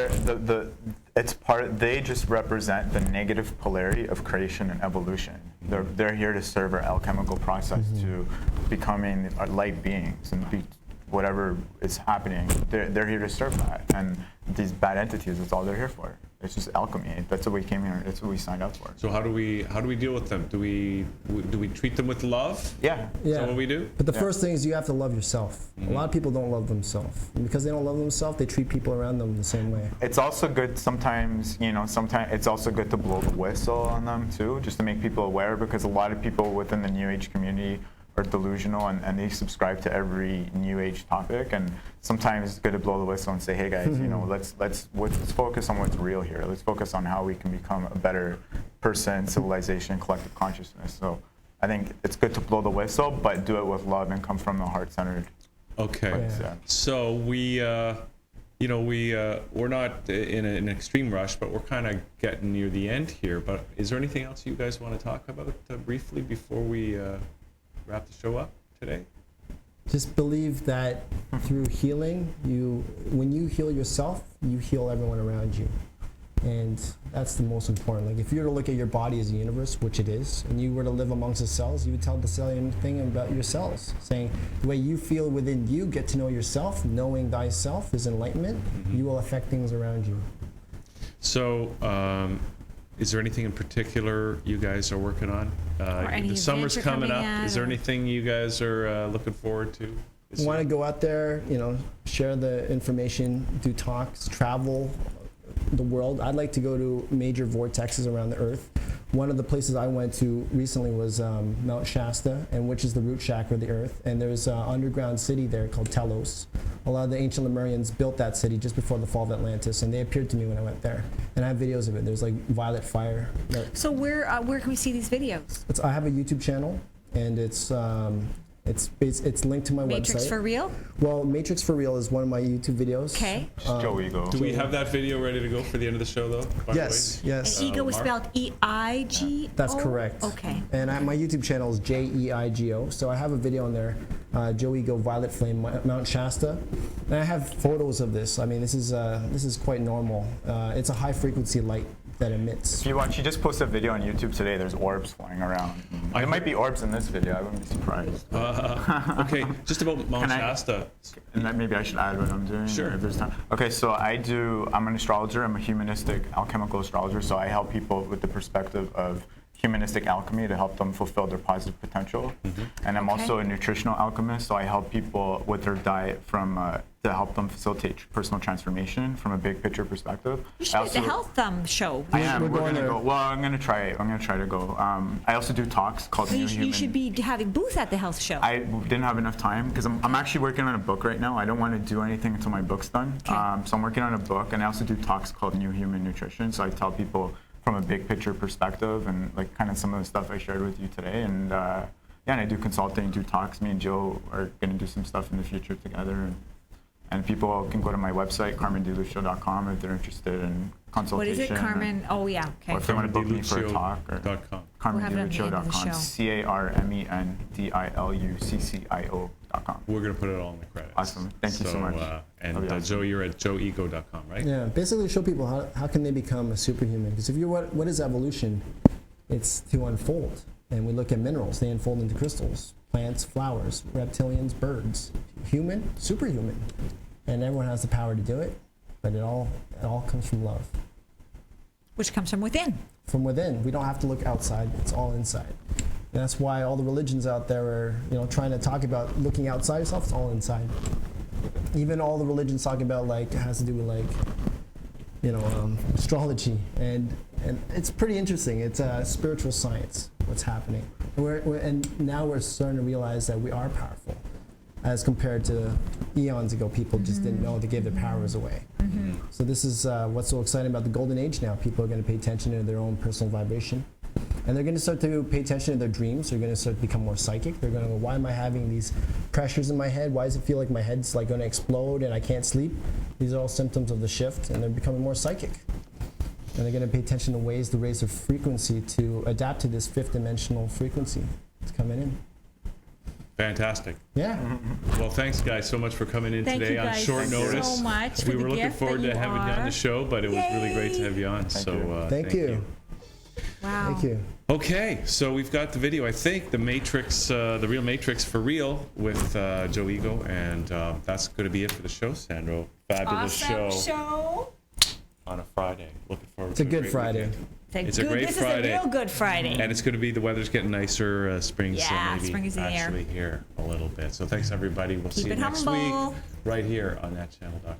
They just represent the negative polarity of creation and evolution. They're here to serve our alchemical process to becoming light beings and be whatever is happening. They're here to serve that. And these bad entities, that's all they're here for. It's just alchemy. That's what we came here. That's what we signed up for. So how do we deal with them? Do we treat them with love? Yeah. Is that what we do? But the first thing is you have to love yourself. A lot of people don't love themselves. And because they don't love themselves, they treat people around them the same way. It's also good sometimes it's also good to blow the whistle on them too, just to make people aware, because a lot of people within the New Age community are delusional and they subscribe to every New Age topic, and sometimes it's good to blow the whistle and say, hey guys, let's focus on what's real here. Let's focus on how we can become a better person, civilization, collective consciousness. So I think it's good to blow the whistle, but do it with love and come from the heart-centered Okay. place. Yeah. So we're not in an extreme rush, but we're kind of getting near the end here. But is there anything else you guys want to talk about briefly before we wrap the show up today? Just believe that through healing, when you heal yourself, you heal everyone around you. And that's the most important. Like if you were to look at your body as a universe, which it is, and you were to live amongst the cells, you would tell the cellular thing about your cells, saying the way you feel within you, get to know yourself, knowing thyself is enlightenment, you will affect things around you. So is there anything in particular you guys are working on? The summer's coming up. Is there anything you guys are looking forward to? You want to go out there, share the information, do talks, travel the world. I'd like to go to major vortexes around the earth. One of the places I went to recently was Mount Shasta, and which is the root chakra of the earth. And there's an underground city there called Telos. A lot of the ancient Lemurians built that city just before the fall of Atlantis, and they appeared to me when I went there. And I have videos of it. There's like violet fire. So where can we see these videos? I have a YouTube channel, and it's linked to my Matrix website. for Real? Well, Matrix for Real is one of my YouTube videos. Okay. Joe Ego. Do we have that video ready to go for the end of the show, though? by the Yes, way? yes. And Ego is Mark? spelled E-I-G-O? That's correct. Okay. And my YouTube channel is JEIGO. So I have a video on there, Joe Ego Violet Flame Mount Shasta. And I have photos of this. I mean, this is quite normal. It's a high frequency light that emits. If you watch, she just posted a video on YouTube today. There's orbs flying around. There might be orbs in this video. I wouldn't be surprised. Okay, just about Mount Can I- Shasta. And then maybe I should add what I'm doing. Sure. If there's time. Okay, so I'm an astrologer. I'm a humanistic alchemical astrologer. So I help people with the perspective of humanistic alchemy to help them fulfill their positive potential. And I'm also a nutritional alchemist. So I help people with their diet to help them facilitate personal transformation from a big picture perspective. You should do the health show. I am. We're going going to there. go. Well, I'm going to try it. I'm going to try to go. I also do talks called So New you Human. should be having booth at the health show. I didn't have enough time because I'm actually working on a book right now. I don't want to do anything until my book's done. Okay. So I'm working on a book, and I also do talks called New Human Nutrition. So I tell people from a big picture perspective and like kind of some of the stuff I shared with you today. And and I do consulting, do talks. Me and Joe are going to do some stuff in the future together. And people can go to my website, carmendelucio.com, if they're interested in consultation. What is it, Carmen? Oh, yeah. Okay. Or if they want to book me for a talk. CarmenDelucio.com. We'll have it at the end of the carmendelucio.com. show. CarmenDiluccio.com. joeego.com. We're going to put it all in the credits. Awesome. Thank you so much. And Joe, you're at joeego.com, right? Yeah, basically show people how can they become a superhuman. Because if you're what is evolution? It's to unfold. And we look at minerals, they unfold into crystals, plants, flowers, reptilians, birds, human, superhuman. And everyone has the power to do it, but it all comes from love. Which comes from within. From within. We don't have to look outside, it's all inside. And that's why all the religions out there are, trying to talk about looking outside yourself, it's all inside. Even all the religions talking about it has to do with astrology, and it's pretty interesting. It's spiritual science, what's happening. And now we're starting to realize that we are powerful, as compared to eons ago. People just didn't know, they gave their powers away. So this is what's so exciting about the golden age now. People are going to pay attention to their own personal vibration. And they're going to start to pay attention to their dreams. They're going to start to become more psychic. They're going to go, why am I having these pressures in my head? Why does it feel like my head's going to explode and I can't sleep? These are all symptoms of the shift, and they're becoming more psychic. And they're going to pay attention to ways to raise their frequency to adapt to this fifth dimensional frequency that's coming in. Fantastic. Yeah. Well, thanks, guys, so much for coming in Thank today you on guys short notice. so much We for were the looking gift forward that to you having you on are. the show, but it was really great to have you on. Thank you. Wow. Thank you. Okay, so we've got the video, I think, the Matrix, the real Matrix for real with joeego, and that's going to be it for the show, Sandro. Fabulous Awesome show. on a Friday. Looking forward It's to a good great Friday. weekend. This a great Friday. is a real good Friday. And it's going to be, the weather's getting nicer, spring's Yeah, maybe spring is in the air. actually here a little bit. So thanks, everybody. We'll see you it next humble. week right here on thatchannel.com.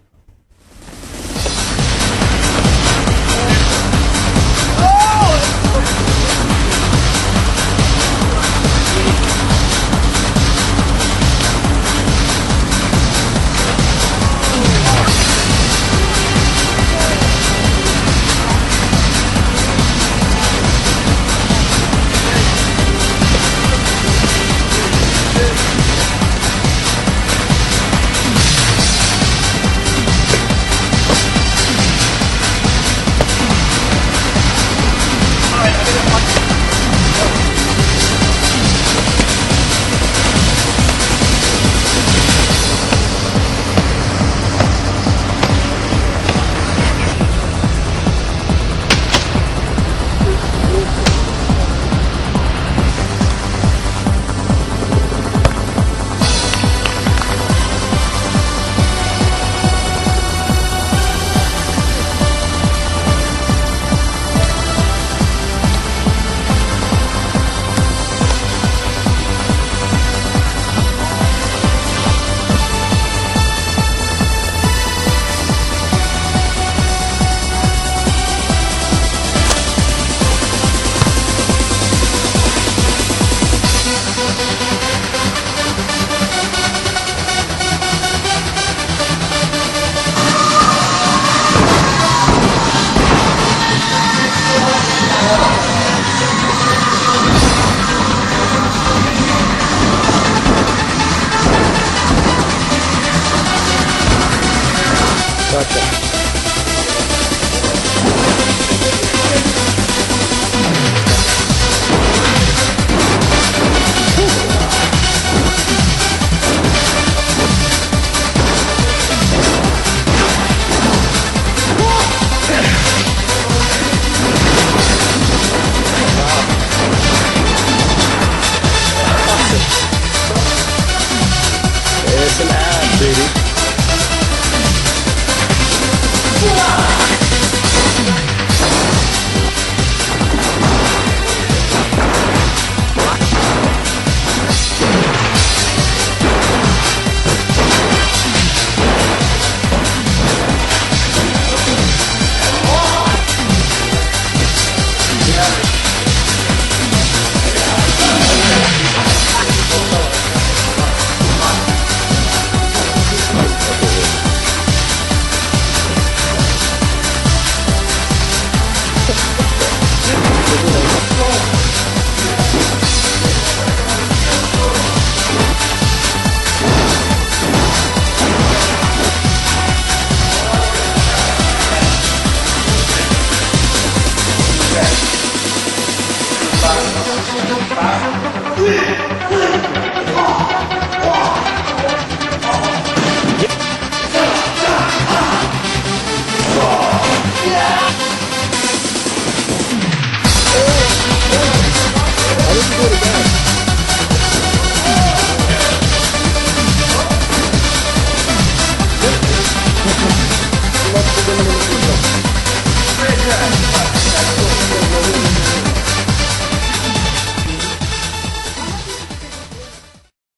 Yeah.